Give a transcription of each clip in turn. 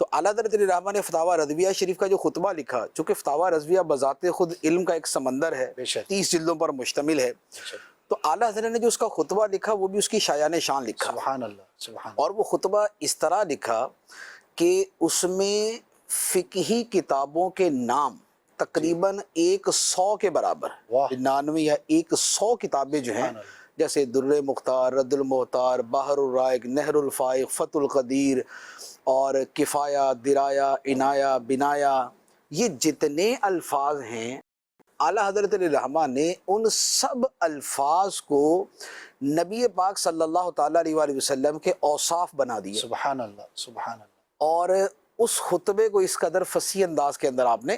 تو اعلیٰ حضرت علیہ الرحمہ نے فتاویٰ رضویہ شریف کا جو خطبہ لکھا، چونکہ فتاویٰ رضویہ بذات خود علم کا ایک سمندر ہے، بے شک 30 جلدوں پر مشتمل ہے، تو اعلیٰ حضرت نے جو اس کا خطبہ لکھا وہ بھی اس کی شایان شان لکھا، سبحان اللہ سبحان اللہ. اور وہ خطبہ اس طرح لکھا کہ اس میں فقہی کتابوں کے نام تقریباً 100 کے برابر، واہ. 99 یا 100 کتابیں جو ہیں، سبحان اللہ. جیسے در مختار، رد المختار، بحر الرائق، نہر الفائق، فتح القدیر اور کفایہ، درایا، عنایہ، بنایا، یہ جتنے الفاظ ہیں اعلیٰ حضرت علیہ الرحمہ نے ان سب الفاظ کو نبی پاک صلی اللہ تعالیٰ علیہ وآلہ وسلم کے اوصاف بنا دیے، سبحان اللہ سبحان اللہ. اور اس خطبے کو اس قدر فصیح انداز کے اندر آپ نے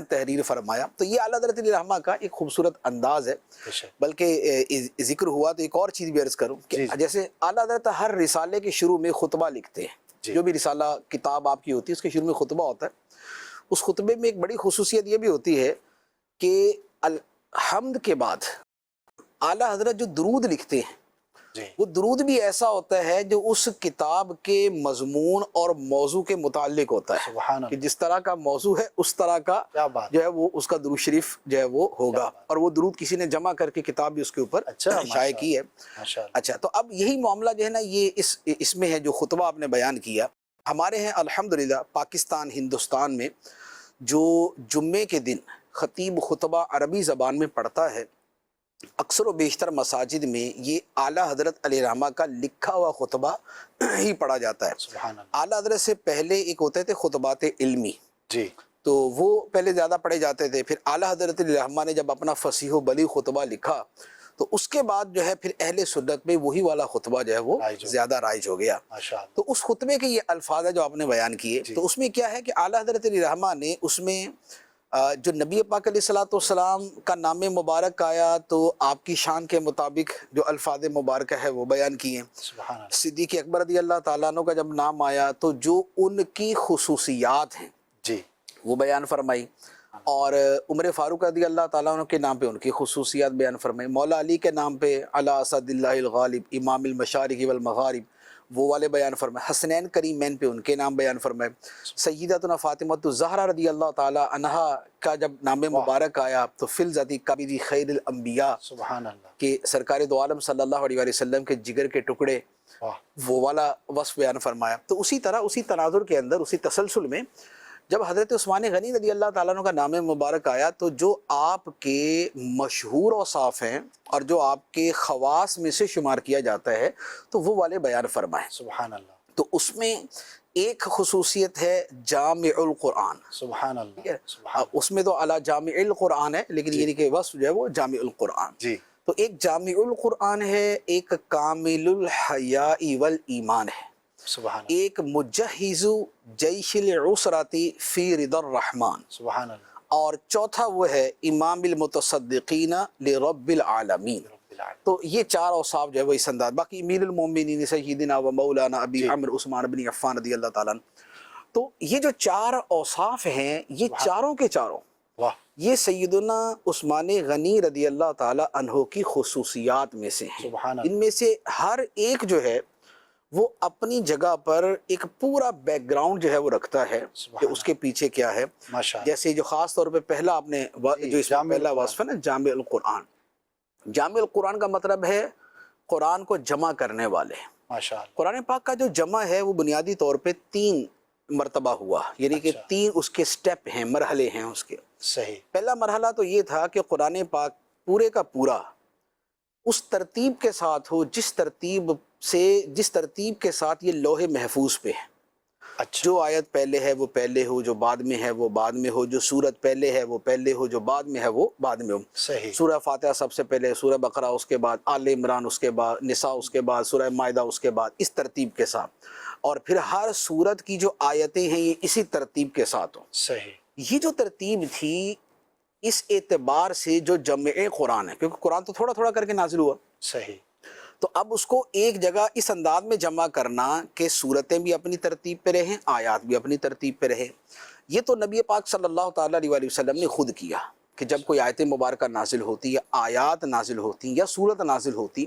تحریر فرمایا. تو یہ اعلیٰ حضرت علیہ الرحمہ کا ایک خوبصورت انداز ہے. بے شک. بلکہ ذکر ہوا تو ایک اور چیز بھی عرض کروں کہ جی جی. جیسے اعلیٰ حضرت ہر رسالے کے شروع میں خطبہ لکھتے ہیں، جی. جو بھی رسالہ کتاب آپ کی ہوتی ہے اس کے شروع میں خطبہ ہوتا ہے. اس خطبے میں ایک بڑی خصوصیت یہ بھی ہوتی ہے کہ الحمد کے بعد اعلیٰ حضرت جو درود لکھتے ہیں جی. وہ درود بھی ایسا ہوتا ہے جو اس کتاب کے مضمون اور موضوع کے متعلق ہوتا ہے، سبحان کہ اللہ. جس طرح کا موضوع ہے اس طرح کا کیا بات. جو ہے وہ اس کا درود شریف جو ہے وہ ہوگا، کیا بات. اور وہ درود کسی نے جمع کر کے کتاب بھی اس کے اوپر اچھا شائع کی ہے. ماشاء اللہ. اچھا، تو اب یہی معاملہ جو ہے نا یہ اس میں ہے جو خطبہ آپ نے بیان کیا. ہمارے ہیں الحمدللہ پاکستان ہندوستان میں جو جمعے کے دن خطیب خطبہ عربی زبان میں پڑھتا ہے، اکثر و بیشتر مساجد میں یہ اعلیٰ حضرت علیہ الرحمہ کا لکھا ہوا خطبہ ہی پڑھا جاتا ہے. سبحان اللہ. اعلیٰ حضرت سے پہلے ایک ہوتے تھے خطبات علمی، جی. تو وہ پہلے زیادہ پڑھے جاتے تھے. پھر اعلیٰ حضرت علیہ الرحمہ نے جب اپنا فصیح و بلیغ خطبہ لکھا تو اس کے بعد جو ہے پھر اہل سنت میں وہی والا خطبہ جو ہے وہ رائج ہو زیادہ رائج ہو گیا. ماشاء اللہ. تو اس خطبے کے یہ الفاظ ہیں جو آپ نے بیان کیے، جی. تو اس میں کیا ہے کہ اعلیٰ حضرت علیہ الرحمہ نے اس میں جو نبی پاک علیہ الصلوۃ والسلام کا نام مبارک آیا تو آپ کی شان کے مطابق جو الفاظ مبارکہ ہے وہ بیان کیے. سبحان اللہ. صدیق اکبر رضی اللہ تعالیٰ عنہ کا جب نام آیا تو جو ان کی خصوصیات ہیں جی. وہ بیان فرمائی، اور عمر فاروق رضی اللہ تعالیٰ عنہ کے نام پہ ان کی خصوصیات بیان فرمائی، مولا علی کے نام پہ علی اسد اللہ الغالب امام المشارق والمغارب وہ والے بیان فرمائے، حسنین کریمین پہ ان کے نام بیان فرمائے، سیدتنا فاطمہ الزہرا رضی اللہ تعالیٰ عنہا کا جب نام مبارک آیا تو فی الذی کبد خیر الانبیاء، سبحان اللہ. کہ سرکار دو عالم صلی اللہ علیہ وآلہ وسلم کے جگر کے ٹکڑے، واہ. وہ والا وصف بیان فرمایا. تو اسی طرح اسی تناظر کے اندر اسی تسلسل میں جب حضرت عثمان غنی رضی اللہ تعالیٰ عنہ کا نام مبارک آیا تو جو آپ کے مشہور اوصاف ہیں اور جو آپ کے خواص میں سے شمار کیا جاتا ہے تو وہ والے بیان فرمائے. سبحان اللہ. تو اس میں ایک خصوصیت ہے جامع القرآن، سبحان ٹھیک ہے؟ اللہ. سبحان. اس میں تو علی جامع القرآن ہے، لیکن جی. یعنی کہ وصف جو ہے وہ جامع القرآن. جی. تو ایک جامع القرآن ہے، ایک کامل الحیاء والایمان ہے، سبحان اللہ. ایک مجہز جیش العسرتی فی رضا الرحمن، سبحان اللہ. اور چوتھا وہ ہے امام المتصدقین لرب العالمین. رب العالمین. تو یہ چار اوصاف جو ہے وہ اس انداز. باقی امیر المومنین سیدنا و مولانا ابی جی. عمرو عثمان بن عفان رضی اللہ تعالیٰ عنہ. تو یہ جو چار اوصاف ہیں یہ چاروں کے چاروں واہ. یہ سیدنا عثمان غنی رضی اللہ تعالیٰ عنہ کی خصوصیات میں سے ہیں. سبحان اللہ. ان میں سے ہر ایک جو ہے وہ اپنی جگہ پر ایک پورا بیک گراؤنڈ جو ہے وہ رکھتا ہے کہ سبحان اس کے پیچھے کیا ہے. ماشاء اللہ. جیسے جو خاص طور پہ پہلا آپ نے جی، جو اس میں جامع پہلا القرآن. وصف ہے نا جامع القرآن. جامع القرآن کا مطلب ہے قرآن کو جمع کرنے والے. ماشاء اللہ. قرآن پاک کا جو جمع ہے وہ بنیادی طور پہ 3 مرتبہ ہوا، یعنی کہ اچھا. 3 اس کے سٹیپ ہیں، مرحلے ہیں اس کے. صحیح. پہلا مرحلہ تو یہ تھا کہ قرآن پاک پورے کا پورا اس ترتیب کے ساتھ ہو جس ترتیب کے ساتھ یہ لوح محفوظ پہ ہے. اچھا. جو آیت پہلے ہے وہ پہلے ہو، جو بعد میں ہے وہ بعد میں ہو، جو سورت پہلے ہے وہ پہلے ہو، جو بعد میں ہے وہ بعد میں ہو. صحیح. سورہ فاتحہ سب سے پہلے، سورہ بقرہ اس کے بعد، آل عمران اس کے بعد، نساء اس کے بعد، سورہ مائدہ اس کے بعد، اس ترتیب کے ساتھ. اور پھر ہر سورت کی جو آیتیں ہیں یہ اسی ترتیب کے ساتھ ہوں. صحیح. یہ جو ترتیب تھی اس اعتبار سے جو جمع قرآن ہے، کیونکہ قرآن تو تھوڑا تھوڑا کر کے نازل ہوا، صحیح. تو اب اس کو ایک جگہ اس انداز میں جمع کرنا کہ صورتیں بھی اپنی ترتیب پہ رہیں، آیات بھی اپنی ترتیب پہ رہیں، یہ تو نبی پاک صلی اللہ تعالیٰ علیہ وسلم نے خود کیا. کہ جب کوئی آیت مبارکہ نازل ہوتی یا آیات نازل ہوتی یا صورت نازل ہوتی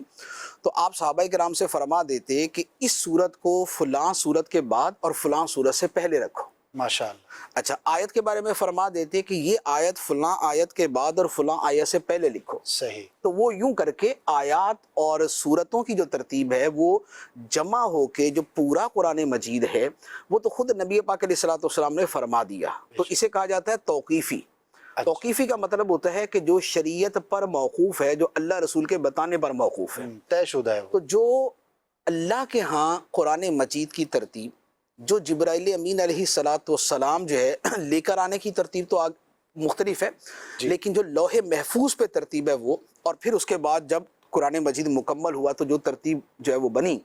تو آپ صحابہ کرام سے فرما دیتے کہ اس صورت کو فلاں صورت کے بعد اور فلاں صورت سے پہلے رکھو. ماشاءاللہ. اچھا آیت کے بارے میں فرما دیتے کہ یہ آیت فلاں آیت کے بعد اور فلاں آیت سے پہلے لکھو. صحیح. تو وہ یوں کر کے آیات اور صورتوں کی جو ترتیب ہے وہ جمع ہو کے جو پورا قرآن مجید ہے وہ تو خود نبی پاک علیہ الصلوۃ والسلام نے فرما دیا. تو اسے کہا جاتا ہے توقیفی. توقیفی کا مطلب ہوتا ہے کہ جو شریعت پر موقوف ہے، جو اللہ رسول کے بتانے پر موقوف ہے، طے شدہ ہے وہ. تو جو اللہ کے ہاں قرآن مجید کی ترتیب، جو جبرائیل امین علیہ الصلوۃ والسلام جو ہے لے کر آنے کی ترتیب تو مختلف ہے، لیکن جو لوح محفوظ پہ ترتیب ہے وہ، اور پھر اس کے بعد جب قرآن مجید مکمل ہوا تو جو ترتیب جو ہے وہ بنی،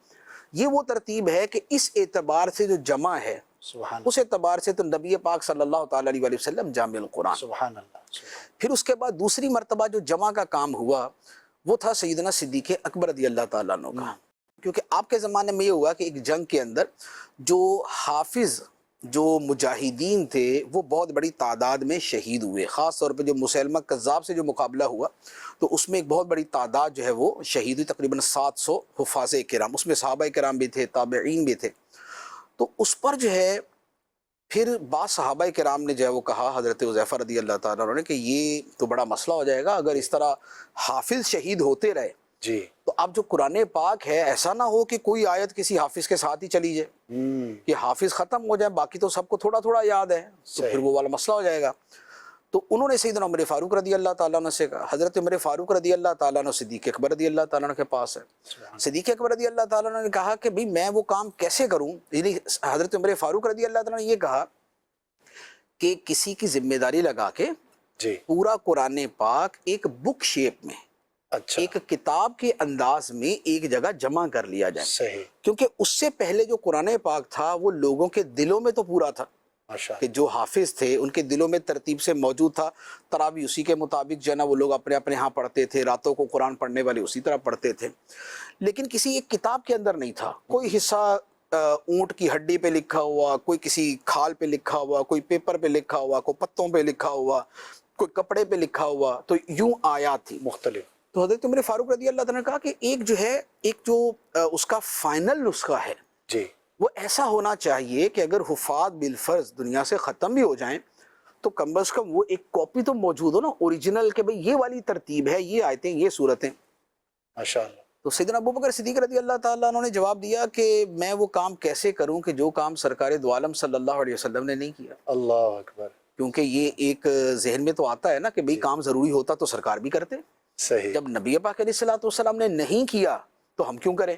یہ وہ ترتیب ہے کہ اس اعتبار سے جو جمع ہے سبحان اس اعتبار سے تو نبی پاک صلی اللہ تعالیٰ علیہ وآلہ وسلم جامع القرآن. سبحان اللہ. پھر اس کے بعد دوسری مرتبہ جو جمع کا کام ہوا وہ تھا سیدنا صدیق اکبر رضی اللہ تعالیٰ عنہ کا. کیونکہ آپ کے زمانے میں یہ ہوا کہ ایک جنگ کے اندر جو حافظ جو مجاہدین تھے وہ بہت بڑی تعداد میں شہید ہوئے. خاص طور پہ جو مسیلمہ کذاب سے جو مقابلہ ہوا تو اس میں ایک بہت بڑی تعداد جو ہے وہ شہید ہوئی، تقریباً 700 حفاظ کرام، اس میں صحابہ کرام بھی تھے، تابعین بھی تھے. تو اس پر جو ہے پھر بعض صحابہ کرام نے جو ہے وہ کہا حضرت حذیفہ رضی اللہ تعالیٰ عنہ نے کہ یہ تو بڑا مسئلہ ہو جائے گا اگر اس طرح حافظ شہید ہوتے رہے. جی. تو اب جو قرآن پاک ہے ایسا نہ ہو کہ کوئی آیت کسی حافظ کے ساتھ ہی چلی جائے کہ حافظ ختم ہو جائے، باقی تو سب کو تھوڑا تھوڑا یاد ہے، تو پھر وہ والا مسئلہ ہو جائے گا. تو انہوں نے سیدنا عمر فاروق رضی اللہ تعالیٰ عنہ سے کہا. حضرت عمر فاروق رضی اللہ تعالیٰ عنہ صدیق اکبر رضی اللہ تعالیٰ عنہ کے پاس ہے. صدیق اکبر رضی اللہ تعالیٰ عنہ نے کہا کہ بھئی میں وہ کام کیسے کروں. یعنی حضرت عمر فاروق رضی اللہ تعالیٰ نے یہ کہا کہ کسی کی ذمہ داری لگا کے پورا قرآن پاک ایک بک شیپ میں، ایک کتاب کے انداز میں ایک جگہ جمع کر لیا جائے. صحیح. کیونکہ اس سے پہلے جو قرآن پاک تھا وہ لوگوں کے دلوں میں تو پورا تھا کہ جو حافظ تھے ان کے دلوں میں ترتیب سے موجود تھا. تراویح اسی کے مطابق جو ہے نا وہ لوگ اپنے اپنے ہاں پڑھتے تھے، راتوں کو قرآن پڑھنے والے اسی طرح پڑھتے تھے، لیکن کسی ایک کتاب کے اندر نہیں تھا. کوئی حصہ اونٹ کی ہڈی پہ لکھا ہوا، کوئی کسی کھال پہ لکھا ہوا، کوئی پیپر پہ لکھا ہوا، کوئی پتوں پہ لکھا ہوا، کوئی کپڑے پہ لکھا ہوا. تو یوں آیات تھی مختلف. تو حضرت عمر فاروق رضی اللہ تعالیٰ نے کہا کہ ایک جو ہے ایک جو اس کا فائنل نسخہ ہے وہ ایسا ہونا چاہیے کہ اگر حفاظ بالفرض دنیا سے ختم بھی ہو جائیں تو کم از کم وہ ایک کاپی تو موجود ہو نا اوریجنل، کہ بھئی یہ والی ترتیب ہے، یہ آیتیں، یہ صورتیں. ماشاءاللہ. تو سیدنا ابو بکر صدیق رضی اللہ تعالیٰ عنہ نے جواب دیا کہ میں وہ کام کیسے کروں کہ جو کام سرکار دو عالم صلی اللہ علیہ وسلم نے نہیں کیا. اللہ اکبر. کیونکہ یہ ایک ذہن میں تو آتا ہے نا کہ بھئی کام ضروری ہوتا تو سرکار بھی کرتے. صحیح. جب نبی پاک علیہ الصلوۃ والسلام نے نہیں کیا تو ہم کیوں کریں؟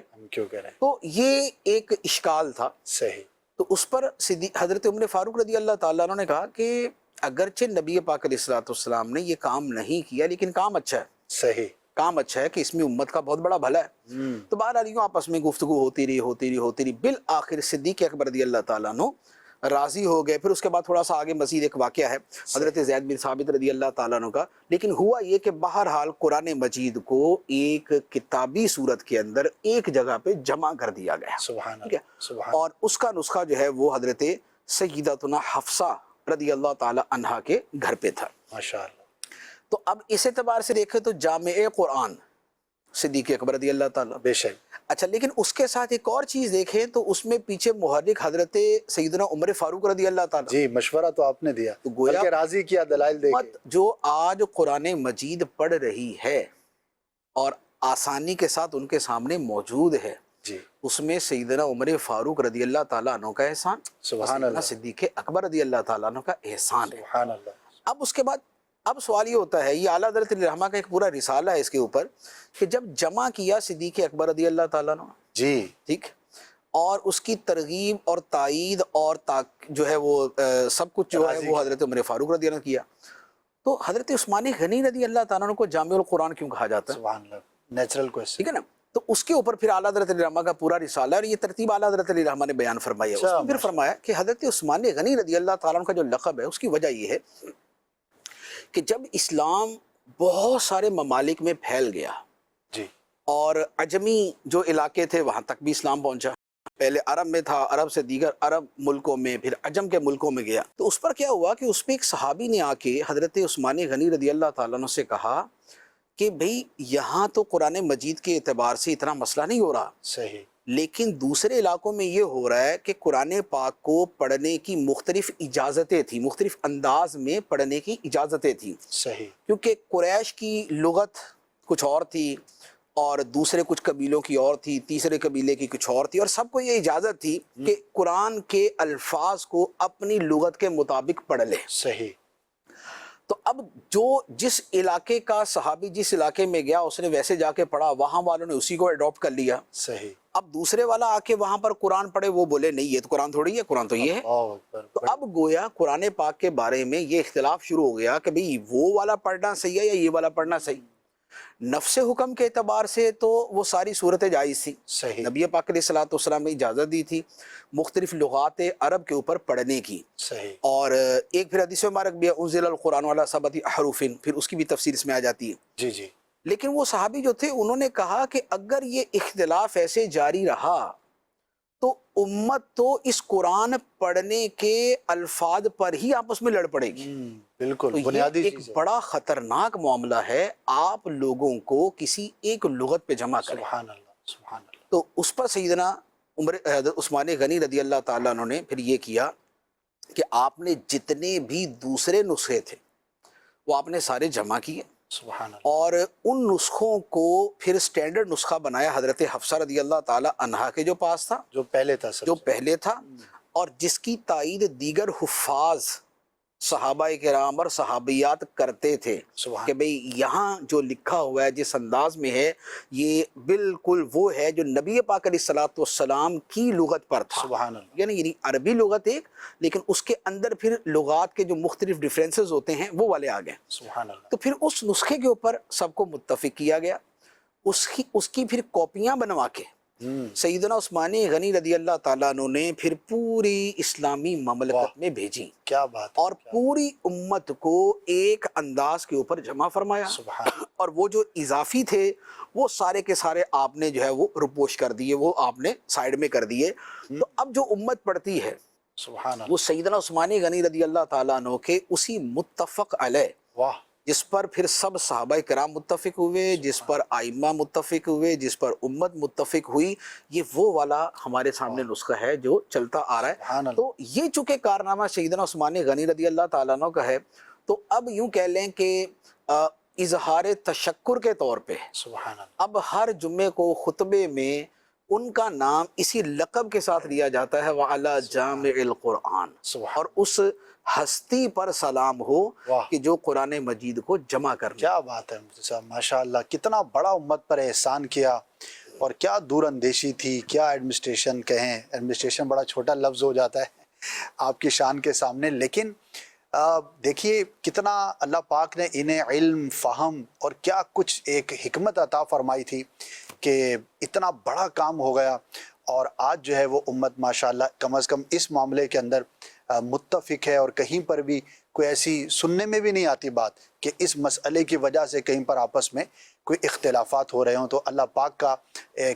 تو یہ ایک اشکال تھا. صحیح. تو اس پر حضرت عمر فاروق رضی اللہ تعالیٰ عنہ نے کہا کہ اگرچہ نبی پاک علیہ الصلوۃ والسلام نے یہ کام نہیں کیا لیکن کام اچھا ہے. صحیح. کام اچھا ہے کہ اس میں امت کا بہت بڑا بھلا ہے. تو بہرحال یوں آپس میں گفتگو ہوتی رہی. بالآخر صدیق اکبر رضی اللہ تعالیٰ عنہ راضی ہو گئے. پھر اس کے بعد تھوڑا سا آگے مزید ایک واقعہ ہے حضرت زید بن ثابت رضی اللہ تعالیٰ عنہ کا. لیکن ہوا یہ کہ بہرحال قرآن مجید کو ایک کتابی صورت کے اندر ایک جگہ پہ جمع کر دیا گیا. سبحان ٹھیک ہے. اللہ. اور اس کا نسخہ جو ہے وہ حضرت سیدتنا حفصہ رضی اللہ تعالیٰ عنہا کے گھر پہ تھا. ماشاءاللہ. تو اب اس اعتبار سے دیکھیں تو جامع قرآن صدیق اکبر رضی اللہ تعالیٰ. بے شک. اچھا لیکن اس کے ساتھ ایک اور چیز دیکھیں تو اس میں پیچھے محرک حضرت سیدنا عمر فاروق رضی اللہ تعالیٰ. جی مشورہ تو آپ نے دیا، تو گویا بلکہ راضی کیا. دلائل دے کے جو آج قرآن مجید پڑھ رہی ہے اور آسانی کے ساتھ ان کے سامنے موجود ہے، جی اس میں سیدنا عمر فاروق رضی اللہ تعالیٰ عنہ کا احسان، سبحان اللہ. صدیق اکبر رضی اللہ تعالیٰ عنہ کا احسان ہے. سبحان اللہ. اب اس کے بعد اب سوال یہ ہوتا ہے، یہ اعلیٰ حضرت علیہ الرحمہ کا ایک پورا رسالہ ہے اس کے اوپر، کہ جب جمع کیا صدیق اکبر رضی اللہ تعالیٰ عنہ، جی ٹھیک، اور اس کی ترغیب اور تائید اور جو ہے وہ سب کچھ جو ہے وہ حضرت عمر فاروق رضی اللہ عنہ کیا، تو حضرت عثمان غنی رضی اللہ تعالیٰ عنہ کو جامع القرآن کیوں کہا جاتا ہے؟ سبحان اللہ. Natural question. ٹھیک ہے نا. تو اس کے اوپر پھر اعلیٰ حضرت علیہ الرحمہ کا پورا رسالہ، اور یہ ترتیب اعلیٰ حضرت علیہ الرحمہ نے بیان فرمائی ہے. اس میں پھر فرمایا کہ حضرت عثمان غنی رضی اللہ تعالیٰ عنہ کا جو لقب ہے اس کی وجہ یہ ہے کہ جب اسلام بہت سارے ممالک میں پھیل گیا، جی، اور عجمی جو علاقے تھے وہاں تک بھی اسلام پہنچا، پہلے عرب میں تھا، عرب سے دیگر عرب ملکوں میں، پھر عجم کے ملکوں میں گیا، تو اس پر کیا ہوا کہ اس پہ ایک صحابی نے آ کے حضرت عثمان غنی رضی اللہ تعالیٰ عنہ سے کہا کہ بھئی یہاں تو قرآن مجید کے اعتبار سے اتنا مسئلہ نہیں ہو رہا، صحیح، لیکن دوسرے علاقوں میں یہ ہو رہا ہے کہ قرآن پاک کو پڑھنے کی مختلف اجازتیں تھیں، مختلف انداز میں پڑھنے کی اجازتیں تھیں، صحیح، کیونکہ قریش کی لغت کچھ اور تھی اور دوسرے کچھ قبیلوں کی اور تھی، تیسرے قبیلے کی کچھ اور تھی، اور سب کو یہ اجازت تھی کہ قرآن کے الفاظ کو اپنی لغت کے مطابق پڑھ لے۔ صحیح، تو اب جو جس علاقے کا صحابی جس علاقے میں گیا اس نے ویسے جا کے پڑھا، وہاں والوں نے اسی کو اڈاپٹ کر لیا۔ صحیح، اب دوسرے والا آ کے وہاں پر قرآن پڑھے، وہ بولے نہیں یہ تو قرآن تھوڑی ہے، قرآن تو یہ ہے۔ اللہ اکبر، تو اب گویا قرآن پاک کے بارے میں یہ اختلاف شروع ہو گیا کہ بھئی وہ والا پڑھنا صحیح ہے یا یہ والا پڑھنا صحیح۔ نفس حکم کے اعتبار سے تو وہ ساری صورتیں جائز تھی، صحیح، نبی پاک علیہ الصلوۃ والسلام نے اجازت دی تھی مختلف لغات عرب کے اوپر پڑھنے کی۔ صحیح، اور ایک پھر حدیث مبارک بھی ہے انزل القرآن علی سبعۃ احرف، پھر اس کی بھی تفسیر اس میں آ جاتی ہے۔ جی جی، لیکن وہ صحابی جو تھے انہوں نے کہا کہ اگر یہ اختلاف ایسے جاری رہا تو امت تو اس قرآن پڑھنے کے الفاظ پر ہی آپس میں لڑ پڑے گی۔ بالکل تو بنیادی یہ ایک چیز ہے۔ بڑا خطرناک معاملہ ہے، آپ لوگوں کو کسی ایک لغت پہ جمع کریں۔ سبحان اللہ، سبحان اللہ، تو اس پر سیدنا حضرت عثمان غنی رضی اللہ تعالیٰ عنہ نے پھر یہ کیا کہ آپ نے جتنے بھی دوسرے نسخے تھے وہ آپ نے سارے جمع کیے، سبحان اللہ، اور ان نسخوں کو پھر سٹینڈرڈ نسخہ بنایا حضرت حفصہ رضی اللہ تعالیٰ عنہا کے جو پاس تھا، جو پہلے تھا سب جو سے۔ پہلے تھا، اور جس کی تائید دیگر حفاظ صحابہ کرام اور صحابیات کرتے تھے سبحان کہ بھئی یہاں جو لکھا ہوا ہے جس انداز میں ہے یہ بالکل وہ ہے جو نبی پاک علیہ الصلوۃ والسلام کی لغت پر تھا، سبحان اللہ، یعنی عربی لغت ایک، لیکن اس کے اندر پھر لغات کے جو مختلف ڈیفرنسز ہوتے ہیں وہ والے آ گئے۔ سبحان اللہ، تو پھر اس نسخے کے اوپر سب کو متفق کیا گیا، اس کی پھر کاپیاں بنوا کے سیدنا عثمان غنی رضی اللہ تعالیٰ عنہ نے پھر پوری اسلامی مملکت میں بھیجی، کیا بات ہے، اور پوری امت کو ایک انداز کے اوپر جمع فرمایا، سبحان اور وہ جو اضافی تھے وہ سارے کے سارے آپ نے جو ہے وہ رپوش کر دیے، وہ آپ نے سائیڈ میں کر دیے۔ تو اب جو امت پڑھتی ہے سبحان اللہ، وہ سیدنا عثمان غنی رضی اللہ تعالیٰ عنہ کے اسی متفق علیہ، واہ، جس پر پھر سب صحابہ کرام متفق ہوئے، جس پر ائمہ متفق ہوئے، جس پر امت متفق ہوئی، یہ وہ والا ہمارے سامنے نسخہ ہے جو چلتا آ رہا ہے۔ سبحان اللہ، تو یہ چونکہ کارنامہ سیدنا عثمان غنی رضی اللہ تعالیٰ عنہ کا ہے، تو اب یوں کہہ لیں کہ اظہار تشکر کے طور پہ سبحان اللہ، اب ہر جمعے کو خطبے میں ان کا نام اسی لقب کے ساتھ لیا جاتا ہے، وَعَلَى جَامِعِ الْقُرْآنِ، سبحان، اور اس ہستی پر سلام ہو واہ، کہ جو قرآن مجید کو جمع کرنے۔ کیا بات ہے مفتی صاحب، ماشاء اللہ، کتنا بڑا امت پر احسان کیا، اور کیا دور اندیشی تھی، کیا ایڈمنسٹریشن کہیں، ایڈمنسٹریشن بڑا چھوٹا لفظ ہو جاتا ہے آپ کی شان کے سامنے، لیکن دیکھیے کتنا اللہ پاک نے انہیں علم، فہم اور کیا کچھ ایک حکمت عطا فرمائی تھی کہ اتنا بڑا کام ہو گیا، اور آج جو ہے وہ امت ماشاءاللہ کم از کم اس معاملے کے اندر متفق ہے، اور کہیں پر بھی کوئی ایسی سننے میں بھی نہیں آتی بات کہ اس مسئلے کی وجہ سے کہیں پر آپس میں کوئی اختلافات ہو رہے ہوں۔ تو اللہ پاک کا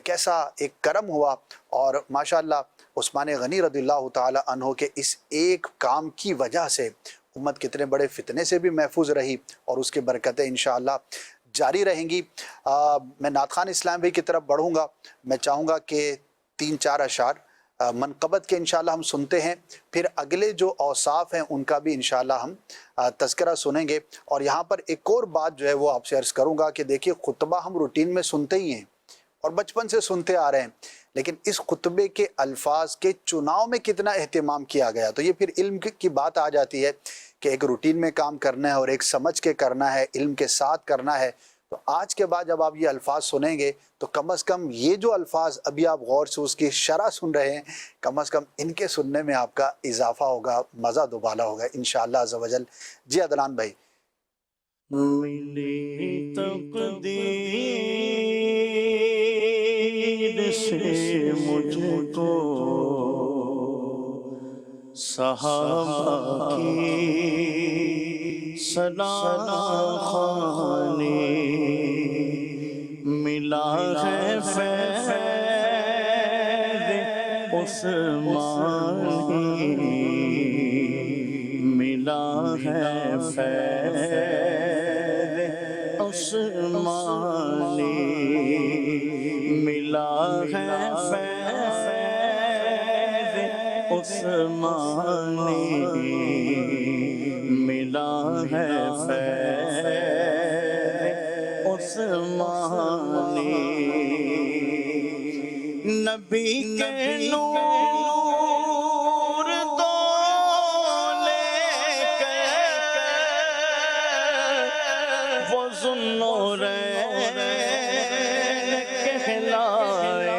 کیسا ایک کرم ہوا، اور ماشاءاللہ عثمان غنی رضی اللہ تعالی عنہ کے اس ایک کام کی وجہ سے امت کتنے بڑے فتنے سے بھی محفوظ رہی، اور اس کی برکتیں انشاءاللہ جاری رہیں گی۔ میں نعت خوان اسلام بھائی کی طرف بڑھوں گا، میں چاہوں گا کہ 3-4 اشعار منقبت کے انشاءاللہ ہم سنتے ہیں، پھر اگلے جو اوصاف ہیں ان کا بھی انشاءاللہ ہم تذکرہ سنیں گے۔ اور یہاں پر ایک اور بات جو ہے وہ آپ سے عرض کروں گا کہ دیکھیے خطبہ ہم روٹین میں سنتے ہی ہیں اور بچپن سے سنتے آ رہے ہیں، لیکن اس خطبے کے الفاظ کے چناؤ میں کتنا اہتمام کیا گیا، تو یہ پھر علم کی بات آ جاتی ہے کہ ایک روٹین میں کام کرنا ہے اور ایک سمجھ کے کرنا ہے، علم کے ساتھ کرنا ہے۔ تو آج کے بعد جب آپ یہ الفاظ سنیں گے تو کم از کم یہ جو الفاظ ابھی آپ غور سے اس کی شرح سن رہے ہیں، کم از کم ان کے سننے میں آپ کا اضافہ ہوگا، مزہ دوبالا ہوگا انشاءاللہ عز و جل۔ جی عدنان بھائی۔ ملی تقدیر سے مجھ کو صحابہ کی سلام خانے، ملا ہے فیض عثمانی ملا ہے فیض عثمانی ملا ہے فیض عثمانی ملا ہے فیض عثمانی نبی کے نور تو لے کر وہ ذوالنورین کہلائے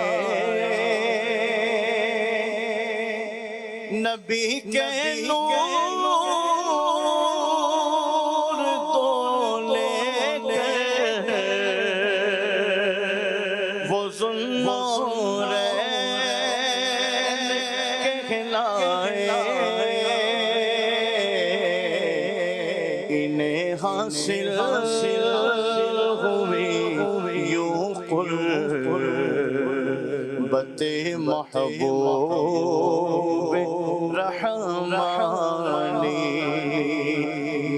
نبی کے نور تو لے کر وہ ذوالنورین کہلائے انہیں حاصل ہوئی یوں قربت محبوب رحمانی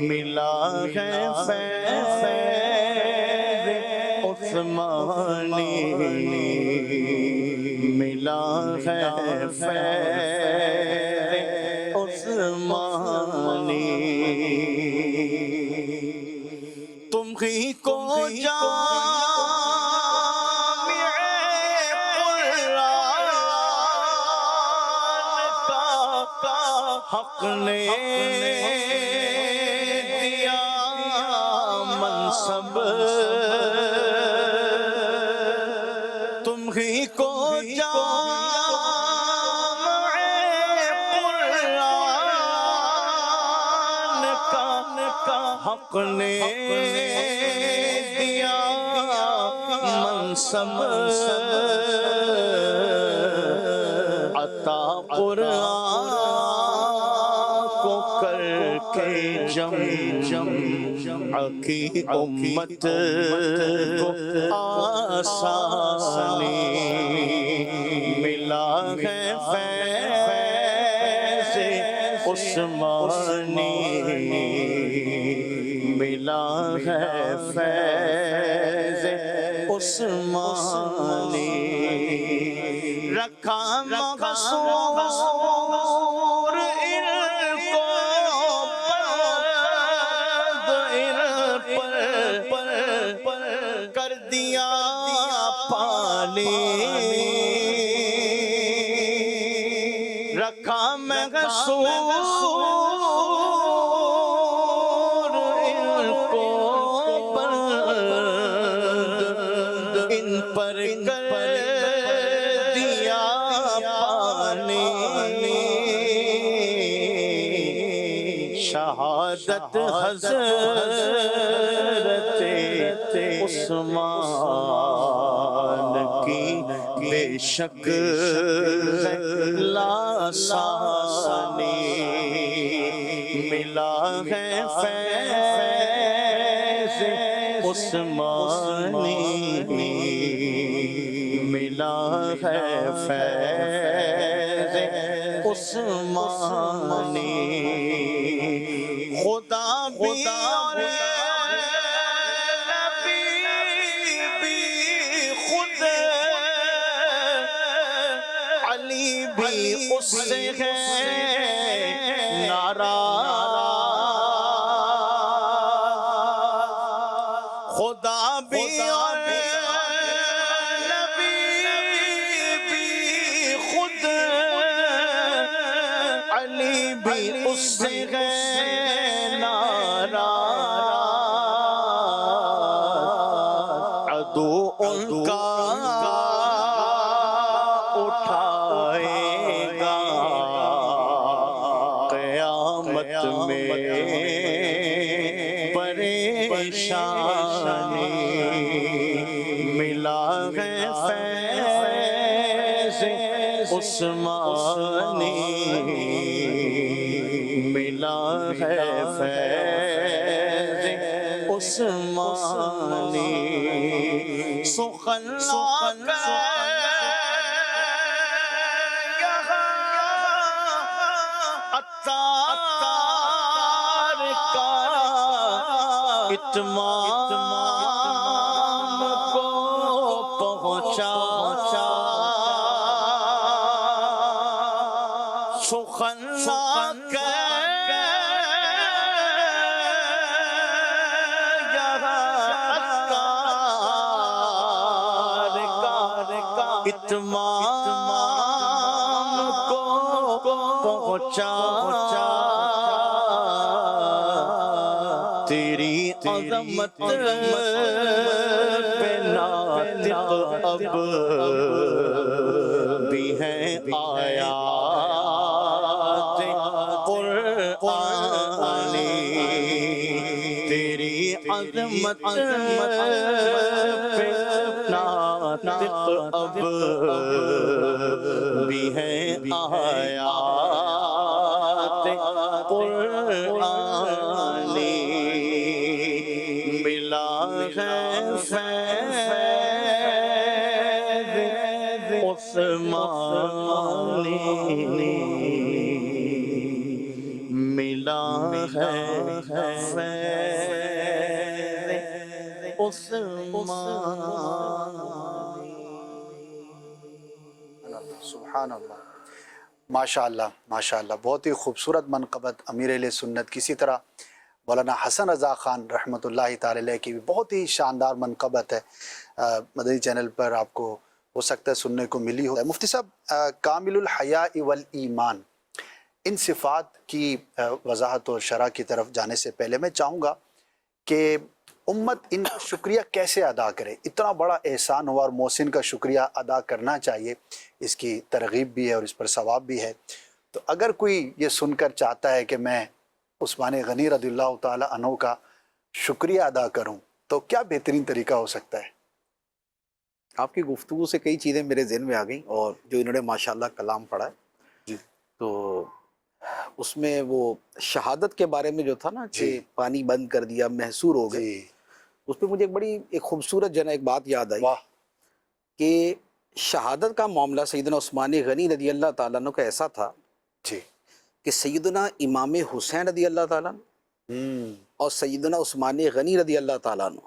ملا ہے فیض عثمانی ملا ہے فیض عثمانی تم ہی کو حق نے دیا منصب تم ہی کو جامع قرآن کا حق نے دیا منصب عطا قرآن کہ جم کی امت کو آسانی ملا ہے فیض عثمانی ملا ہے فیض عثمانی رکھا مقصور کر دیا پانی رکھا مقصور ان کو ان پر کر دیا پانی شہادت حضرت عثمان کی بے شک لاسانی ملا ہے فیض عثمانی ملا ہے فیض عثمانی خدا بھی اور اس سے ہے ناراض خدا بھی اور نبی بھی خود علی بھی اس سے ہے ناراض عدو ان کا پریشانی ملا ہے فیض عثمانی ملا ہے فیض عثمانی سخن اکار کا اتمام کو پہنچا سخن اتمام کو پہنچا تیری عظمت پہ ناطق اب بھی ہیں آیات قرآنی تیری عظمت پہ ناطق اب بھی ہیں آیات قرآنی ملا ہے فیض عثمانی ملا ہے فیض عثمانی سبحان اللہ، ماشاء اللہ ماشاء اللہ، بہت ہی خوبصورت منقبت امیر اہل سنت. کسی طرح مولانا حسن رضا خان رحمۃ اللہ تعالی علیہ کی بھی بہت ہی شاندار منقبت ہے، مدنی چینل پر آپ کو ہو سکتا ہے سننے کو ملی ہو. مفتی صاحب، کامل الحیاء والایمان، ان صفات کی وضاحت اور شرح کی طرف جانے سے پہلے میں چاہوں گا کہ امت ان کا شکریہ کیسے ادا کرے. اتنا بڑا احسان ہوا اور محسن کا شکریہ ادا کرنا چاہیے، اس کی ترغیب بھی ہے اور اس پر ثواب بھی ہے. تو اگر کوئی یہ سن کر چاہتا ہے کہ میں عثمان غنی رضی اللہ تعالی عنہ کا شکریہ ادا کروں، تو کیا بہترین طریقہ ہو سکتا ہے؟ آپ کی گفتگو سے کئی چیزیں میرے ذہن میں آ گئیں، اور جو انہوں نے ماشاءاللہ کلام پڑھا ہے جی، تو اس میں وہ شہادت کے بارے میں جو تھا نا کہ پانی بند کر دیا، محصور ہو گئے، اس پہ مجھے ایک خوبصورت ایک بات یاد آئی واہ، کہ شہادت کا معاملہ سیدنا عثمان غنی رضی اللہ تعالیٰ عنہ کا ایسا تھا جی، کہ سیدنا امام حسین رضی اللہ تعالیٰ عنہ اور سیدنا عثمان غنی رضی اللہ تعالیٰ عنہ،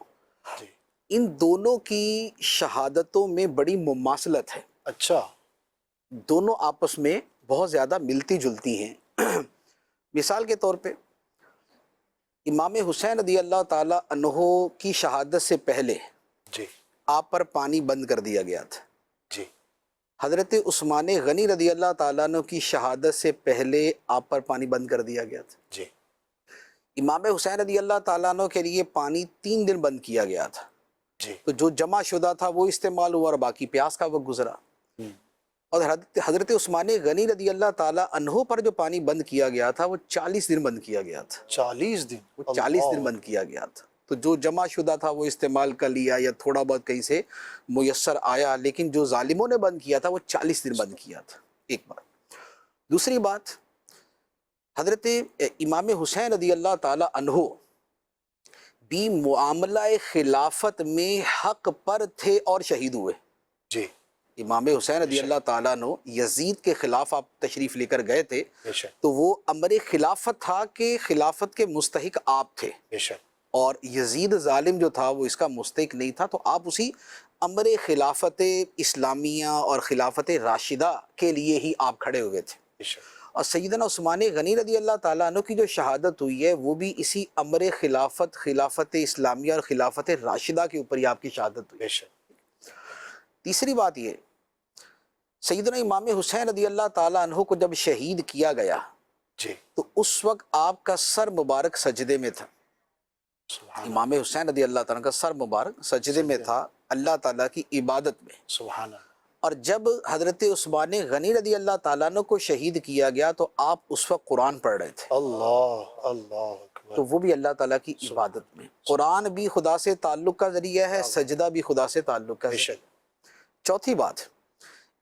جی، ان دونوں کی شہادتوں میں بڑی مماثلت ہے. اچھا، دونوں آپس میں بہت زیادہ ملتی جلتی ہیں. مثال کے طور پہ امام حسین رضی اللہ تعالیٰ عنہ کی شہادت سے پہلے جی، آپ پر پانی بند کر دیا گیا تھا. جی، حضرت عثمان غنی رضی اللہ تعالیٰ عنہ کی شہادت سے پہلے آپ پر پانی بند کر دیا گیا تھا. جی، امام حسین رضی اللہ تعالیٰ عنہ کے لیے پانی 3 دن بند کیا گیا تھا. جی، تو جو جمع شدہ تھا وہ استعمال ہوا اور باقی پیاس کا وقت گزرا. اور حضرت عثمان غنی رضی اللہ تعالیٰ عنہ پر جو پانی بند کیا گیا تھا وہ 40 دن بند کیا گیا تھا. 40 دن، وہ 40 دن بند کیا گیا تھا. تو جو جمع شدہ تھا وہ استعمال کر لیا یا تھوڑا بہت کہیں سے میسر آیا، لیکن جو ظالموں نے بند کیا تھا وہ 40 دن بند کیا تھا. ایک بات. دوسری بات، حضرت امام حسین رضی اللہ تعالیٰ عنہ بھی معاملہ خلافت میں حق پر تھے اور شہید ہوئے. جی، امام حسین رضی اللہ تعالیٰ عنہ یزید کے خلاف آپ تشریف لے کر گئے تھے، بے شک، تو وہ امر خلافت تھا کہ خلافت کے مستحق آپ تھے، بے شک، اور یزید ظالم جو تھا وہ اس کا مستحق نہیں تھا. تو آپ اسی امر خلافت اسلامیہ اور خلافت راشدہ کے لیے ہی آپ کھڑے ہوئے تھے. بے شک، اور سیدنا عثمان غنی رضی اللہ تعالیٰ عنہ کی جو شہادت ہوئی ہے وہ بھی اسی امر خلافت اسلامیہ اور خلافت راشدہ کے اوپر ہی آپ کی شہادت ہوئی. بے شک. تیسری بات یہ، سیدنا امام حسین رضی اللہ تعالیٰ عنہ کو جب شہید کیا گیا جی، تو اس وقت آپ کا سر مبارک سجدے میں تھا. سبحان امام حسین رضی اللہ تعالیٰ کا سر مبارک سجدے میں تھا اللہ تعالیٰ کی عبادت میں. سبحان اللہ. اور جب حضرت عثمان غنی رضی اللہ تعالیٰ عنہ کو شہید کیا گیا تو آپ اس وقت قرآن پڑھ رہے تھے. اللہ اللہ اکبر. تو وہ بھی اللہ تعالیٰ کی عبادت میں. قرآن بھی خدا سے تعلق کا ذریعہ ہے، سجدہ بھی خدا سے تعلق کا بے ذریعہ. شک. چوتھی بات،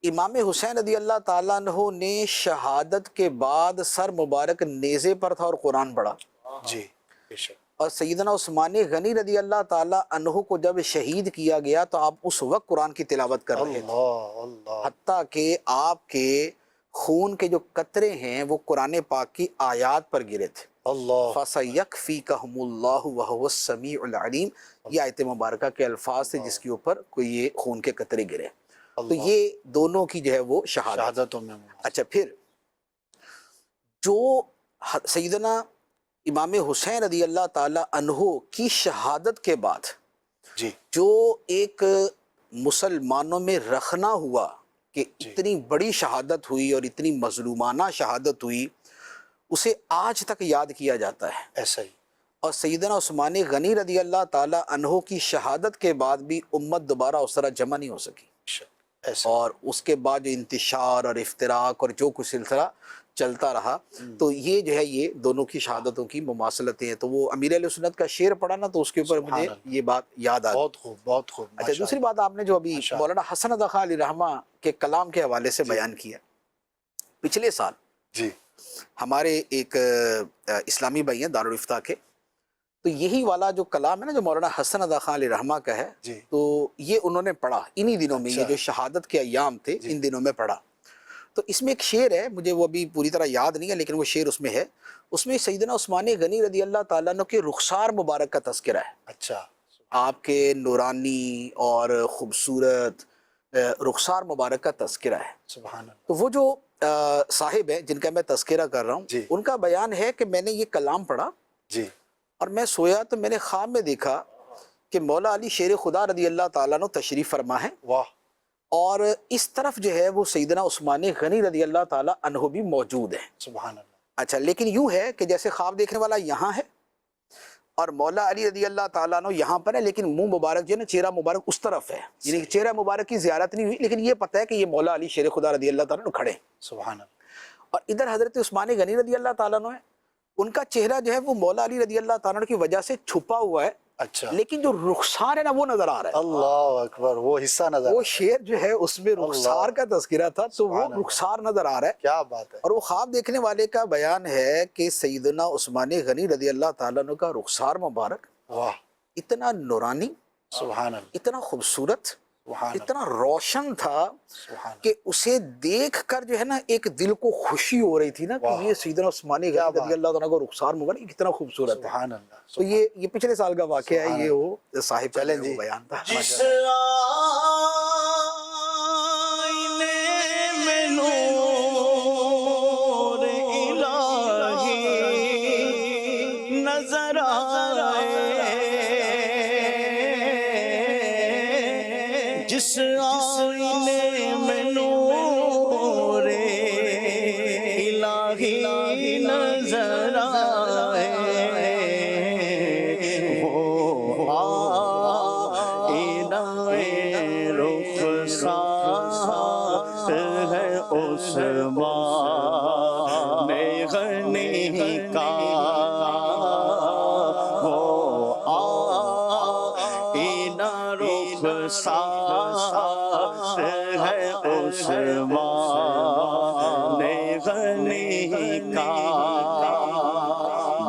امام حسین رضی اللہ تعالیٰ عنہ نے شہادت کے بعد سر مبارک نیزے پر تھا اور قرآن پڑھا. جی، بے شک. اور سیدنا عثمان غنی رضی اللہ تعالیٰ عنہ کو جب شہید کیا گیا تو آپ اس وقت قرآن کی تلاوت کر رہے تھے، اللہ اللہ. حتیٰ کہ آپ کے خون کے جو قطرے ہیں وہ قرآن پاک کی آیات پر گرے تھے. اللہ فَسَيَكْفِيكَهُمُ اللَّهُ وَهُوَ السَّمِيعُ الْعَلِيمُ. یہ آیت مبارکہ کے الفاظ تھے جس کے اوپر کوئی یہ خون کے قطرے گرے. تو یہ دونوں کی جو ہے وہ شہادتوں میں اچھا پھر جو سیدنا امام حسین رضی اللہ تعالی عنہ کی شہادت کے بعد جی جو ایک مسلمانوں میں رخنا ہوا کہ اتنی بڑی شہادت ہوئی اور اتنی مظلومانہ شہادت ہوئی، اسے آج تک یاد کیا جاتا ہے. ایسا ہی اور سیدنا عثمان غنی رضی اللہ تعالی عنہ کی شہادت کے بعد بھی امت دوبارہ اس طرح جمع نہیں ہو سکی. ایسا اور اس کے بعد جو انتشار اور افتراق اور جو کچھ سلسلہ چلتا رہا، تو یہ جو ہے یہ دونوں کی شہادتوں کی مماثلتیں ہیں. تو وہ امیر علیہ سنت کا شعر پڑھا نا، تو اس کے اوپر مجھے یہ بات یاد آ گئی. بہت خوب بہت خوب. اچھا دوسری بات آپ نے جو ابھی مولانا حسن رضا خان علیہ رحمہ کے کلام کے حوالے سے بیان کیا، پچھلے سال جی ہمارے ایک اسلامی بھائی ہیں دارالفتاح کے، تو یہی والا جو کلام ہے نا جو مولانا حسن رضا خان علیہ رحمہ کا ہے، جی تو یہ انہوں نے پڑھا انہی دنوں میں. یہ جو شہادت کے ایام تھے ان دنوں میں پڑھا. تو اس میں ایک شعر ہے، مجھے وہ ابھی پوری طرح یاد نہیں ہے لیکن وہ شعر اس میں ہے. اس میں سیدنا عثمان غنی رضی اللہ تعالیٰ عنہ کے رخسار مبارک کا تذکرہ ہے. اچھا آپ کے نورانی اور خوبصورت رخسار مبارک کا تذکرہ ہے. سبحان اللہ. تو وہ جو صاحب ہیں جن کا میں تذکرہ کر رہا ہوں، جی ان کا بیان ہے کہ میں نے یہ کلام پڑھا جی اور میں سویا تو میں نے خواب میں دیکھا کہ مولا علی شیر خدا رضی اللہ تعالیٰ عنہ تشریف فرما ہے، واہ اور اس طرف جو ہے وہ سیدنا عثمان غنی رضی اللہ تعالیٰ عنہ بھی موجود ہیں. سبحان اللہ. اچھا لیکن یوں ہے کہ جیسے خواب دیکھنے والا یہاں ہے اور مولا علی رضی اللہ تعالیٰ عنہ یہاں پر ہے، لیکن منہ مبارک جو ہے نا، چہرہ مبارک اس طرف ہے. یعنی چہرہ مبارک کی زیارت نہیں ہوئی، لیکن یہ پتہ ہے کہ یہ مولا علی شیر خدا رضی اللہ تعالیٰ عنہ کھڑے ہیں. سبحان اللہ. اور ادھر حضرت عثمان غنی رضی اللہ تعالیٰ عنہ ہے، ان کا چہرہ جو ہے وہ مولا علی رضی اللہ تعالیٰ عنہ کی وجہ سے چھپا ہوا ہے، اچھا لیکن جو رخسار ہے نا وہ نظر آ رہا ہے. اللہ اکبر. وہ حصہ نظر وہ شعر جو ہے اس میں رخسار کا تذکرہ تھا، تو وہ رخسار نظر آ رہا ہے. کیا بات ہے. اور وہ خواب دیکھنے والے کا بیان ہے کہ سیدنا عثمان غنی رضی اللہ تعالیٰ عنہ کا رخسار مبارک واہ اتنا نورانی، سبحان اللہ. اتنا خوبصورت، سبحان اللہ. اتنا روشن تھا سبحان اللہ. کہ اسے دیکھ کر جو ہے نا ایک دل کو خوشی ہو رہی تھی نا کہ یہ سیدنا عثمان غنی رضی اللہ تعالیٰ کا رخسار مبارک کتنا خوبصورت ہے. سبحان اللہ. تو یہ پچھلے سال کا واقعہ ہے، یہ وہ صاحب چلیں جی بیان تھا. جس آئینے میں نور الہی نظر آئے، جس آئینے میں نور الہی نظر آئے، عثمان غنی کا وہ آئینہ رخسار ہے عثمان غنی کا،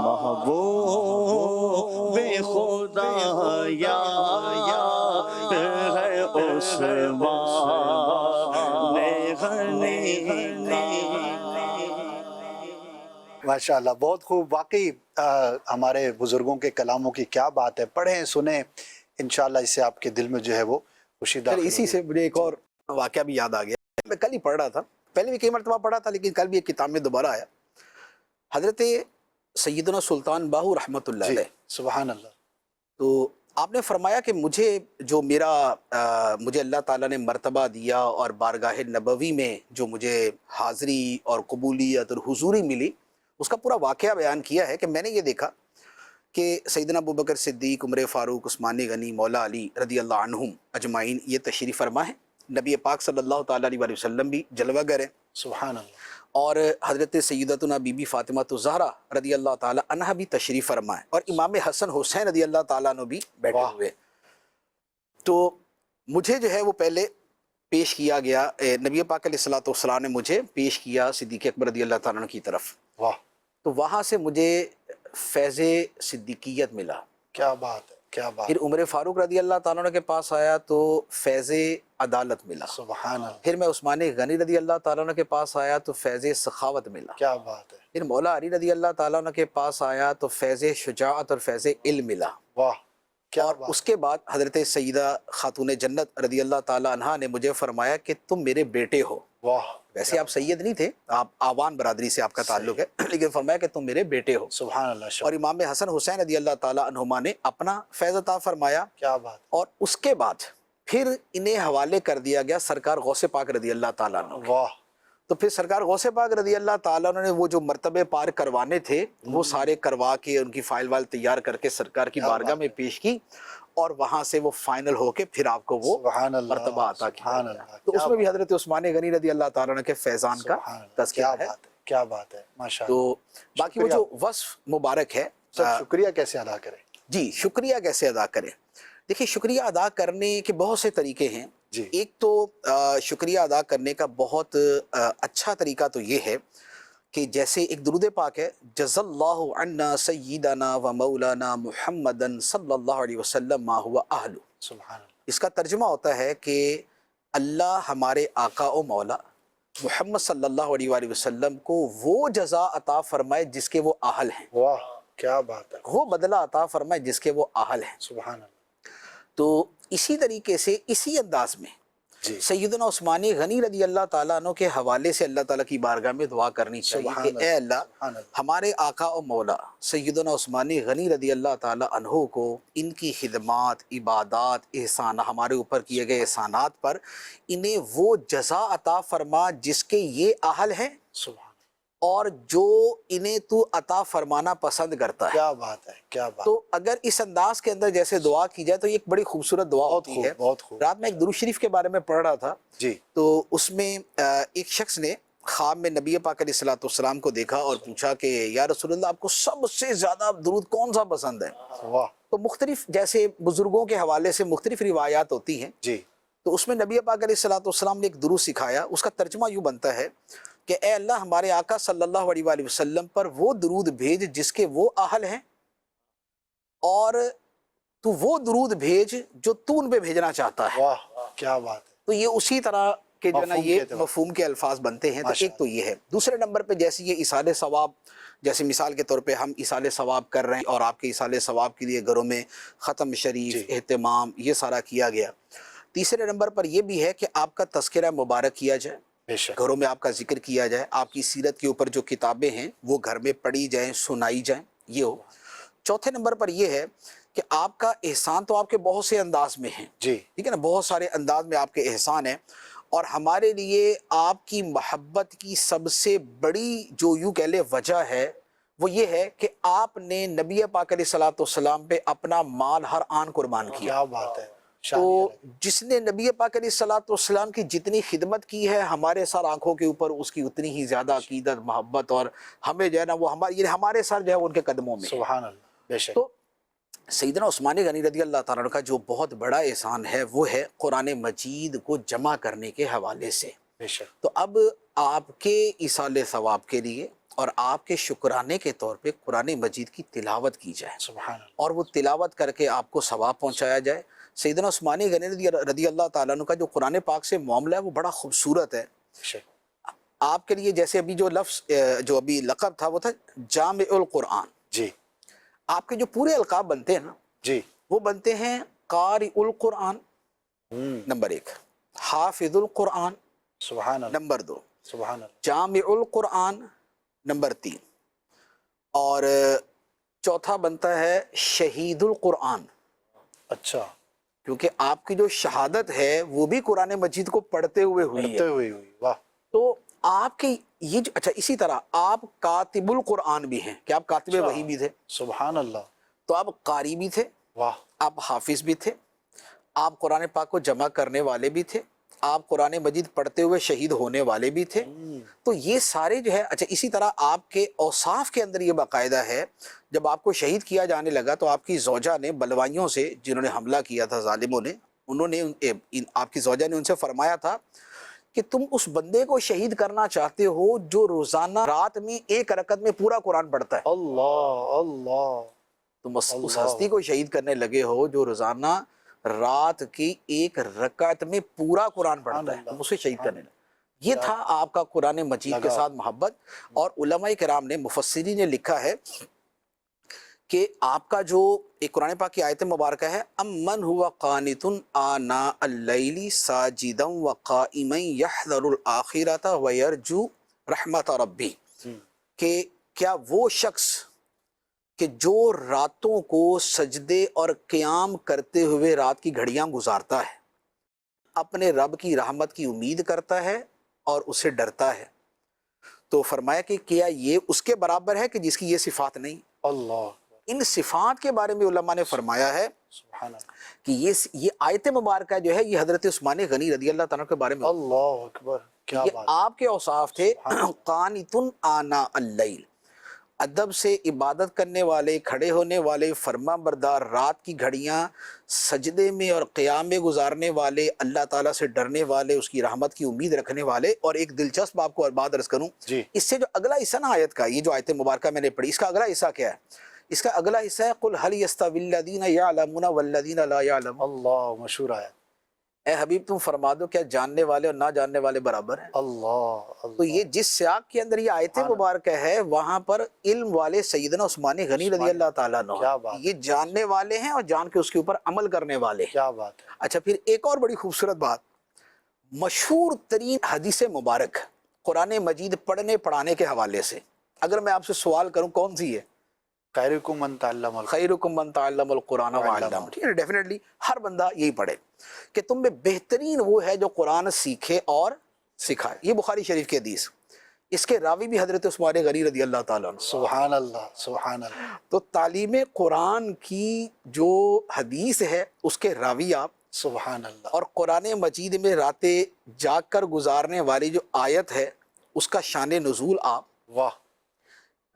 محبوب خدا یا ہے عثمان غنی. ماشاء اللہ بہت خوب. واقعی ہمارے بزرگوں کے کلاموں کی کیا بات ہے. پڑھیں سنیں، انشاءاللہ اس سے آپ کے دل میں جو ہے وہ خوشی داخل ہوگی. اسی سے مجھے ایک اور واقعہ بھی یاد آ گیا. میں کل ہی پڑھ رہا تھا، پہلے بھی کئی مرتبہ پڑھا تھا لیکن کل بھی ایک کتاب میں دوبارہ آیا. حضرت سیدنا سلطان باہو رحمۃ اللہ علیہ، سبحان اللہ. تو آپ نے فرمایا کہ مجھے اللہ تعالیٰ نے مرتبہ دیا اور بارگاہ نبوی میں جو مجھے حاضری اور قبولیت اور حضوری ملی، اس کا پورا واقعہ بیان کیا ہے کہ میں نے یہ دیکھا کہ سیدنا ابوبکر صدیق، عمر فاروق، عثمان غنی، مولا علی رضی اللہ عنہم اجمعین یہ تشریف فرما ہیں. نبی پاک صلی اللہ تعالیٰ علیہ وسلم بھی جلوہ گر ہیں، سبحان اللہ. اور حضرت سیدتنا بی بی فاطمہ الزہرا رضی اللہ تعالیٰ عنہ بھی تشریف فرما ہے، اور امام حسن حسین رضی اللہ تعالیٰ عنہ بھی بیٹھے ہوئے. تو مجھے جو ہے وہ پہلے پیش کیا گیا، نبی پاک علیہ الصلوۃ والسلام نے مجھے پیش کیا صدیق اکبر رضی اللہ تعالیٰ عنہ کی طرف. واہ تو وہاں سے مجھے فیض صدیقیت ملا. کیا بات ہے. کیا بات، پھر عمر فاروق رضی اللہ تعالیٰ عنہ کے پاس آیا تو فیض عدالت ملا. سبحان اللہ، پھر میں عثمان غنی رضی اللہ تعالیٰ عنہ کے پاس آیا تو فیض سخاوت ملا. کیا بات ہے، پھر مولا علی رضی اللہ تعالیٰ عنہ کے پاس آیا تو فیض شجاعت اور فیض علم ملا. واہ کیا اور بات، اس کے بعد حضرت سیدہ خاتون جنت رضی اللہ تعالیٰ عنہا نے مجھے فرمایا کہ تم میرے بیٹے ہو. واہ ویسے آپ سید نہیں تھے، آپ آوان برادری سے آپ کا تعلق ہے، لیکن فرمایا کہ تم میرے بیٹے ہو. سبحان اللہ، اور امام حسن حسین رضی اللہ تعالیٰ عنہما نے اپنا فیض عطا فرمایا. کیا بات، اور اس کے بعد پھر انہیں حوالے کر دیا گیا سرکار غوث پاک رضی اللہ تعالیٰ عنہ. واہ تو پھر سرکار غوث پاک رضی اللہ تعالیٰ عنہ نے وہ جو مرتبے پار کروانے تھے وہ سارے کروا کے ان کی فائل وائل تیار کر کے سرکار کی بارگاہ میں پیش کی، اور وہاں سے وہ فائنل ہو کے پھر آپ کو وہ سبحان اللہ، مرتبہ عطا کیا سبحان گیا. اللہ، تو کیا اس میں بھی حضرت عثمان غنی رضی اللہ تعالیٰ عنہ کے فیضان کا سبحان اللہ، تذکرہ کیا ہے. بات ہے، کیا بات ہے، ماشاء اللہ. تو باقی وہ جو وصف مبارک ہے، سب شکریہ کیسے ادا کریں؟ جی شکریہ کیسے ادا کریں. دیکھیے شکریہ ادا کرنے کے بہت سے طریقے ہیں. جی ایک تو شکریہ ادا کرنے کا بہت اچھا طریقہ تو یہ ہے کہ جیسے ایک درود پاک ہے، جزا اللہ عنا سیدنا و مولانا محمدن صلی اللہ علیہ وسلم ما ہوا اہلو. سبحان اللہ، اس کا ترجمہ ہوتا ہے کہ اللہ ہمارے آقا و مولا محمد صلی اللہ علیہ وآلہ وسلم کو وہ جزا عطا فرمائے جس کے وہ اہل ہیں، واہ کیا بات ہے، وہ بدلہ عطا فرمائے جس کے وہ اہل ہیں. سبحان اللہ. تو اسی طریقے سے اسی انداز میں جی سیدنا عثمان غنی رضی اللہ تعالیٰ عنہ کے حوالے سے اللہ تعالیٰ کی بارگاہ میں دعا کرنی چاہیے سبحان کہ اے اللہ سبحان اللہ، ہمارے آقا و مولا سیدنا عثمان غنی رضی اللہ تعالیٰ عنہ کو ان کی خدمات، عبادات، احسان، ہمارے اوپر کیے گئے احسانات پر انہیں وہ جزا عطا فرما جس کے یہ اہل ہیں سبحان اللہ، اور جو انہیں تو عطا فرمانا پسند کرتا ہے. کیا بات ہے، کیا بات، تو اگر اس انداز کے اندر جیسے دعا کی جائے تو یہ ایک بڑی خوبصورت دعا بہت ہوتی خوب، ہے. بہت خوب. رات میں ایک درود شریف کے بارے میں پڑھ رہا تھا جی تو اس میں ایک شخص نے خواب میں نبی پاک علیہ الصلوۃ والسلام کو دیکھا اور پوچھا کہ یا رسول اللہ آپ کو سب سے زیادہ درود کون سا پسند ہے؟ واہ تو مختلف جیسے بزرگوں کے حوالے سے مختلف روایات ہوتی ہیں، جی تو اس میں نبی پاک علیہ الصلوۃ والسلام نے ایک درود سکھایا. اس کا ترجمہ یوں بنتا ہے کہ اے اللہ ہمارے آقا صلی اللہ علیہ وآلہ وسلم پر وہ درود بھیج جس کے وہ اہل ہیں، اور تو وہ درود بھیج جو تو ان پہ بھیجنا چاہتا ہے. واہ کیا بات ہے، تو یہ اسی طرح کے جو ہے نا مفہوم یہ کے اعتبار، مفہوم کے الفاظ بنتے ہیں. تو ماشاء ایک تو یہ ہے. دوسرے نمبر پہ جیسے یہ ایصال ثواب، جیسے مثال کے طور پہ ہم ایصال ثواب کر رہے ہیں اور آپ کے ایصال ثواب کے لیے گھروں میں ختم شریف، جی اہتمام، یہ سارا کیا گیا. تیسرے نمبر پر یہ بھی ہے کہ آپ کا تذکرہ مبارک کیا جائے، بے شک، گھروں میں آپ کا ذکر کیا جائے، آپ کی سیرت کے اوپر جو کتابیں ہیں وہ گھر میں پڑھی جائیں، سنائی جائیں، یہ ہو. چوتھے نمبر پر یہ ہے کہ آپ کا احسان تو آپ کے بہت سے انداز میں ہیں، جی ٹھیک ہے نا، بہت سارے انداز میں آپ کے احسان ہیں، اور ہمارے لیے آپ کی محبت کی سب سے بڑی جو یوں کہہ لے وجہ ہے وہ یہ ہے کہ آپ نے نبی پاک علیہ الصلوۃ والسلام پہ اپنا مال ہر آن قربان کیا. کیا بات ہے، تو شان جس نے نبی پاک علیہ الصلوۃ والسلام کی جتنی خدمت کی ہے ہمارے سر آنکھوں کے اوپر اس کی اتنی ہی زیادہ عقیدت، محبت، اور ہمیں جو ہے نا وہ ہمارے سر جو ہے ان کے قدموں میں ہے. سبحان اللہ، بے شک، تو سیدنا عثمان غنی رضی اللہ تعالیٰ عنہ کا جو بہت بڑا احسان ہے وہ ہے قرآن مجید کو جمع کرنے کے حوالے سے. بے شک، تو اب آپ کے ایصال ثواب کے لیے اور آپ کے شکرانے کے طور پہ قرآن مجید کی تلاوت کی جائے، سبحان اللہ، اور وہ تلاوت کر کے آپ کو ثواب پہنچایا جائے. سیدنا عثمان غنی رضی اللہ تعالیٰ عنہ کا جو قرآن پاک سے معاملہ ہے وہ بڑا خوبصورت ہے. بے شک، آپ کے لیے جیسے ابھی جو لفظ جو ابھی لقب تھا وہ تھا جامع القرآن. جی آپ کے جو پورے القاب بنتے ہیں نا جی، وہ بنتے ہیں قاری القرآن نمبر 1، حافظ القرآن سبحان اللہ، نمبر 2، سبحان اللہ، جامع القرآن نمبر 3، اور چوتھا بنتا ہے شہید القرآن، اچھا، کیونکہ آپ کی جو شہادت ہے وہ بھی قرآن مجید کو پڑھتے ہوئے ہوئی پڑھتے ہے. ہوئی ہوئی، واہ، تو آپ کے یہ جو اچھا اسی طرح آپ کاتب القرآن بھی ہیں کہ آپ کاتب وحی بھی تھے، سبحان اللہ، تو آپ قاری بھی تھے، واہ، آپ حافظ بھی تھے، آپ قرآن پاک کو جمع کرنے والے بھی تھے، آپ قرآن مجید پڑھتے ہوئے شہید ہونے والے بھی تھے. تو یہ سارے جو ہے اچھا اسی طرح آپ کے اوصاف کے اندر یہ باقاعدہ ہے. جب آپ کو شہید کیا جانے لگا تو آپ کی زوجہ نے بلوائیوں سے جنہوں نے حملہ کیا تھا ظالموں نے، انہوں نے آپ کی زوجہ نے ان سے فرمایا تھا کہ تم اس بندے کو شہید کرنا چاہتے ہو جو روزانہ رات میں ایک رکعت میں پورا قرآن پڑھتا ہے. اللہ اللہ، تم اس ہستی کو شہید کرنے لگے ہو جو روزانہ رات کی ایک رکعت میں پورا قرآن پڑھتا ہے، تم اسے شہید کرنے لگے۔ یہ تھا آپ کا قرآن مجید کے ساتھ محبت۔ اور علماء کرام نے، مفسرین نے لکھا ہے کہ آپ کا جو ایک قرآن پاک کی آیت مبارکہ ہے، امن ہوا قانت آناء اللیل ساجدا وقائما یحذر الآخرۃ ویرجو رحمت ربی، کہ کیا وہ شخص کہ جو راتوں کو سجدے اور قیام کرتے ہوئے رات کی گھڑیاں گزارتا ہے، اپنے رب کی رحمت کی امید کرتا ہے اور اسے ڈرتا ہے، تو فرمایا کہ کیا یہ اس کے برابر ہے کہ جس کی یہ صفات نہیں؟ اللہ، ان صفات کے بارے میں علماء نے فرمایا ہے سبحان اللہ، کہ یہ آیت مبارکہ جو ہے یہ حضرت عثمان غنی رضی اللہ تعالیٰ کے بارے میں، اللہ اکبر، کیا یہ بات، آپ کے اوصاف تھے، قانت آناء اللیل، ادب سے عبادت کرنے والے، کھڑے ہونے والے، فرما بردار، رات کی گھڑیاں سجدے میں اور قیام میں گزارنے والے، اللہ تعالیٰ سے ڈرنے والے، اس کی رحمت کی امید رکھنے والے۔ اور ایک دلچسپ آپ کو بات عرض کروں، جی، اس سے جو اگلا حصہ نا آیت کا، یہ جو آیت مبارکہ میں نے پڑھی، اس کا اگلا حصہ کیا ہے؟ اس کا اگلا حصہ ہے قُلْ هَلْ يَسْتَوِي الَّذِينَ يَعْلَمُونَ وَالَّذِينَ لَا يَعْلَمُونَ۔ اللہ، مشہور آیت، اے حبیب تم فرما دو کیا جاننے والے اور نہ جاننے والے برابر ہیں؟ اللہ، اللہ، تو یہ جس سیاق کے اندر یہ آیت مبارکہ ہے، وہاں پر علم والے سیدنا عثمان غنی رضی اللہ تعالیٰ عنہ، کیا بات، یہ جاننے والے ہیں اور جان کے اس کے اوپر عمل کرنے والے ہیں۔ کیا بات ہے، اچھا، پھر ایک اور بڑی خوبصورت بات، مشہور ترین حدیث مبارک قرآن مجید پڑھنے پڑھانے کے حوالے سے اگر میں آپ سے سوال کروں کون سی ہے؟ خیرکم من تعلم القرآن، خیرکم من تعلم القرآن وعلمہ، ٹھیک ہے، ڈیفینیٹلی ہر بندہ یہی پڑھے کہ تم میں بہترین وہ ہے جو قرآن سیکھے اور سکھائے۔ یہ بخاری شریف کی حدیث، اس کے راوی بھی حضرت عثمان غنی رضی اللہ تعالیٰ عنہ۔ سبحان اللہ، سبحان اللہ، تو تعلیم قرآن کی جو حدیث ہے اس کے راوی آپ، سبحان اللہ، اور قرآن مجید میں راتیں جاگ کر گزارنے والی جو آیت ہے اس کا شان نزول آپ، واہ،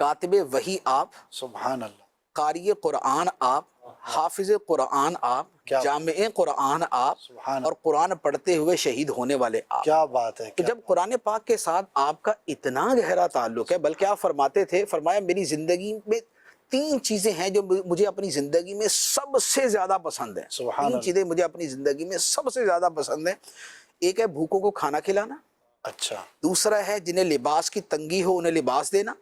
کاتب وحی آپ، سبحان اللہ، قاری قرآن آپ، حافظ قرآن آپ، کیا جامع قرآن آپ، سبحان اور قرآن پڑھتے ہوئے شہید ہونے والے آپ۔ کیا بات ہے، تو کیا جب قرآن پاک کے ساتھ آپ کا اتنا گہرا تعلق ہے، بلکہ آپ فرماتے تھے، فرمایا میری زندگی میں 3 چیزیں ہیں جو مجھے اپنی زندگی میں سب سے زیادہ پسند ہیں۔ سبحان 3 اللہ، چیزیں مجھے اپنی زندگی میں سب سے زیادہ پسند ہیں۔ ایک ہے بھوکوں کو کھانا کھلانا، اچھا، دوسرا ہے جنہیں لباس کی تنگی ہو انہیں لباس دینا،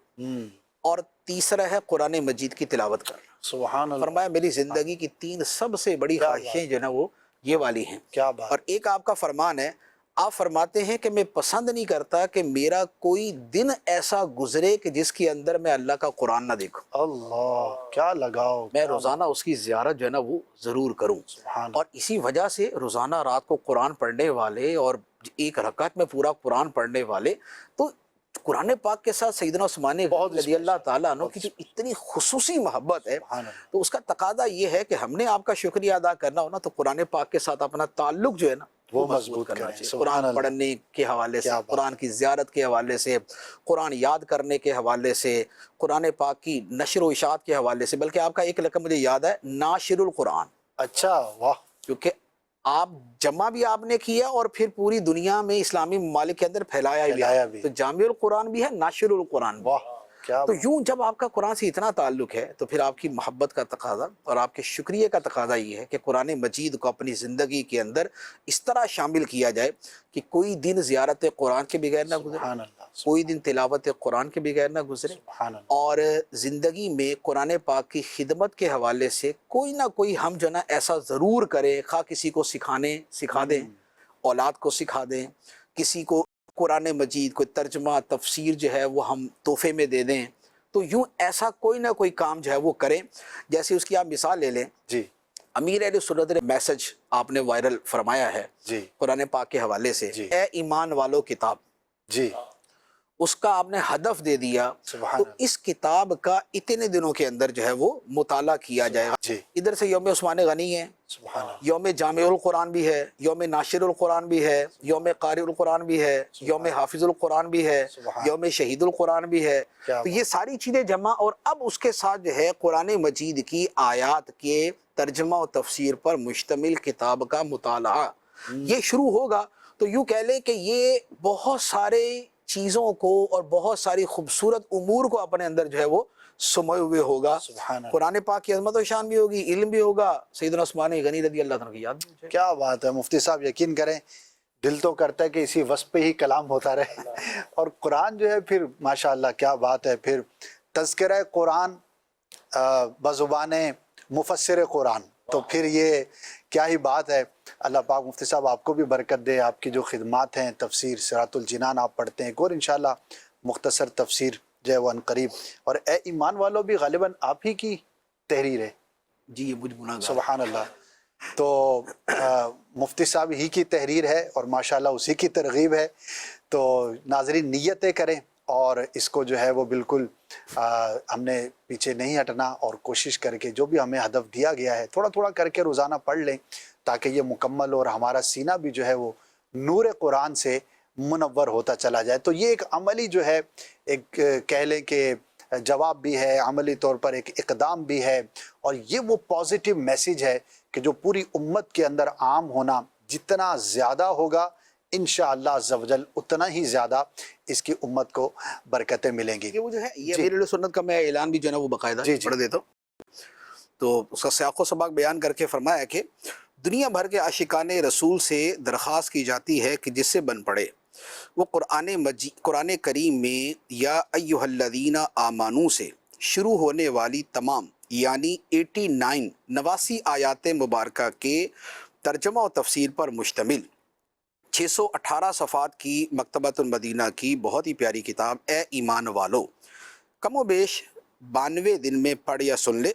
اور تیسرا ہے قرآن مجید کی تلاوت کرنا۔ سبحان اللہ، فرمایا میری زندگی کی 3 سب سے بڑی کیا خواہشیں جو نا وہ یہ والی ہیں۔ کیا بات، اور ایک آپ کا فرمان ہے، آپ فرماتے ہیں کہ میں پسند نہیں کرتا کہ میرا کوئی دن ایسا گزرے کہ جس کے اندر میں اللہ کا قرآن نہ دیکھوں، اللہ، کیا لگاؤ، میں روزانہ اس کی زیارت جو ہے نا وہ ضرور کروں۔ سبحان اور اسی وجہ سے روزانہ رات کو قرآن پڑھنے والے اور ایک رکعت میں پورا قرآن پڑھنے والے، تو قرآن پاک کے ساتھ سیدنا عثمان بہت رضی اللہ تعالیٰ عنہ کی جو اتنی خصوصی محبت ہے، سبحان اللہ، تو اس کا تقاضا یہ ہے کہ ہم نے آپ کا شکریہ ادا کرنا ہو نا تو قرآن پاک کے ساتھ اپنا تعلق جو ہے نا وہ مضبوط مضبوط کرنا کریں، چاہیے۔ سبحان قرآن اللہ، پڑھنے کے حوالے سے، کیا بات، قرآن کی زیارت کے حوالے سے، قرآن یاد کرنے کے حوالے سے، قرآن پاک کی نشر و اشاعت کے حوالے سے، بلکہ آپ کا ایک لقب مجھے یاد ہے، ناشر القرآن، اچھا، واہ، کیونکہ آپ جمع بھی آپ نے کیا اور پھر پوری دنیا میں اسلامی ممالک کے اندر پھیلایا پھیلایا بھی، بھی، تو جامع القرآن بھی ہے، ناشر القرآن بھی۔ واہ، کیا تو یوں جب آپ کا قرآن سے اتنا تعلق ہے تو پھر آپ کی محبت کا تقاضا اور آپ کے شکریہ کا تقاضا یہ ہے کہ قرآن مجید کو اپنی زندگی کے اندر اس طرح شامل کیا جائے کہ کوئی دن زیارت قرآن کے بغیر نہ گزرے، سبحان اللہ، کوئی دن تلاوت قرآن کے بغیر نہ گزرے، سبحان اللہ، اور زندگی میں قرآن پاک کی خدمت کے حوالے سے کوئی نہ کوئی ہم جو نا ایسا ضرور کریں، خواہ کسی کو سکھا دیں، اولاد کو سکھا دیں، کسی کو قرآن مجید کو ترجمہ تفسیر جو ہے وہ ہم تحفے میں دے دیں، تو یوں ایسا کوئی نہ کوئی کام جو ہے وہ کریں۔ جیسے اس کی آپ مثال لے لیں، جی، امیر اہل سنت نے میسج آپ نے وائرل فرمایا ہے جی، قرآن پاک کے حوالے سے، جی، اے ایمان والو کتاب، جی، اس کا آپ نے ہدف دے دیا، سبحان تو اللہ، اس کتاب کا اتنے دنوں کے اندر جو ہے وہ مطالعہ کیا جائے گا۔ جی، ادھر سے یوم عثمان غنی ہے، سبحان اللہ، یوم جامع القرآن بھی ہے، یوم ناشر القرآن بھی ہے، یوم قاری القرآن بھی ہے، یوم حافظ القرآن بھی ہے، سبحان یوم شہید القرآن بھی ہے۔ کیا تو یہ ساری چیزیں جمع، اور اب اس کے ساتھ جو ہے قرآن مجید کی آیات کے ترجمہ و تفسیر پر مشتمل کتاب کا مطالعہ یہ شروع ہوگا۔ تو یوں کہہ لیں کہ یہ بہت سارے چیزوں کو اور بہت ساری خوبصورت امور کو اپنے اندر جو ہے وہ سمے ہوئے ہوگا. سبحان اللہ. قرآن پاک کی عظمت و شان بھی ہوگی, علم بھی ہوگا, سیدنا عثمان غنی رضی اللہ عنہ کی یاد بھی ہو جائے. کیا بات ہے مفتی صاحب, یقین کریں دل تو کرتا ہے کہ اسی وصف پہ ہی کلام ہوتا رہے. اور قرآن جو ہے پھر ماشاءاللہ کیا بات ہے, پھر تذکرہ قرآن بزبان مفسر قرآن, تو پھر یہ کیا ہی بات ہے. اللہ پاک مفتی صاحب آپ کو بھی برکت دے, آپ کی جو خدمات ہیں, تفسیر صراط الجنان آپ پڑھتے ہیں, اور انشاءاللہ مختصر تفسیر جو ہے وہ عنقریب. اور اے ایمان والوں بھی غالباً آپ ہی کی تحریر ہے. جی یہ مجھ گناہ گار. سبحان اللہ. تو مفتی صاحب ہی کی تحریر ہے اور ماشاءاللہ اسی کی ترغیب ہے. تو ناظرین نیتیں کریں اور اس کو جو ہے وہ بالکل ہم نے پیچھے نہیں ہٹنا, اور کوشش کر کے جو بھی ہمیں ہدف دیا گیا ہے تھوڑا تھوڑا کر کے روزانہ پڑھ لیں, تاکہ یہ مکمل اور ہمارا سینہ بھی جو ہے وہ نور قرآن سے منور ہوتا چلا جائے. تو یہ ایک عملی جو ہے, ایک کہہ لیں کہ جواب بھی ہے, عملی طور پر ایک اقدام بھی ہے, اور یہ وہ پازیٹیو میسیج ہے کہ جو پوری امت کے اندر عام ہونا جتنا زیادہ ہوگا انشاءاللہ عز و جل اتنا ہی زیادہ اس کی امت کو برکتیں ملیں گی. یہ وہ جو ہے یہ امیر اہل سنت کا میں اعلان بھی جو ہے نا وہ باقاعدہ پڑھ دیتا ہوں. تو اس کا سیاق و سباق بیان کر کے فرمایا کہ دنیا بھر کے عاشقان رسول سے درخواست کی جاتی ہے کہ جس سے بن پڑے وہ قرآن کریم میں یا ایھا الذین آمنو سے شروع ہونے والی تمام یعنی 89 آیات مبارکہ کے ترجمہ و تفسیر پر مشتمل 618 صفحات کی مکتبۃ المدینہ کی بہت ہی پیاری کتاب اے ایمان والو کم و بیش 92 دن میں پڑھ یا سن لے.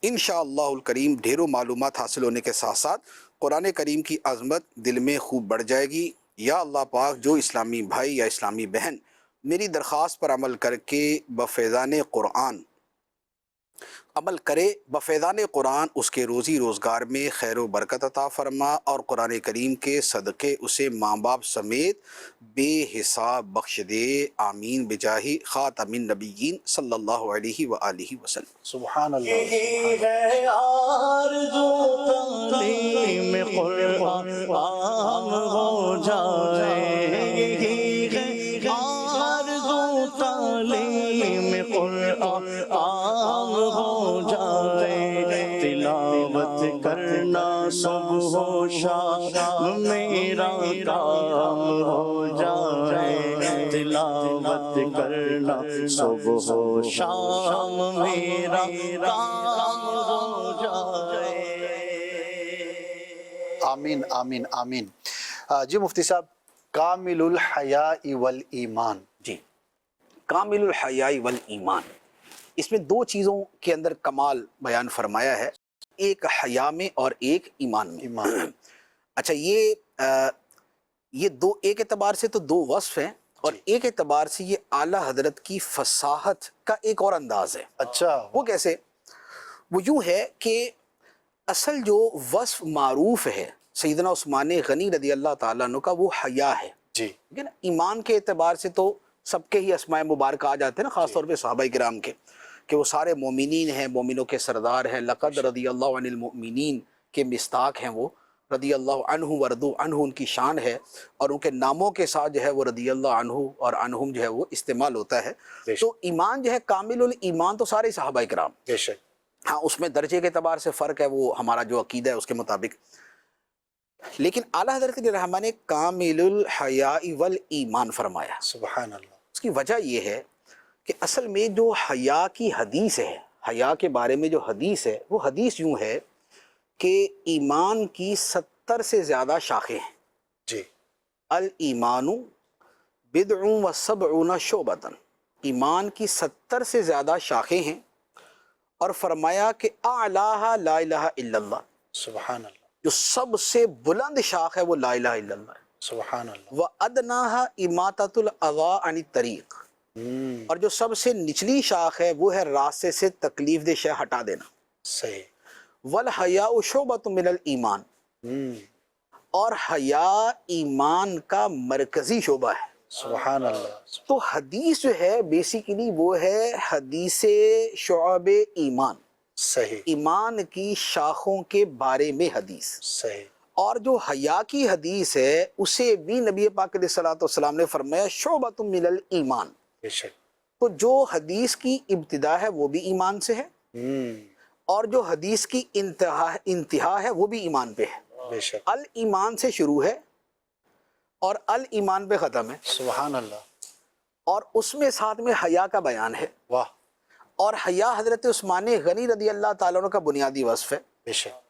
انشاءاللہ الکریم ڈھیروں معلومات حاصل ہونے کے ساتھ ساتھ قرآن کریم کی عظمت دل میں خوب بڑھ جائے گی. یا اللہ پاک جو اسلامی بھائی یا اسلامی بہن میری درخواست پر عمل کر کے بفیضان قرآن اس کے روزی روزگار میں خیر و برکت عطا فرما, اور قرآن کریم کے صدقے اسے ماں باپ سمیت بے حساب بخش دے. آمین بجاہ خاتم النبیین صلی اللہ علیہ وآلہ وسلم. سبحان اللہ. یہی ہے آرزو تعلیم قرآن ہو جائے, یہی ہے آرزو تعلیم قرآن ہو جائے, تلاوت کرنا صبح و شام میرا کام ہو جائے, تلاوت کرنا صبح و شام میرا کام ہو جائے. آمین آمین آمین. جی مفتی صاحب, کامل الحیاء والایمان. جی کامل الحیاء والایمان, اس میں دو چیزوں کے اندر کمال بیان فرمایا ہے, ایک حیا میں اور ایک ایمان میں. ایمان. اچھا یہ دو ایک اعتبار سے تو دو وصف ہیں, اور ایک اعتبار سے یہ اعلیٰ حضرت کی فصاحت کا ایک اور انداز ہے. اچھا وہ کیسے؟ وہ یوں ہے کہ اصل جو وصف معروف ہے سیدنا عثمان غنی رضی اللہ تعالیٰ عنہ کا وہ حیا ہے. جی. ٹھیک ہے نا. ایمان کے اعتبار سے تو سب کے ہی اسماء مبارکہ آ جاتے ہیں نا, خاص طور پہ صحابہ کرام کے, کہ وہ سارے مومنین ہیں, مومنوں کے سردار ہیں. لقد رضی اللہ عن المؤمنین کے مصداق ہیں وہ, رضی اللہ عنہ ورضوا عنہ ان کی شان ہے, اور ان کے ناموں کے ساتھ جو ہے وہ رضی اللہ عنہ اور عنہم جو ہے وہ استعمال ہوتا ہے. تو ایمان جو ہے کامل الایمان تو سارے صحابہ کرام. بے شک. ہاں اس میں درجے کے اعتبار سے فرق ہے, وہ ہمارا جو عقیدہ ہے اس کے مطابق. لیکن اعلیٰ حضرت رحمہ نے کامل الحیاء والایمان فرمایا. سبحان اللہ. اس کی وجہ یہ ہے کہ اصل میں جو حیا کی حدیث ہے, حیا کے بارے میں جو حدیث ہے, وہ حدیث یوں ہے کہ ایمان کی 70 سے زیادہ شاخیں ہیں. جی. الایمان بضع و 70 شعبۃ, ایمان کی 70 سے زیادہ شاخیں ہیں, اور فرمایا کہ اعلیٰ لا الہ الا اللہ. سبحان اللہ. جو سب سے بلند شاخ ہے وہ لا الہ الا اللہ ہے. سبحان اللہ. وَأَدْنَاهَا إِمَاطَةُ الْأَذَىٰ عَنِ الطَّرِيقِ, اور جو سب سے نچلی شاخ ہے وہ ہے راستے سے تکلیف دہ شے ہٹا دینا. صحیح. وَالْحَيَاءُ شُعْبَةٌ مِنَ الْإِيمَانِ, اور حیا ایمان کا مرکزی شعبہ ہے. سبحان اللہ. تو حدیث جو ہے بیسیکلی وہ ہے حدیث شعب ایمان, صحیح. ایمان کی شاخوں کے بارے میں حدیث. صحیح. اور جو حیا کی حدیث ہے اسے بھی نبی پاک علیہ الصلوۃ والسلام نے فرمایا شعبۃ من الایمان. بے شک. تو جو حدیث کی ابتدا ہے وہ بھی ایمان سے ہے، اور جو حدیث کی انتہا ہے وہ بھی ایمان پہ ہے۔ بے شک، الایمان سے شروع ہے اور الایمان پہ ختم ہے، سبحان اللہ، اور اس میں ساتھ میں حیا کا بیان ہے، واہ، اور حیا حضرت عثمان غنی رضی اللہ تعالیٰ عنہ کا بنیادی وصف ہے، بے شک،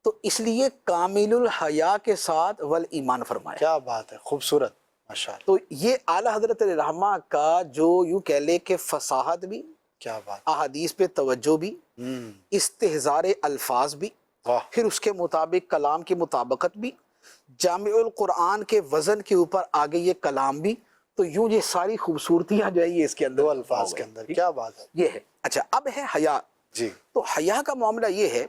تو اس لیے کامل الحیا کے ساتھ والایمان فرمایا۔ کیا بات ہے، خوبصورت، ماشاء اللہ، تو یہ اعلیٰ حضرت رحمہ کا جو یوں کہہ لے کہ فصاحت بھی، کیا بات، احادیث پہ توجہ بھی، استحضار الفاظ بھی، واہ، پھر اس کے مطابق کلام کی مطابقت بھی، جامع القرآن کے وزن کے اوپر آگے یہ کلام بھی، تو یوں یہ ساری خوبصورتیاں جو ہے یہ اس کے اندر دو الفاظ کے اندر، کیا بات ہے، یہ ہے۔ اچھا، اب ہے حیا۔ جی، تو حیا کا معاملہ یہ ہے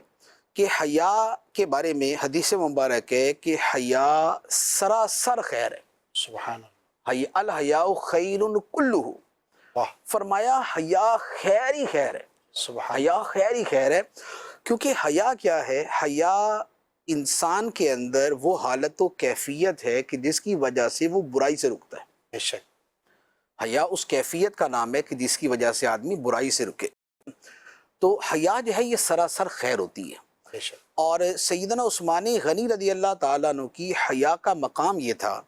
کہ حیا کے بارے میں حدیث مبارک ہے کہ حیا سراسر خیر ہے، سبحان اللہ، الحیاء خیر کلہ، واہ، فرمایا حیا خیر ہی خیر ہے، سبحان حیا خیر ہی خیر ہے، کیونکہ حیا کیا ہے؟ حیا انسان کے اندر وہ حالت و کیفیت ہے کہ جس کی وجہ سے وہ برائی سے رکتا ہے۔ بے شک، حیا اس کیفیت کا نام ہے کہ جس کی وجہ سے آدمی برائی سے رکے، تو حیا جو ہے یہ سراسر خیر ہوتی ہے۔ بے شک، اور سیدنا عثمان غنی رضی اللہ تعالیٰ عنہ کی حیا کا مقام یہ تھا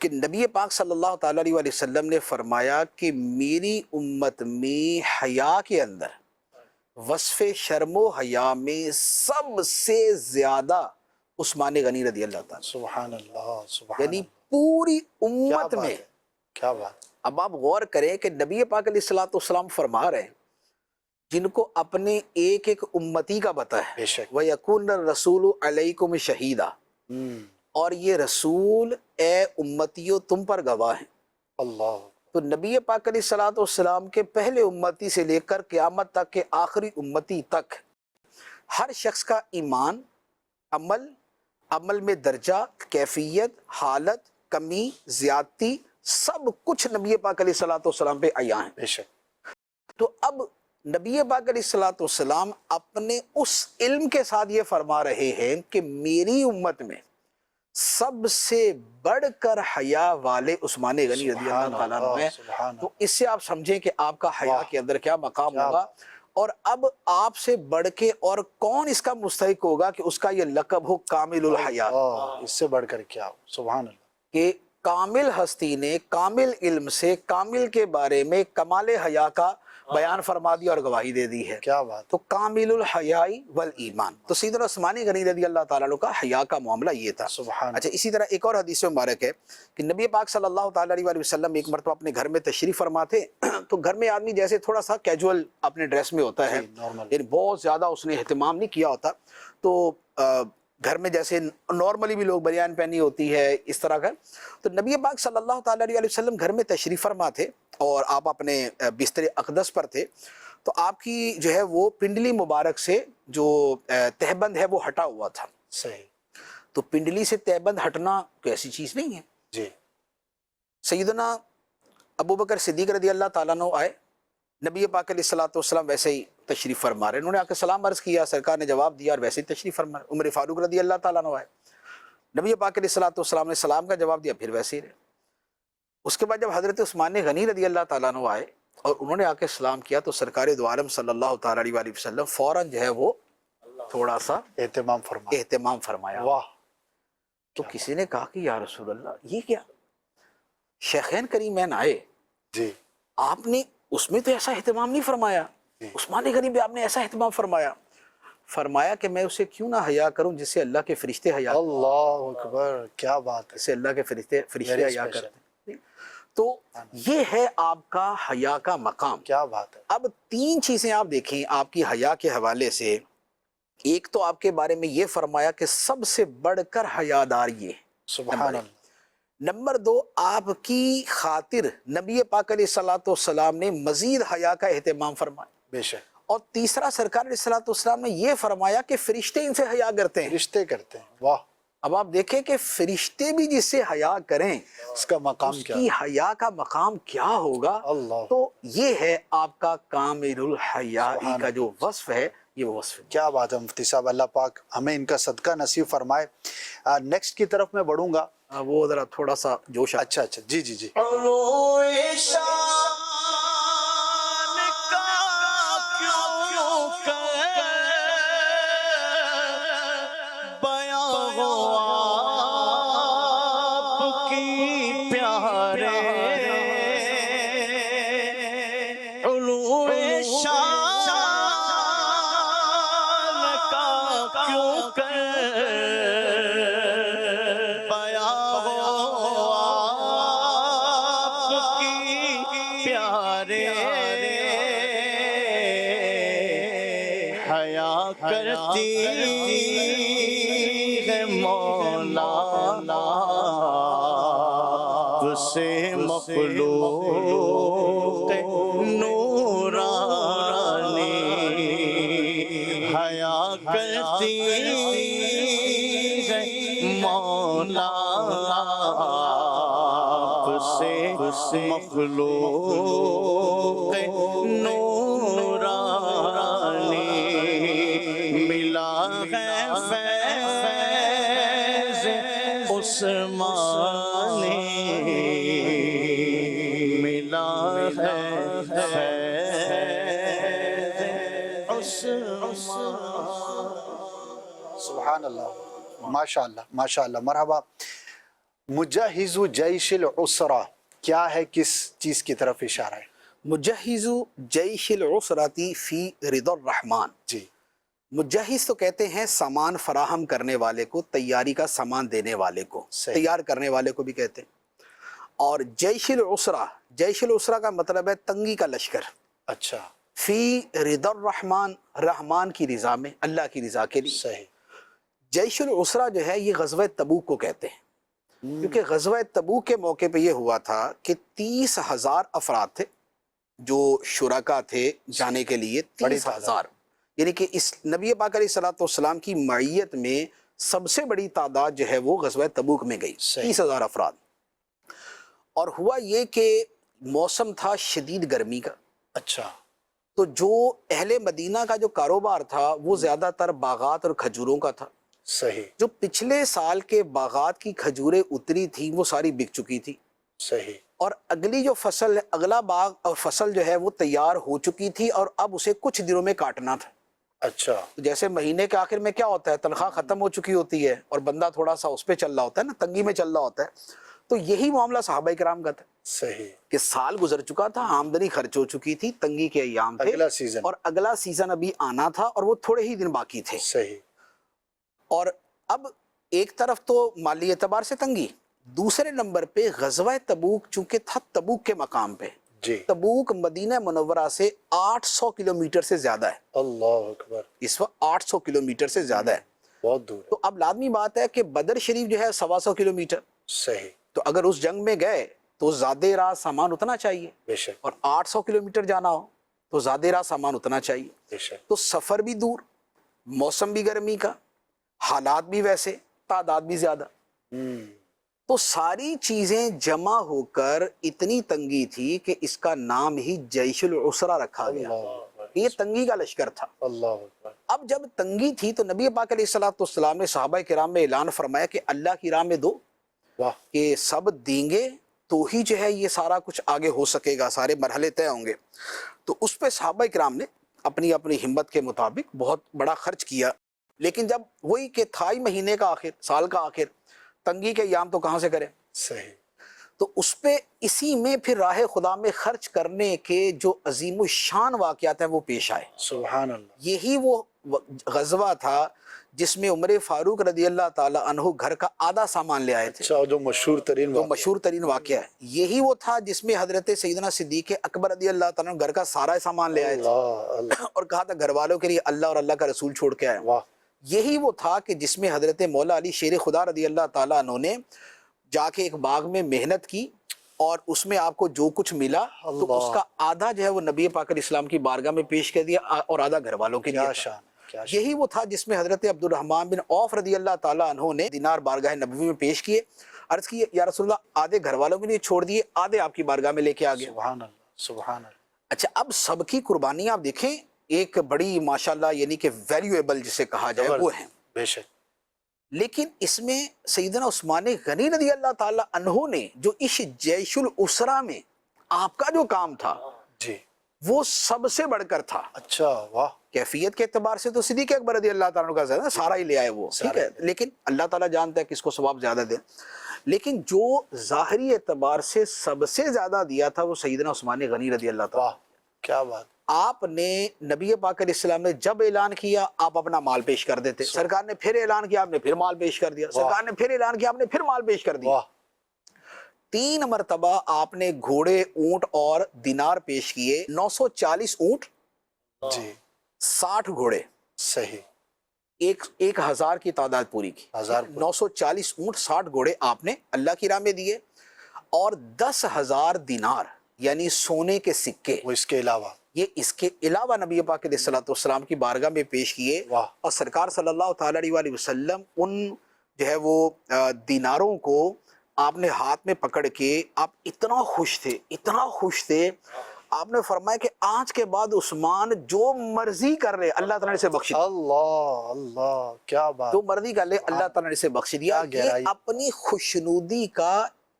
کہ نبی پاک صلی اللہ تعالیٰ علیہ وسلم نے فرمایا کہ میری امت میں حیا کے اندر وصف شرم و حیا میں سب سے زیادہ عثمان غنی رضی اللہ تعالیٰ، سبحان اللہ، سبحان یعنی اللہ، پوری کیا امت بات میں۔ ہے، کیا بات، اب آپ غور کریں کہ نبی پاک علیہ الصلوۃ والسلام فرما رہے ہیں جن کو اپنے ایک ایک امتی کا پتہ ہے، بے شک، وَيَكُونَ الرَّسُولُ عَلَيْكُمْ شَهِيدًا، اور یہ رسول اے امتیو تم پر گواہ ہیں۔ اللہ، تو نبی پاک علیہ الصلوۃ والسلام کے پہلے امتی سے لے کر قیامت تک کے آخری امتی تک ہر شخص کا ایمان، عمل میں درجہ، کیفیت، حالت، کمی، زیادتی، سب کچھ نبی پاک علیہ الصلوۃ والسلام پہ عیاں ہیں۔ بے شک، تو اب نبی پاک علیہ الصلوۃ والسلام اپنے اس علم کے ساتھ یہ فرما رہے ہیں کہ میری امت میں سب سے بڑھ کر حیا والے عثمان غنی رضی اللہ تعالیٰ عنہ ہیں۔ سبحان اللہ، تو اس سے آپ سمجھیں کہ آپ کا حیا واہ، کے اندر کیا مقام کیا ہوگا، اور اب آپ سے بڑھ کے اور کون اس کا مستحق ہوگا کہ اس کا یہ لقب ہو کامل الحیا، اس سے بڑھ کر کیا ہو، سبحان اللہ، کہ کامل ہستی نے کامل علم سے کامل کے بارے میں کمال حیا کا بیان فرما دیا اور گواہی دے دی ہے۔ کیا بات، تو کامل الحیاء والایمان، تو سیدنا عثمان غنی رضی اللہ تعالیٰ عنہ کا حیا کا معاملہ یہ تھا۔ سبحان اچھا، اسی طرح ایک اور حدیث مبارک ہے کہ نبی پاک صلی اللہ تعالیٰ علیہ وسلم ایک مرتبہ اپنے گھر میں تشریف فرما تھے، تو گھر میں آدمی جیسے تھوڑا سا کیجول اپنے ڈریس میں ہوتا ہے، نارمل، یعنی بہت زیادہ اس نے اہتمام نہیں کیا ہوتا، تو گھر میں جیسے نارملی بھی لوگ بنیان پہنی ہوتی ہے اس طرح کا، تو نبی پاک صلی اللہ تعالیٰ علیہ وسلم گھر میں تشریف فرما تھے اور آپ اپنے بستر اقدس پر تھے، تو آپ کی جو ہے وہ پنڈلی مبارک سے جو تہبند ہے وہ ہٹا ہوا تھا۔ صحیح، تو پنڈلی سے تہبند ہٹنا کوئی ایسی چیز نہیں ہے۔ جی، سیدنا ابو بکر صدیق رضی اللہ تعالیٰ عنہ آئے، نبی پاک علیہ الصلوۃ والسلام ویسے ہی تشریف فرما رہے، انہوں نے آ کے سلام عرض کیا، سرکار نے جواب دیا اور ویسے ہی تشریف فرما رہے۔ عمر فاروق رضی اللہ تعالیٰ عنہ آئے، نبی پاک علیہ الصلوۃ والسلام نے سلام کا جواب دیا، پھر ویسے ہی رہے۔ اس کے بعد جب حضرت عثمان غنی رضی اللہ تعالیٰ عنہ آئے اور انہوں نے آ کے سلام کیا، تو سرکار دو عالم صلی اللہ تعالیٰ علیہ وسلم فوراً جو ہے وہ تھوڑا سا اہتمام فرمایا۔ واہ، تو کسی نے کہا کہ یا رسول اللہ یہ کیا؟ شیخین کریمین آئے، جی، آپ نے اس میں تو ایسا اہتمام نہیں فرمایا، عثمان غنی بھی آپ نے ایسا اہتمام فرمایا۔ فرمایا کہ میں اسے کیوں نہ حیا کروں جس سے اللہ کے فرشتے حیا، اللہ اکبر، کیا بات ہے، جس سے اللہ کے فرشتے Very حیا special. کرتے ہیں۔ تو یہ ہے آپ کا حیا کا مقام۔ کیا بات ہے، اب تین چیزیں آپ دیکھیں آپ کی حیا کے حوالے سے، ایک تو آپ کے بارے میں یہ فرمایا کہ سب سے بڑھ کر حیادار یہ، سبحان اللہ، نمبر دو آپ کی خاطر نبی پاک علیہ الصلوۃ والسلام نے مزید حیا کا اہتمام فرمایا، بے شک، اور تیسرا سرکار علیہ الصلوۃ والسلام نے یہ فرمایا کہ فرشتے ان سے حیا کرتے ہیں۔ رشتے کرتے ہیں، واہ، اب آپ دیکھیں کہ فرشتے بھی جس سے حیا کریں اس کا مقام اس کیا، کی حیا کا مقام کیا ہوگا۔ اللہ، تو یہ ہے آپ کا کامل الحیاء کا جو وصف ہے، یہ وہ وصف ہے۔ کیا بات ہے مفتی صاحب، اللہ پاک ہمیں ان کا صدقہ نصیب فرمائے۔ نیکسٹ کی طرف میں بڑھوں گا، وہ ذرا تھوڑا سا جوش اچھا، جی جی جی، علو شان آپ سے مخلوق نورانی حیا کرتی ہے مولا آپ سے مخلوق نورانی ملا ہے فیض عثمانی ملا ہے فیض عثمانی. سبحان اللہ، ماشاء اللہ ماشاء اللہ، مرحبا. مجہز جیش العسرہ کیا ہے، کس چیز کی طرف اشارہ ہے؟ مجہز جیش العسرتی فی رضا الرحمن. جی، مجہز تو کہتے ہیں سامان فراہم کرنے والے کو، تیاری کا سامان دینے والے کو، صحیح. تیار کرنے والے کو بھی کہتے ہیں. اور جیش العسرہ، جیش العسرہ کا مطلب ہے تنگی کا لشکر. اچھا، فی رضا الرحمن، رحمان کی رضا میں، اللہ کی رضا کے لیے. صحیح. جیش العسرہ جو ہے یہ غزوہ تبوک کو کہتے ہیں، کیونکہ غزوہ تبوک کے موقع پہ یہ ہوا تھا کہ 30,000 افراد تھے جو شرکا تھے جانے کے لیے. بڑی 30,000، یعنی کہ اس نبی پاک علیہ السلام کی معیت میں سب سے بڑی تعداد جو ہے وہ غزوہ تبوک میں گئی. صحیح. 30,000 افراد. اور ہوا یہ کہ موسم تھا شدید گرمی کا، اچھا، تو جو اہل مدینہ کا جو کاروبار تھا وہ زیادہ تر باغات اور کھجوروں کا تھا. صحیح جو پچھلے سال کے باغات کی کھجوریں اتری تھی وہ ساری بک چکی تھی، صحیح. اور اگلی جو فصل، اگلا باغ اور فصل جو ہے وہ تیار ہو چکی تھی اور اب اسے کچھ دنوں میں کاٹنا تھا. اچھا، جیسے مہینے کے آخر میں کیا ہوتا ہے، تنخواہ ختم ہو چکی ہوتی ہے اور بندہ تھوڑا سا اس پہ چل رہا ہوتا ہے نا، تنگی میں چل رہا ہوتا ہے. تو یہی معاملہ صحابہ کرام کا تھا صحیح. کہ سال گزر چکا تھا، آمدنی خرچ ہو چکی تھی، تنگی کے ایام تھے، اگلا سیزن. اور اگلا سیزن ابھی آنا تھا اور وہ تھوڑے ہی دن باقی تھے. صحیح. اور اب ایک طرف تو مالی اعتبار سے تنگی، دوسرے نمبر پہ غزوہ تبوک چونکہ تھا تبوک کے مقام پہ. جی، تبوک مدینہ منورہ سے 800 کلومیٹر سے زیادہ ہے، اللہ اکبر، اس وقت 800 کلومیٹر سے زیادہ ہے. بہت دور ہے. تو اب لازمی بات ہے کہ بدر شریف جو ہے 125 کلومیٹر، صحیح، تو اگر اس جنگ میں گئے تو زیادہ راہ سامان اتنا چاہیے، بے شک، اور 800 کلومیٹر جانا ہو تو زیادہ راہ سامان اتنا چاہیے. بے شک. تو سفر بھی دور، موسم بھی گرمی کا، حالات بھی ویسے، تعداد بھی زیادہ. تو ساری چیزیں جمع ہو کر اتنی تنگی تھی کہ اس کا نام ہی جیش العسرہ رکھا گیا. یہ تنگی کا لشکر تھا. اللہ اکبر. اب جب تنگی تھی تو نبی پاک علیہ السلام نے صحابہ کرام میں اعلان فرمایا کہ اللہ کی راہ میں دو، واہ، کہ سب دیں گے تو ہی جو ہے یہ سارا کچھ آگے ہو سکے گا، سارے مرحلے طے ہوں گے. تو اس پہ صحابہ کرام نے اپنی اپنی ہمت کے مطابق بہت بڑا خرچ کیا. لیکن جب وہی کہ تھا ہی مہینے کا آخر، سال کا آخر، تنگی کے ایام تو کہاں سے کریں، صحیح. تو اس پہ اسی میں پھر راہ خدا میں خرچ کرنے کے جو عظیم الشان واقعات ہیں وہ پیش آئے. سبحان اللہ. یہی وہ غزوہ تھا جس میں عمر فاروق رضی اللہ تعالی عنہ گھر کا آدھا سامان لے آئے تھے، اچھا، جو مشہور ترین جو واقعہ. مشہور ترین واقعہ ہے. یہی وہ تھا جس میں حضرت سیدنا صدیق اکبر رضی اللہ تعالیٰ عنہ گھر کا سارا سامان لے آئے تھے اللہ اللہ، اور کہا تھا گھر والوں کے لیے اللہ اور اللہ کا رسول چھوڑ کے آئے. واہ، یہی وہ تھا کہ جس میں حضرت مولا علی شیر خدا رضی اللہ تعالیٰ عنہ نے جا کے ایک باغ میں محنت کی اور اس میں آپ کو جو کچھ ملا تو اس کا آدھا جو ہے وہ نبی پاک علیہ السلام کی بارگاہ میں پیش کر دیا اور آدھا گھر والوں کے لیے کیا تھا. شان، کیا شان. یہی وہ تھا جس میں حضرت عبد الرحمن بن عوف رضی اللہ تعالیٰ عنہ نے دینار بارگاہ نبوی میں پیش کیے، عرض کی یا رسول اللہ آدھے گھر والوں کے لیے چھوڑ دیے، آدھے آپ کی بارگاہ میں لے کے آ گئے. سبحان اللہ، سبحان اللہ. اچھا، اب سب کی قربانیاں آپ دیکھیں ایک بڑی ماشاءاللہ یعنی کہ ویلیویبل جسے کہا جائے وہ ہیں، بے شک. لیکن اس میں سیدنا عثمان غنی رضی اللہ تعالیٰ عنہ نے جو اس جیش العسرہ میں آپ کا جو کام تھا جی، وہ سب سے بڑھ کر تھا. اچھا، واہ، کیفیت کے اعتبار سے تو صدیق اکبر رضی اللہ تعالیٰ عنہ کا زیادہ سارا ہی لے آئے وہ، ٹھیک ہے، لیکن اللہ تعالیٰ جانتا ہے کس کو ثواب زیادہ دے. لیکن جو ظاہری اعتبار سے سب سے زیادہ دیا تھا وہ سیدنا عثمان غنی رضی اللہ تعالیٰ. واہ، کیا بات. آپ نے نبی پاک علیہ السلام نے جب اعلان کیا آپ اپنا مال پیش کر دیتے، سرکار نے پھر اعلان کیا آپ نے پھر مال پیش کر دیا، سرکار نے پھر اعلان کیا آپ نے پھر مال پیش کر دیا. واہ، 3 مرتبہ آپ نے گھوڑے، اونٹ اور دینار پیش کیے. 940 اونٹ، جی، 60 گھوڑے، صحیح. ایک ہزار کی تعداد پوری کی، 940 اونٹ 60 گھوڑے آپ نے اللہ کی راہ میں دیے، اور 10,000 دینار یعنی سونے کے سکے، وہ اس کے علاوہ، یہ اس کے علاوہ نبی پاک علیہ الصلوۃ والسلام کی بارگاہ میں پیش کیے، واہ، اور سرکار صلی اللہ تعالی علیہ وآلہ وسلم ان جو ہے وہ دیناروں کو آپ نے ہاتھ میں پکڑ کے آپ اتنا خوش تھے، اتنا خوش تھے، آپ نے فرمایا کہ آج کے بعد عثمان جو مرضی کر لے اللہ تعالیٰ نے اسے بخش دیا، اللہ اللہ، کیا بات، جو مرضی کر لے اللہ تعالیٰ نے اسے بخش دیا۔ کیا گہرائی، یہ اپنی خوشنودی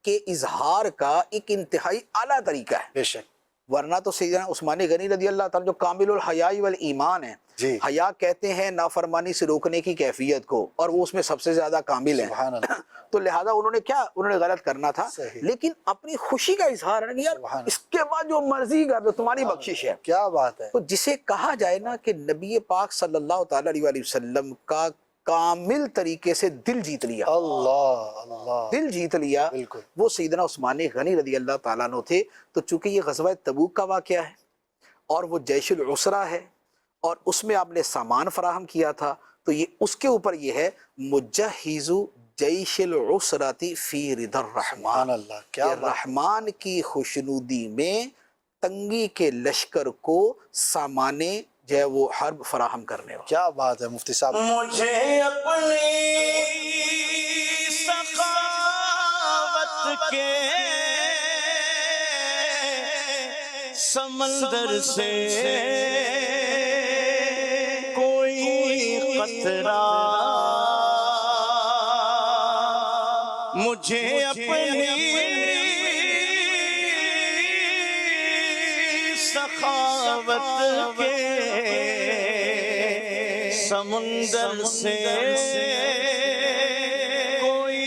کے اظہار کا ایک انتہائی اعلیٰ طریقہ ہے، بے شک، ورنہ تو سیدنا عثمان غنی رضی اللہ تعالیٰ جو کامل الحیاء والایمان ہے، جی، حیا کہتے ہیں نافرمانی سے روکنے کی کیفیت کو، اور وہ اس میں سب سے زیادہ کامل ہے، سبحان اللہ، تو لہٰذا انہوں نے غلط کرنا تھا، صحیح، لیکن اپنی خوشی کا اظہار ہے کہ یار سبحان اللہ، اس کے بعد جو مرضی کر دو تمہاری بخشش ہے۔ کیا بات ہے، تو جسے کہا جائے نا کہ نبی پاک صلی اللہ تعالی علیہ وآلہ وسلم کا کامل طریقے سے دل جیت لیا، اللہ اللہ، دل جیت لیا، بالکل، وہ سیدنا عثمان غنی رضی اللہ تعالیٰ عنہ تھے۔ تو چونکہ یہ غزوہ تبوک کا واقعہ ہے اور وہ جیش العسرہ ہے اور اس میں آپ نے سامان فراہم کیا تھا، تو یہ اس کے اوپر یہ ہے مجہز جیش العسرتی فی رضا الرحمن، سبحان اللہ، کیا کہ بات، رحمان کی خوشنودی میں تنگی کے لشکر کو سامان جو ہے وہ حرب فراہم کرنے والا۔ کیا بات ہے مفتی صاحب، مجھے اپنی سخاوت کے سمندر سے کوئی قطرہ، مجھے اپنی سخاوت کے سمندر سے کوئی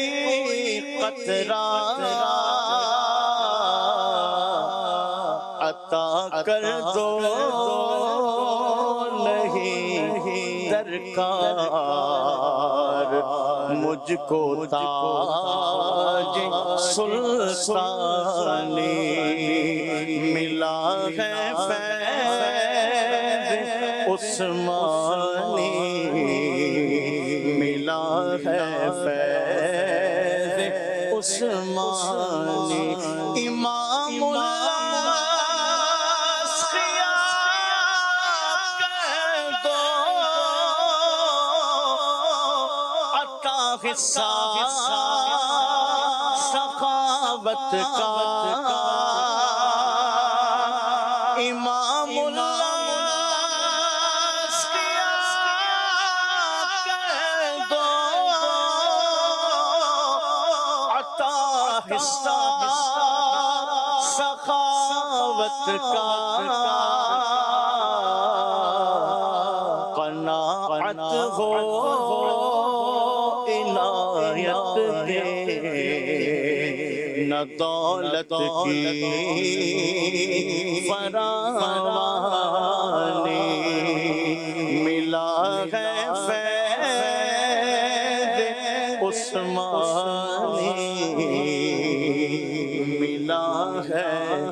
قطرہ عطا کر دو، نہیں درکار مجھ کو تاج سلطانی، ملا ہے فیض عثمانی، ملا ہے فیض عثمانی، امام حصہ سخاوت کا، امام عطا حصہ سخاوت کا، قناعت ہو عنایت کے، نہ دولت کی فراوانی، ملا ہے فیض عثمانی، ملا ہے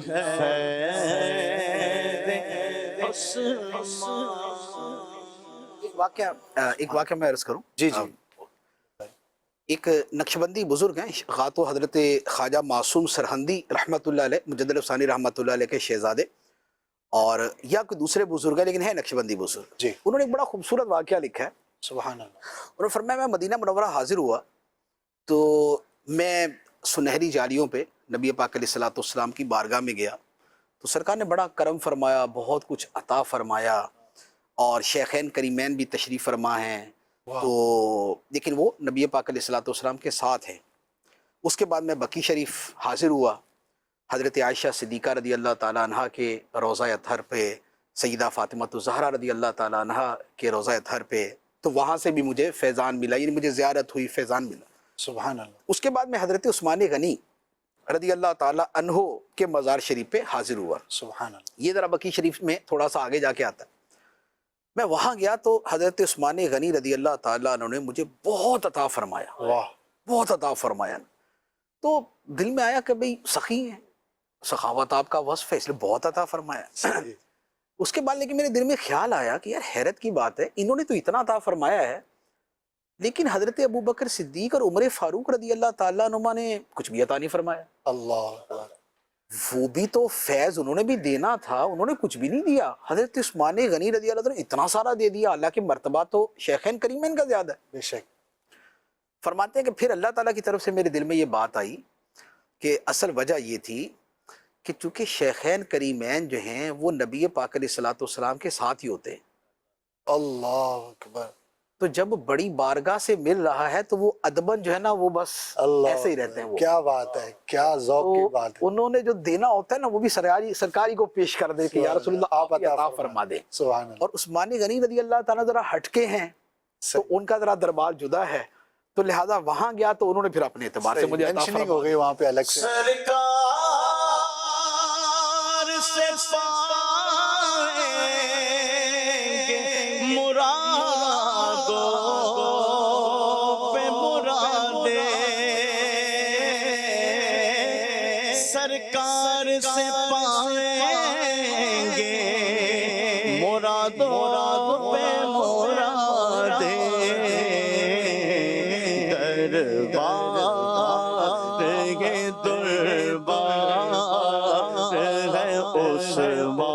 فیض عثمانی۔ ایک واقعہ میں عرض کروں، جی جی، ایک نقشبندی بزرگ ہیں غاتو حضرت خواجہ معصوم سرہندی رحمۃ اللہ علیہ، مجدد الثانی رحمۃ اللہ علیہ کے شہزادے، اور یا کوئی دوسرے بزرگ ہیں لیکن ہے نقشبندی بزرگ، جی، انہوں نے ایک بڑا خوبصورت واقعہ لکھا ہے۔ سبحان اللہ، انہوں نے فرمایا میں مدینہ منورہ حاضر ہوا تو میں سنہری جالیوں پہ نبی پاک علیہ الصلوۃ والسلام کی بارگاہ میں گیا تو سرکار نے بڑا کرم فرمایا، بہت کچھ عطا فرمایا، اور شیخین کریمین بھی تشریف فرما ہیں، تو لیکن وہ نبی پاک علیہ الصلوۃ والسلام کے ساتھ ہیں۔ اس کے بعد میں بقی شریف حاضر ہوا، حضرت عائشہ صدیقہ رضی اللہ تعالیٰ عنہ کے روضہ اطہر پہ، سیدہ فاطمہ الزہرا رضی اللہ تعالیٰ عنہ کے روضہ اطہر پہ، تو وہاں سے بھی مجھے فیضان ملا، یعنی مجھے زیارت ہوئی، فیضان ملا۔ سبحان اللہ، اس کے بعد میں حضرت عثمان غنی رضی اللہ تعالیٰ عنہ کے مزار شریف پہ حاضر ہوا۔ سبحان اللہ، یہ ذرا بقی شریف میں تھوڑا سا آگے جا کے آتا ہے۔ میں وہاں گیا تو حضرت عثمان غنی رضی اللہ تعالیٰ عنہ نے مجھے بہت عطا فرمایا، واہ، بہت عطا فرمایا۔ تو دل میں آیا کہ بھئی سخی ہیں، سخاوت آپ کا وصف ہے، اس لیے بہت عطا فرمایا۔ اس کے بعد لیکن میرے دل میں خیال آیا کہ یار حیرت کی بات ہے، انہوں نے تو اتنا عطا فرمایا ہے لیکن حضرت ابو بکر صدیق اور عمر فاروق رضی اللہ تعالیٰ عنہما نے کچھ بھی عطا نہیں فرمایا. اللہ اکبر. وہ بھی تو فیض انہوں نے بھی دینا تھا, انہوں نے کچھ بھی نہیں دیا. حضرت عثمان غنی رضی اللہ عنہ نے اتنا سارا دے دیا, اللہ کے مرتبہ تو شیخین کریمین کا زیادہ ہے. بے شک. فرماتے ہیں کہ پھر اللہ تعالیٰ کی طرف سے میرے دل میں یہ بات آئی کہ اصل وجہ یہ تھی کہ چونکہ شیخین کریمین جو ہیں وہ نبی پاک علیہ الصلوۃ والسلام کے ساتھ ہی ہوتے ہیں. اللہ اکبر. تو جب بڑی بارگاہ سے مل رہا ہے تو وہ ادبن جو ہے نا وہ بس ایسے ہی رہتے ہیں. وہ کیا بات ہے, کیا ذوق کی بات ہے. انہوں نے جو دینا ہوتا ہے نا وہ بھی سرکاری کو پیش کر دے کہ یا رسول اللہ آپ عطا فرما دیں. سبحان اللہ. اور عثمان غنی رضی اللہ تعالیٰ ذرا ہٹ کے ہیں تو ان کا ذرا دربار جدا ہے, تو لہذا وہاں گیا تو انہوں نے پھر اپنے اعتبار سے مجھے عطا مینشننگ فرما ہو گئی وہاں پہ الگ سے. سرکار سے پائیں گے مرادوں پہ مرادیں, سرکار سے پائیں گے مرادوں پہ مرادیں, دربار یہ دربار ہے عثمان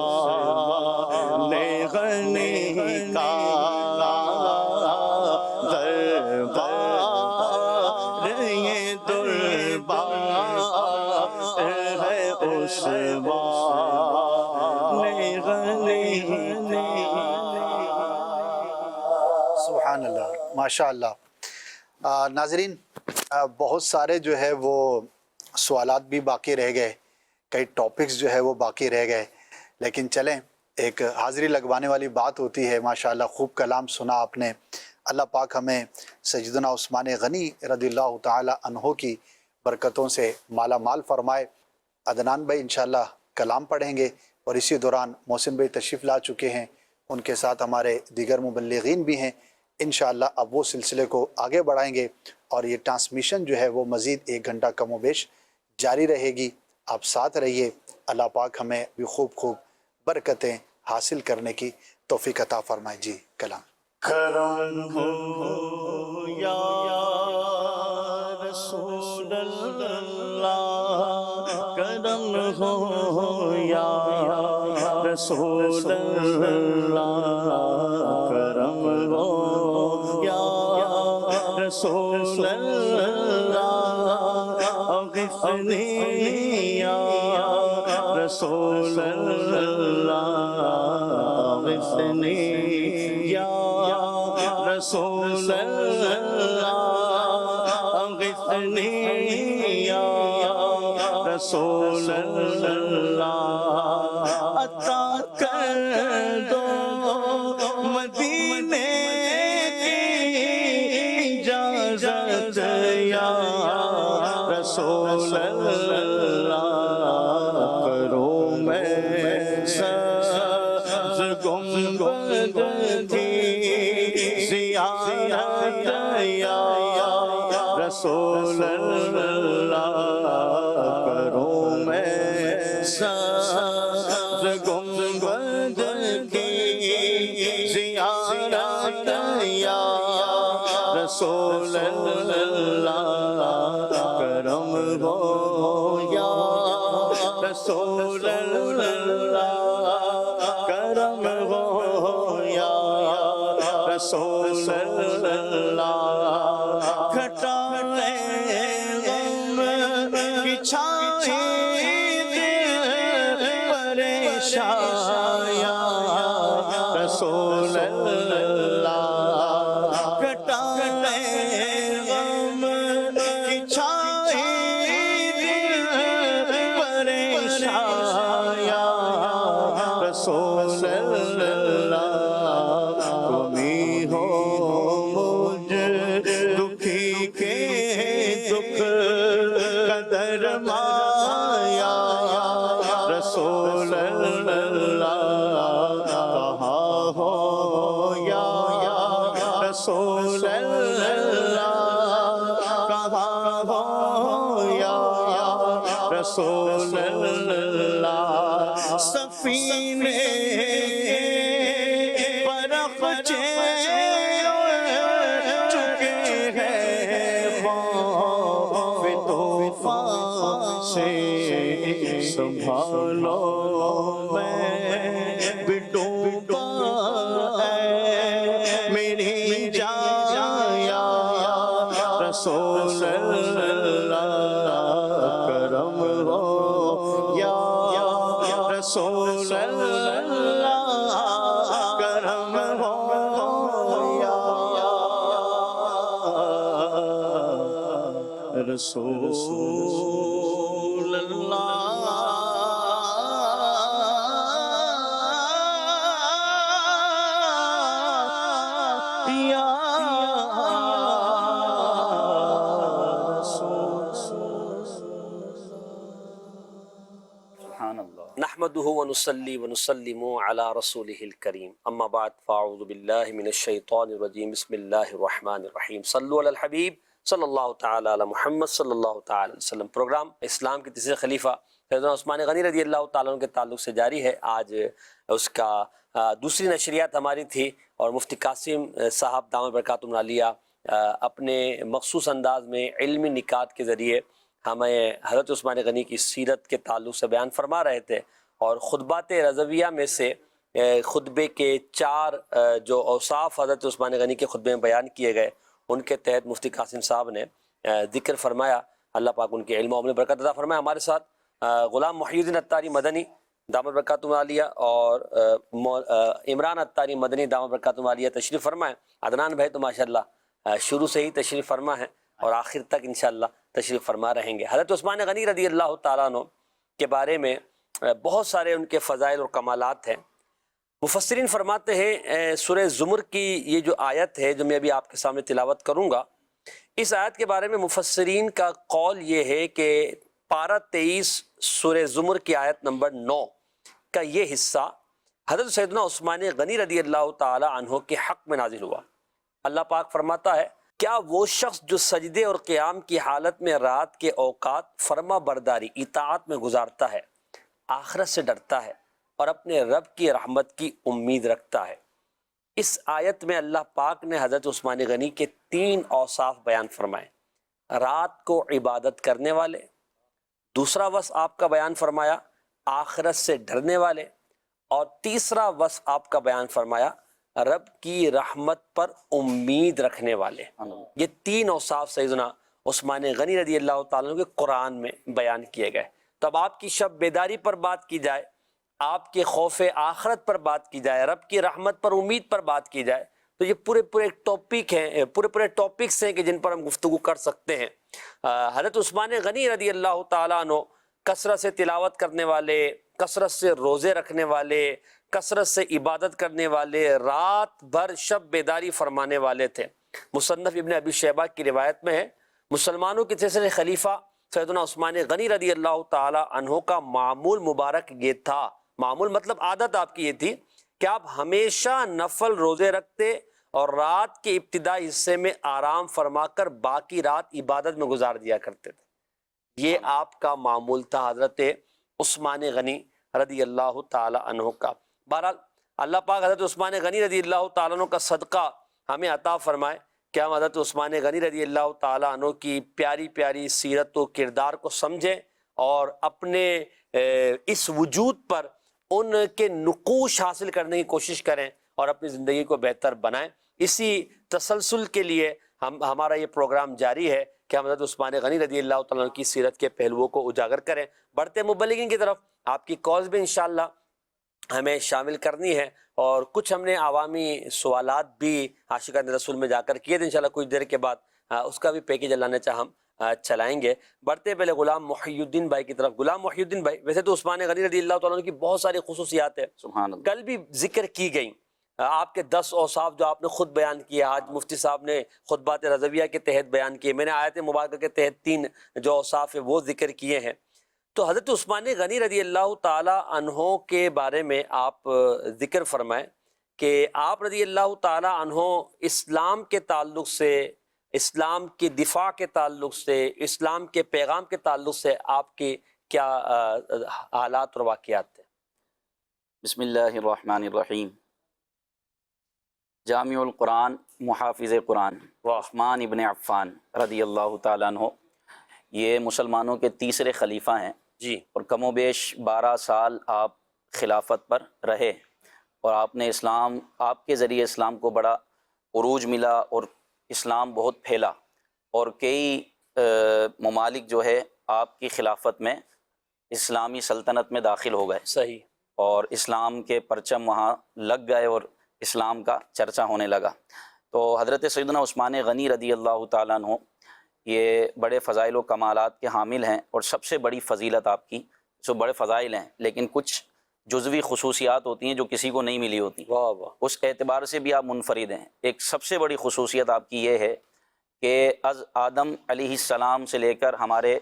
غنی کا, دربار یہ دربار ہے عثمان غنی کا. سبحان اللہ, ماشاء اللہ. ناظرین, بہت سارے جو ہے وہ سوالات بھی باقی رہ گئے, کئی ٹاپکس جو ہے وہ باقی رہ گئے, لیکن چلیں ایک حاضری لگوانے والی بات ہوتی ہے. ماشاءاللہ خوب کلام سنا آپ نے. اللہ پاک ہمیں سیدنا عثمان غنی رضی اللہ تعالی عنہ کی برکتوں سے مالا مال فرمائے. عدنان بھائی انشاءاللہ کلام پڑھیں گے, اور اسی دوران محسن بھائی تشریف لا چکے ہیں, ان کے ساتھ ہمارے دیگر مبلغین بھی ہیں. انشاءاللہ اب وہ سلسلے کو آگے بڑھائیں گے, اور یہ ٹرانسمیشن جو ہے وہ مزید 1 گھنٹہ کم و بیش جاری رہے گی. آپ ساتھ رہیے. اللہ پاک ہمیں بھی خوب خوب برکتیں حاصل کرنے کی توفیق عطا فرمائے. جی کلام. کرم ہو یا رسول اللہ, کرم ہو یا رسول اللہ, کرم ہو یا رسول اللہ, اغثنی یا رسول اللہ, اغثنی یا رسول اللہ, اغثنی یا رسول اللہ, عطا کر دو مدینے کی اجازت یا رسول اللہ, کرو میں سبز گنبد کی زیارت یا رسول اللہ, کرو میں سبز گنبد کی زیارت یا رسول اللہ, کرم ہو یا رسول اللہ, کرم ہو یا رسول اللہ, گھٹائے غم کی چھائی پریشان یا رسول اللہ, گھٹائے غم کی چھائی پریشان یا رسول اللہ, تمہیں ہو مجھ دکھی کے دکھ قدر مایا رسول اللہ, کہاں ہو یا رسول اللہ, کہاں ہو یا رسول اللہ, سفینے پرخچے چکے سے سنبھالو میں بھی ڈوبا ہے میری جان یا رسول اللہ کرم ہو یا رسول اللہ کرم ہو یا رسول اللہ یا سبحان اللہ. نحمده ونصلي ونسلم على رسوله الكريم اما بعد فاعوذ بالله من الشيطان الرجيم بسم الله الرحمن الرحيم صلوا على الحبيب صلی اللہ تعالی علی محمد صلی اللہ تعالی علیہ وسلم. پروگرام اسلام کے تیسرے خلیفہ سیدنا عثمان غنی رضی اللہ تعالیٰ عنہ کے تعلق سے جاری ہے. آج اس کا دوسری نشریات ہماری تھی اور مفتی قاسم صاحب دامت برکاتہم العالیہ اپنے مخصوص انداز میں علمی نکات کے ذریعے ہمیں حضرت عثمان غنی کی سیرت کے تعلق سے بیان فرما رہے تھے. اور خطبات رضویہ میں سے خطبے کے 4 جو اوصاف حضرت عثمان غنی کے خطبے میں بیان کیے گئے ان کے تحت مفتی قاسم صاحب نے ذکر فرمایا. اللہ پاک ان کے علم و عمل برکت عطا فرمائے. ہمارے ساتھ غلام محی الدین عطاری مدنی دامت برکاتہم العالیہ اور عمران عطاری مدنی دامت برکاتہم العالیہ تشریف فرمائے. عدنان بھائی تو ماشاءاللہ شروع سے ہی تشریف فرما ہے اور آخر تک انشاءاللہ تشریف فرما رہیں گے. حضرت عثمان غنی رضی اللہ تعالیٰ عنہ کے بارے میں بہت سارے ان کے فضائل اور کمالات ہیں. مفسرین فرماتے ہیں سورہ زمر کی یہ جو آیت ہے جو میں ابھی آپ کے سامنے تلاوت کروں گا، اس آیت کے بارے میں مفسرین کا قول یہ ہے کہ پارہ 23 سورہ زمر کی آیت نمبر 9 کا یہ حصہ حضرت سیدنا عثمان غنی رضی اللہ تعالی عنہ کے حق میں نازل ہوا. اللہ پاک فرماتا ہے کیا وہ شخص جو سجدے اور قیام کی حالت میں رات کے اوقات فرما برداری اطاعت میں گزارتا ہے، آخرت سے ڈرتا ہے اور اپنے رب کی رحمت کی امید رکھتا ہے. اس آیت میں اللہ پاک نے حضرت عثمان غنی کے 3 اوصاف بیان فرمائے. رات کو عبادت کرنے والے، دوسرا وصف آپ کا بیان فرمایا آخرت سے ڈرنے والے، اور تیسرا وصف آپ کا بیان فرمایا رب کی رحمت پر امید رکھنے والے. یہ 3 اوصاف سیدنا عثمان غنی رضی اللہ تعالیٰ عنہ کے قرآن میں بیان کیے گئے. تب آپ کی شب بیداری پر بات کی جائے، آپ کے خوف آخرت پر بات کی جائے، رب کی رحمت پر امید پر بات کی جائے، تو یہ پورے ٹاپک ہیں، پورے ٹاپکس ہیں کہ جن پر ہم گفتگو کر سکتے ہیں. حضرت عثمان غنی رضی اللہ تعالیٰ عنہ کثرت سے تلاوت کرنے والے، کثرت سے روزے رکھنے والے، کثرت سے عبادت کرنے والے، رات بھر شب بیداری فرمانے والے تھے. مصنف ابن ابی شیبہ کی روایت میں ہے مسلمانوں کے تیسرے خلیفہ سیدنا عثمان غنی رضی اللہ تعالی عنہ کا معمول مبارک یہ تھا. معمول مطلب عادت آپ کی یہ تھی کہ آپ ہمیشہ نفل روزے رکھتے اور رات کے ابتدائی حصے میں آرام فرما کر باقی رات عبادت میں گزار دیا کرتے تھے. یہ آپ کا معمول تھا حضرت عثمان غنی رضی اللہ تعالی عنہ کا. بہرحال اللہ پاک حضرت عثمان غنی رضی اللہ تعالیٰ عنہ کا صدقہ ہمیں عطا فرمائے کہ ہم حضرت عثمان غنی رضی اللہ تعالیٰ عنہ کی پیاری پیاری سیرت و کردار کو سمجھیں اور اپنے اس وجود پر ان کے نقوش حاصل کرنے کی کوشش کریں اور اپنی زندگی کو بہتر بنائیں. اسی تسلسل کے لیے ہمارا یہ پروگرام جاری ہے کہ ہم حضرت عثمان غنی رضی اللہ تعالیٰ عنہ کی سیرت کے پہلوؤں کو اجاگر کریں. بڑھتے مبلغین کی طرف آپ کی کالز بھی انشاءاللہ ہمیں شامل کرنی ہے اور کچھ ہم نے عوامی سوالات بھی عاشقان رسول میں جا کر کیے تھے. انشاءاللہ کچھ دیر کے بعد اس کا بھی پیکیج اللہ نے چاہا ہم چلائیں گے. بڑھتے پہلے غلام محی الدین بھائی کی طرف. غلام محی الدین بھائی، ویسے تو عثمان غنی رضی اللہ تعالیٰ عنہ کی بہت ساری خصوصیات ہیں، سبحان اللہ. کل بھی ذکر کی گئیں. آپ کے 10 اوصاف جو آپ نے خود بیان کیے، آج مفتی صاحب نے خطبات رضویہ کے تحت بیان کیے، میں نے آیت مبارکہ کے تحت 3 جو اوصاف ہیں وہ ذکر کیے ہیں. تو حضرت عثمان غنی رضی اللہ تعالی عنہ کے بارے میں آپ ذکر فرمائیں کہ آپ رضی اللہ تعالی عنہ اسلام کے تعلق سے، اسلام کی دفاع کے تعلق سے، اسلام کے پیغام کے تعلق سے آپ کی کیا حالات اور واقعات تھے؟ بسم اللہ الرحمن الرحیم. جامع القرآن محافظ قرآن عثمان ابن عفان رضی اللہ تعالیٰ عنہ یہ مسلمانوں کے تیسرے خلیفہ ہیں جی اور کم و بیش 12 سال آپ خلافت پر رہے اور آپ نے آپ کے ذریعے اسلام کو بڑا عروج ملا اور اسلام بہت پھیلا اور کئی ممالک جو ہے آپ کی خلافت میں اسلامی سلطنت میں داخل ہو گئے صحیح. اور اسلام کے پرچم وہاں لگ گئے اور اسلام کا چرچا ہونے لگا. تو حضرت سیدنا عثمان غنی رضی اللہ تعالیٰ عنہ یہ بڑے فضائل و کمالات کے حامل ہیں اور سب سے بڑی فضیلت آپ کی جو بڑے فضائل ہیں لیکن کچھ جزوی خصوصیات ہوتی ہیں جو کسی کو نہیں ملی ہوتی. واہ واہ. اس اعتبار سے بھی آپ منفرد ہیں. ایک سب سے بڑی خصوصیت آپ کی یہ ہے کہ از آدم علیہ السلام سے لے کر ہمارے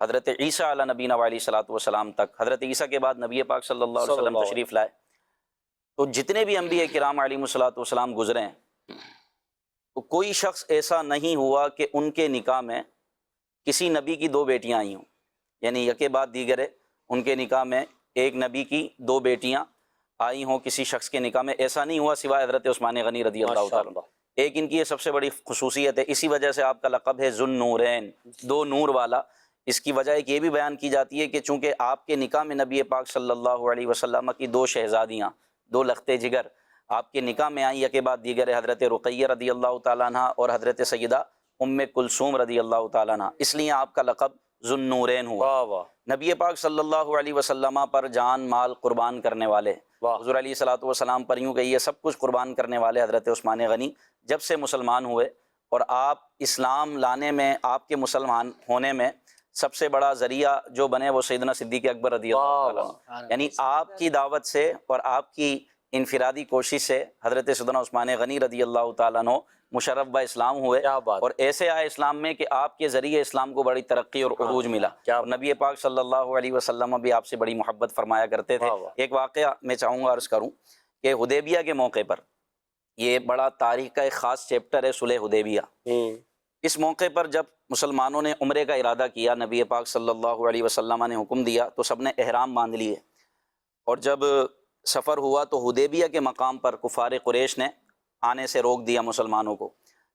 حضرت عیسیٰ علیہ نبینا علیہ الصلوۃ والسلام تک، حضرت عیسیٰ کے بعد نبی پاک صلی اللہ علیہ وسلم تشریف لائے، تو جتنے بھی انبیاء کرام علیہ الصلوۃ والسلام گزرے ہیں تو کوئی شخص ایسا نہیں ہوا کہ ان کے نکاح میں کسی نبی کی 2 بیٹیاں آئی ہوں، یعنی یکے بعد دیگرے ان کے نکاح میں ایک نبی کی 2 بیٹیاں آئی ہوں کسی شخص کے نکاح میں، ایسا نہیں ہوا سوائے حضرت عثمان غنی رضی اللہ تعالیٰ عنہ. ایک ان کی یہ سب سے بڑی خصوصیت ہے، اسی وجہ سے آپ کا لقب ہے ذو النورین، 2 نور والا. اس کی وجہ ایک یہ بھی بیان کی جاتی ہے کہ چونکہ آپ کے نکاح میں نبی پاک صلی اللہ علیہ وسلم کی 2 شہزادیاں، 2 لختے جگر آپ کے نکاح میں آئیں، یکے بعد دیگر حضرت رقیہ رضی اللہ تعالیٰ عنہ اور حضرت سیدہ ام کلثوم رضی اللہ تعالیٰ عنہ، اس لیے آپ کا لقب ذو النورین ہوا. واہ واہ. نبی پاک صلی اللہ علیہ وسلم پر جان مال قربان کرنے والے، واہ. حضور علیہ الصلوۃ والسلام پر یوں کہ یہ سب کچھ قربان کرنے والے حضرت عثمان غنی جب سے مسلمان ہوئے اور آپ اسلام لانے میں، آپ کے مسلمان ہونے میں سب سے بڑا ذریعہ جو بنے وہ سیدنا صدیق اکبر رضی اللہ تعالیٰ عنہ. یعنی آپ کی دعوت سے اور آپ کی انفرادی کوشش سے حضرت سیدنا عثمان غنی رضی اللہ تعالیٰ عنہ مشرف با اسلام ہوئے کیا بات. اور ایسے آئے اسلام میں کہ آپ کے ذریعے اسلام کو بڑی ترقی اور عروج ملا. اور نبی پاک صلی اللہ علیہ وسلم بھی آپ سے بڑی محبت فرمایا کرتے تھے. ایک واقعہ میں چاہوں گا عرض کروں کہ حدیبیہ کے موقع پر، یہ بڑا تاریخ کا ایک خاص چیپٹر ہے صلح حدیبیہ. اس موقع پر جب مسلمانوں نے عمرے کا ارادہ کیا، نبی پاک صلی اللہ علیہ وسلم نے حکم دیا تو سب نے احرام باندھ لیے، اور جب سفر ہوا تو حدیبیہ کے مقام پر کفار قریش نے آنے سے روک دیا مسلمانوں کو.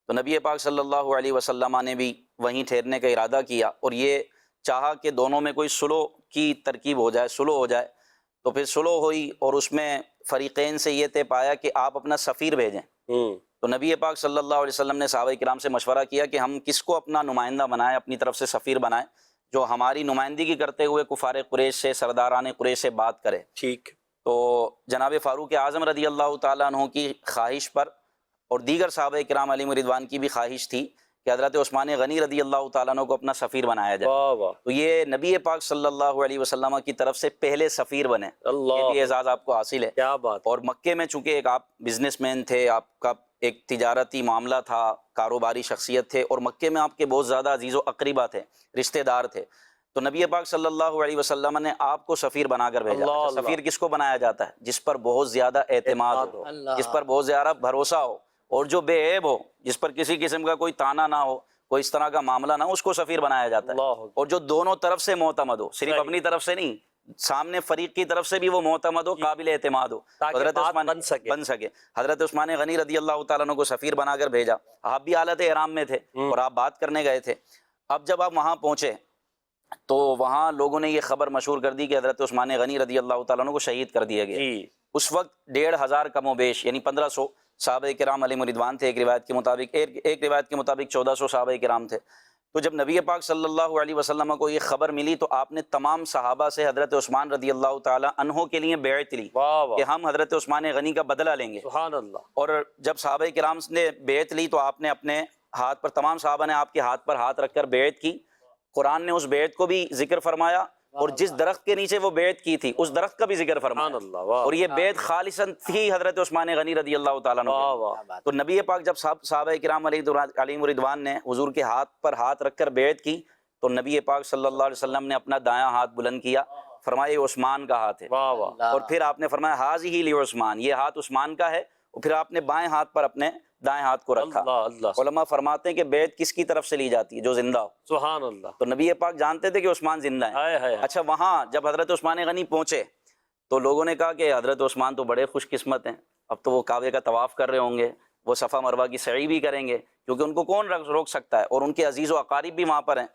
تو نبی پاک صلی اللہ علیہ وسلم نے بھی وہیں ٹھہرنے کا ارادہ کیا اور یہ چاہا کہ دونوں میں کوئی صلح کی ترکیب ہو جائے، صلح ہو جائے. تو پھر صلح ہوئی اور اس میں فریقین سے یہ طے پایا کہ آپ اپنا سفیر بھیجیں. تو نبی پاک صلی اللہ علیہ وسلم نے صحابہ کرام سے مشورہ کیا کہ ہم کس کو اپنا نمائندہ بنائیں، اپنی طرف سے سفیر بنائیں جو ہماری نمائندگی کرتے ہوئے کفار قریش سے، سرداران قریش سے بات کرے. ٹھیک. تو جناب فاروق اعظم رضی اللہ تعالیٰ عنہ کی خواہش پر اور دیگر صحابہ کرام علیہم رضوان کی بھی خواہش تھی کہ حضرت عثمان غنی رضی اللہ تعالیٰ عنہ کو اپنا سفیر بنایا جائے. واہ واہ. تو یہ نبی پاک صلی اللہ علیہ وسلم کی طرف سے پہلے سفیر بنے. یہ بھی اعزاز آپ کو حاصل ہے. کیا بات. اور مکے میں چونکہ ایک آپ بزنس مین تھے، آپ کا ایک تجارتی معاملہ تھا، کاروباری شخصیت تھے، اور مکے میں آپ کے بہت زیادہ عزیز و اقربا تھے، رشتہ دار تھے. تو نبی پاک صلی اللہ علیہ وسلم نے آپ کو سفیر بنا کر بھیجا. سفیر کس کو بنایا جاتا ہے؟ جس پر بہت زیادہ اعتماد ہو، جس پر بہت زیادہ بھروسہ ہو اور جو بے عیب ہو، جس پر کسی قسم کا کوئی تانا نہ ہو، کوئی اس طرح کا معاملہ نہ ہو، اس کو سفیر بنایا جاتا ہے. اور جو دونوں طرف سے معتمد ہو، صرف اپنی طرف سے نہیں، سامنے فریق کی طرف سے بھی وہ معتمد ہو، قابل اعتماد ہو، حضرت عثمان بن سکے. حضرت عثمان غنی رضی اللہ تعالیٰ عنہ کو سفیر بنا کر بھیجا. آپ بھی حالت احرام میں تھے اور آپ بات کرنے گئے تھے. اب جب آپ وہاں پہنچے تو وہاں لوگوں نے یہ خبر مشہور کر دی کہ حضرت عثمان غنی رضی اللہ تعالیٰ عنہ کو شہید کر دیا گیا. اس وقت 1500 کم و بیش یعنی 1500 صحابہ کرام علیہم رضوان تھے ایک روایت کے مطابق، ایک روایت کے مطابق 1400 صحابہ کرام تھے. تو جب نبی پاک صلی اللہ علیہ وسلم کو یہ خبر ملی تو آپ نے تمام صحابہ سے حضرت عثمان رضی اللہ تعالیٰ عنہ کے لیے بیعت لی کہ ہم حضرت عثمان غنی کا بدلہ لیں گے. سبحان اللہ. اور جب صحابہ کرام نے بیعت لی تو آپ نے اپنے ہاتھ پر، تمام صحابہ نے آپ کے ہاتھ پر ہاتھ رکھ کر بیعت کی. قرآن نے اس بیعت کو بھی ذکر فرمایا اور جس درخت کے نیچے وہ بیعت کی تھی اس درخت کا بھی ذکر فرمایا. اور یہ بیعت خالصاً تھی حضرت عثمان غنی رضی اللہ تعالیٰ عنہ. تو نبی پاک جب صحابہ کرام علیہم رضوان نے حضور کے ہاتھ پر ہاتھ رکھ کر بیعت کی تو نبی پاک صلی اللہ علیہ وسلم نے اپنا دایاں ہاتھ بلند کیا، فرمایا یہ عثمان کا ہاتھ ہے. اور پھر آپ نے فرمایا ھذہ لعثمان، یہ ہاتھ عثمان کا ہے. اور پھر آپ نے بائیں ہاتھ پر اپنے دائیں ہاتھ کو رکھا. علماء فرماتے ہیں کہ بیعت کس کی طرف سے لی جاتی ہے؟ جو زندہ ہو. سبحان اللہ. تو نبی پاک جانتے تھے کہ عثمان زندہ ہیں. اچھا وہاں جب حضرت عثمان غنی پہنچے تو لوگوں نے کہا کہ حضرت عثمان تو بڑے خوش قسمت ہیں، اب تو وہ کعبے کا طواف کر رہے ہوں گے، وہ صفا مروہ کی سعی بھی کریں گے، کیونکہ ان کو کون روک سکتا ہے، اور ان کے عزیز و اقارب بھی وہاں پر ہیں.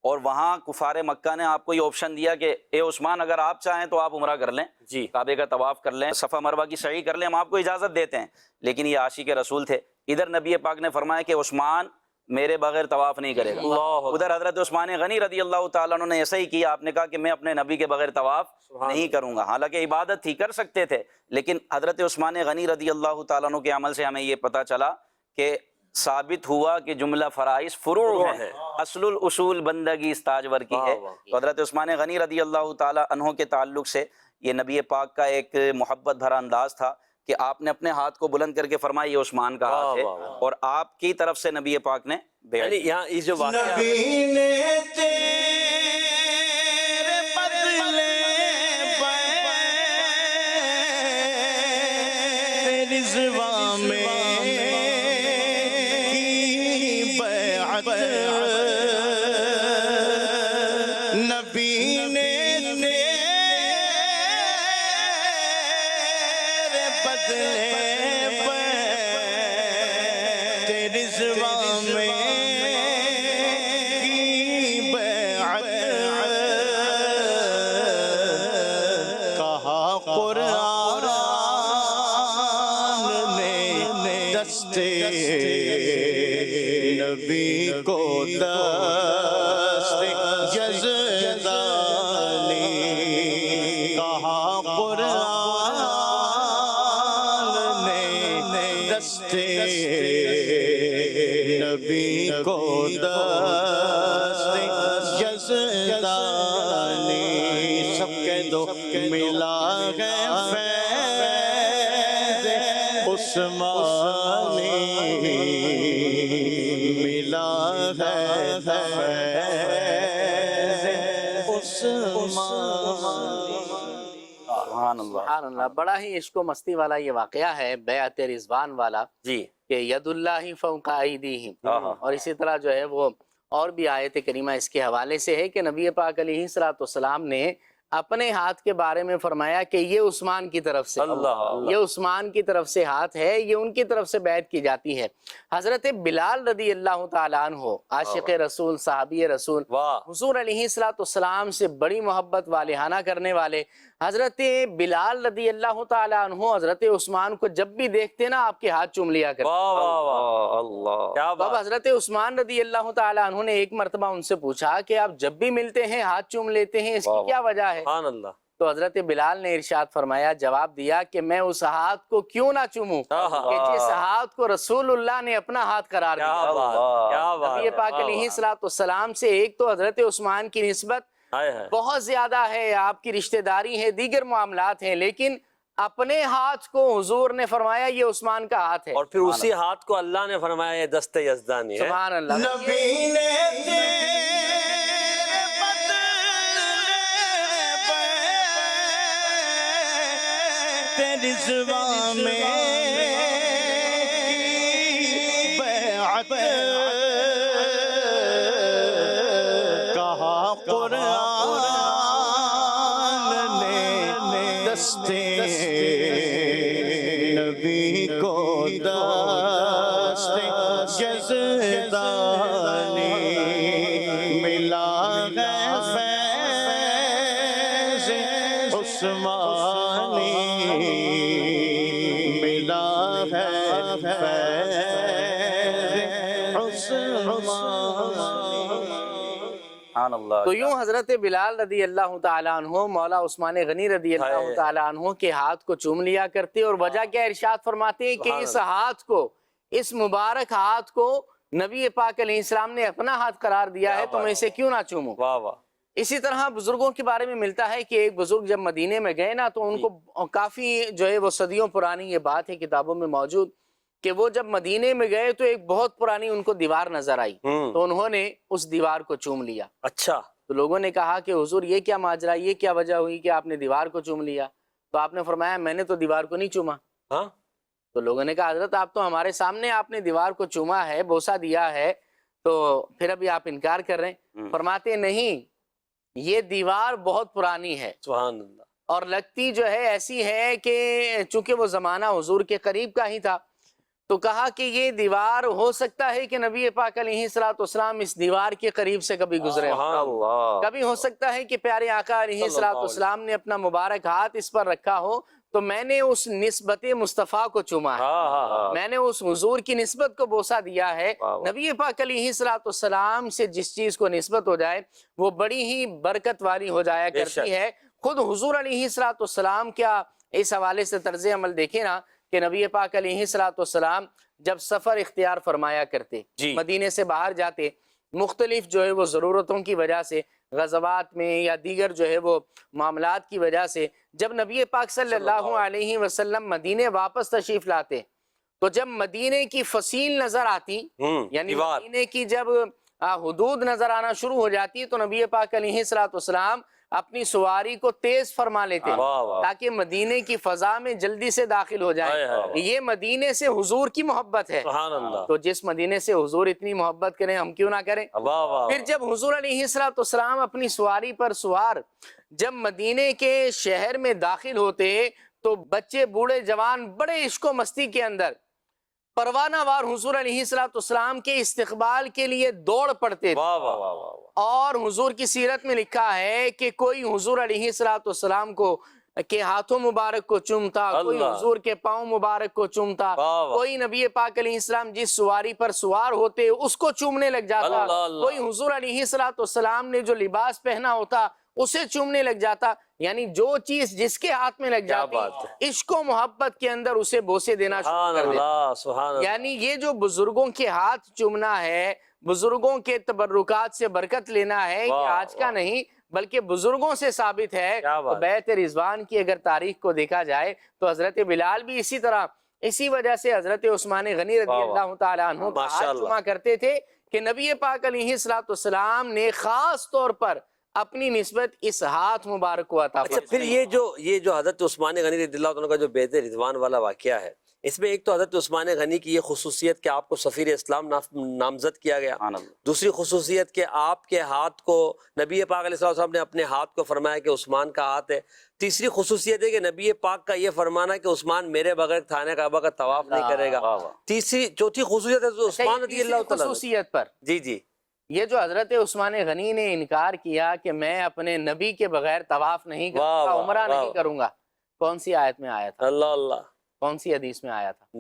اور وہاں کفار مکہ نے آپ کو یہ آپشن دیا کہ اے عثمان اگر آپ چاہیں تو آپ عمرہ کر لیں، جی کعبے کا طواف کر لیں، صفا مروہ کی سعی کر لیں، ہم آپ کو اجازت دیتے ہیں، لیکن یہ عاشق رسول تھے۔ ادھر نبی پاک نے فرمایا کہ عثمان میرے بغیر طواف نہیں کرے گا، اللہ ادھر حضرت عثمان غنی رضی اللہ تعالیٰ عنہ نے ایسا ہی کیا، آپ نے کہا کہ میں اپنے نبی کے بغیر طواف نہیں کروں گا، حالانکہ عبادت تھی کر سکتے تھے، لیکن حضرت عثمان غنی رضی اللہ تعالیٰ عنہ کے عمل سے ہمیں یہ پتہ چلا کہ ثابت ہوا کہ جملہ فرائض فروع ہیں، اصل الاصول بندگی اس تاجور کی ہے۔ تو حضرت عثمان غنی رضی اللہ تعالیٰ عنہ کے تعلق سے یہ نبی پاک کا ایک محبت بھرا انداز تھا کہ آپ نے اپنے ہاتھ کو بلند کر کے فرمایا یہ عثمان کا ہاتھ ہے، اور آپ کی طرف سے نبی پاک نے بیعت یعنی یہاں اس جو واقعہ نبی نے تیرے بدلے رضوا میں کی بیعت، نبی نے تیرے بدلے رضوا میں کی بیعت، کہا قرآن نے دستے نبی کو دست یزدانی، کہا قرآن نے دست نبی کو دست یزدانی، سب کے دو ملا ہے فیض عثمانی، ملا ہے فیض عثمانی۔ سبحان اللہ۔ سبحان اللہ، بڑا ہی عشق و مستی والا یہ واقعہ ہے، بیعت رضوان والا، جی کہ ید اللہ فوق ایدیہم، اور اسی طرح جو ہے وہ اور بھی آیت کریمہ اس کے حوالے سے ہے کہ نبی پاک علیہ السلام نے اپنے ہاتھ کے بارے میں فرمایا کہ یہ عثمان کی طرف سے، یہ عثمان کی طرف سے ہاتھ ہے، یہ ان کی طرف سے بیعت کی جاتی ہے۔ حضرت بلال رضی اللہ تعالیٰ عنہ، عاشق رسول، صحابی رسول، حضور علیہ السلام سے بڑی محبت والہانہ کرنے والے حضرت بلال رضی اللہ تعالیٰ عنہ حضرت عثمان کو جب بھی دیکھتے نا آپ کے ہاتھ چوم لیا کرتے۔ اب حضرت عثمان رضی اللہ تعالیٰ عنہ نے ایک مرتبہ ان سے پوچھا کہ آپ جب بھی ملتے ہیں ہاتھ چوم لیتے ہیں، اس کی کیا وجہ ہے؟ سبحان اللہ۔ تو حضرت بلال نے ارشاد فرمایا، جواب دیا کہ میں اس ہاتھ کو کیوں نہ چوموں کہ جس ہاتھ کو رسول اللہ نے اپنا ہاتھ قرار دیا۔ نبی پاک علیہ السلام سے ایک تو حضرت عثمان کی نسبت بہت زیادہ ہے، آپ کی رشتہ داری ہے، دیگر معاملات ہیں، لیکن اپنے ہاتھ کو حضور نے فرمایا یہ عثمان کا ہاتھ ہے، اور پھر اسی ہاتھ کو اللہ نے فرمایا یہ دست یزدانی ہے۔ سبحان اللہ۔ نبی نے تیرے رضوا میں کی بیعت، کہا قرآن نے دست نبی کو دست یزدانی، ملا ہے فیض عثمانی، ملا ہے فیض سبحان اللہ۔ تو یوں حضرت بلال رضی اللہ تعالیٰ عنہ مولا عثمان غنی رضی اللہ تعالیٰ عنہ کے ہاتھ کو چوم لیا کرتے، اور وجہ کیا ارشاد فرماتے ہیں کہ اس ہاتھ کو، اس مبارک ہاتھ کو نبی پاک علیہ السلام نے اپنا ہاتھ قرار دیا ہے، تو میں اسے کیوں نہ چوموں۔ اسی طرح بزرگوں کے بارے میں ملتا ہے کہ ایک بزرگ جب مدینے میں گئے نا تو ان کو کافی جو ہے وہ صدیوں پرانی یہ بات ہے کتابوں میں موجود، کہ وہ جب مدینے میں گئے تو ایک بہت پرانی ان کو دیوار نظر آئی، تو انہوں نے اس دیوار کو چوم لیا۔ اچھا، تو لوگوں نے کہا کہ حضور یہ کیا ماجرا، یہ کیا وجہ ہوئی کہ آپ نے دیوار کو چوم لیا؟ تو آپ نے فرمایا میں نے تو دیوار کو نہیں چوما۔ تو لوگوں نے کہا حضرت آپ تو ہمارے سامنے آپ نے دیوار کو چوما ہے، بوسہ دیا ہے، تو پھر ابھی آپ انکار کر رہے ہیں؟ فرماتے نہیں، یہ دیوار بہت پرانی ہے، سبحان اللہ، اور لگتی جو ہے ایسی ہے کہ چونکہ وہ زمانہ حضور کے قریب کا ہی تھا، تو کہا کہ یہ دیوار ہو سکتا ہے کہ نبی پاک علیہ الصلوۃ والسلام اس دیوار کے قریب سے کبھی گزرے سبحان اللہ، کبھی ہو سکتا ہے کہ پیارے آقا علیہ الصلوۃ والسلام نے اپنا مبارک ہاتھ اس پر رکھا ہو تو میں نے اس نسبت مصطفیٰ کو چوما ہے، ہاں ہاں ہاں، میں نے اس حضور کی نسبت کو بوسہ دیا ہے۔ واہ واہ۔ نبی پاک علیہ الصلوۃ والسلام سے جس چیز کو نسبت ہو جائے وہ بڑی ہی برکت والی ہو جایا بے شک۔ کرتی ہے۔ خود حضور علیہ الصلوۃ والسلام کیا اس حوالے سے طرز عمل دیکھیں نا کہ نبی پاک علیہ الصلوۃ والسلام جب سفر اختیار فرمایا کرتے، جی۔ مدینے سے باہر جاتے، مختلف جو ہے وہ ضرورتوں کی وجہ سے، غزوات میں یا دیگر جو ہے وہ معاملات کی وجہ سے، جب نبی پاک صلی اللہ علیہ وسلم مدینے واپس تشریف لاتے تو جب مدینے کی فصیل نظر آتی، یعنی دیوار، مدینے کی جب حدود نظر آنا شروع ہو جاتی تو نبی پاک علیہ الصلوۃ والسلام اپنی سواری کو تیز فرما لیتے واہ واہ، تاکہ مدینے کی فضا میں جلدی سے داخل ہو ہائے جائیں۔ ہائے، یہ مدینے سے حضور کی محبت ہے، سبحان اللہ، تو جس مدینے سے حضور اتنی محبت کریں ہم کیوں نہ کریں۔ واہ واہ، پھر جب حضور علیہ الصلوۃ والسلام اپنی سواری پر سوار جب مدینے کے شہر میں داخل ہوتے تو بچے بوڑھے جوان بڑے عشق و مستی کے اندر پروانہ وار حضور علیہ الصلوۃ والسلام کے استقبال کے لیے دوڑ پڑتے تھے۔ واہ واہ واہ واہ، اور حضور کی سیرت میں لکھا ہے کہ کوئی حضور علیہ الصلوۃ والسلام کو کے ہاتھوں مبارک کو چومتا، کوئی اللہ، حضور کے پاؤں مبارک کو چومتا، واہ واہ، کوئی نبی پاک علیہ السلام جس سواری پر سوار ہوتے اس کو چومنے لگ جاتا، اللہ اللہ، کوئی حضور علیہ الصلوۃ والسلام نے جو لباس پہنا ہوتا اسے چومنے لگ جاتا، یعنی جو چیز جس کے ہاتھ میں لگ کیا جاتی بات عشق و محبت کے اندر اسے بوسے دینا شروع سبحان کر دیتا۔ اللہ، سبحان اللہ، یعنی یہ جو بزرگوں کے ہاتھ چومنا ہے، بزرگوں کے تبرکات سے برکت لینا ہے، یہ واہ، آج کا واہ۔ نہیں بلکہ بزرگوں سے ثابت ہے۔ کیا تو بات، بیعت رضوان کی اگر تاریخ کو دیکھا جائے تو حضرت بلال بھی اسی طرح اسی وجہ سے حضرت عثمان غنی رضی واہ، واہ، اللہ تعالیٰ عنہ کا ماشاء ہاتھ اللہ۔ چوما کرتے تھے کہ نبی پاک علیہ الصلوۃ والسلام نے خاص طور پر اپنی نسبت اس ہاتھ مبارک کو عطا اچھا فرمائی۔ پھر یہ جو حضرت عثمان غنی رضی اللہ عنہ کا جو بیعت رضوان والا واقعہ ہے، اس میں ایک تو حضرت عثمان غنی کی یہ خصوصیت کہ آپ کو سفیر اسلام نامزد کیا گیا، سبحان اللہ، دوسری خصوصیت کہ آپ کے ہاتھ کو نبی پاک علیہ السلام نے اپنے ہاتھ کو فرمایا کہ عثمان کا ہاتھ ہے، تیسری خصوصیت ہے کہ نبی پاک کا یہ فرمانا کہ عثمان میرے بغیر خانہ کعبہ کا طواف نہیں کرے گا، واہ واہ، چوتھی خصوصیت ہے تو عثمان رضی اللہ تیسری تعالیٰ خصوصیت پر جی جی، یہ جو حضرت عثمان غنی نے انکار کیا کہ میں اپنے نبی کے بغیر طواف نہیں کروں واہ گا، واہ، عمرہ واہ نہیں کروں گا، کون سی آیت میں آیا تھا، اللہ اللہ، کون سی حدیث میں آیا تھا؟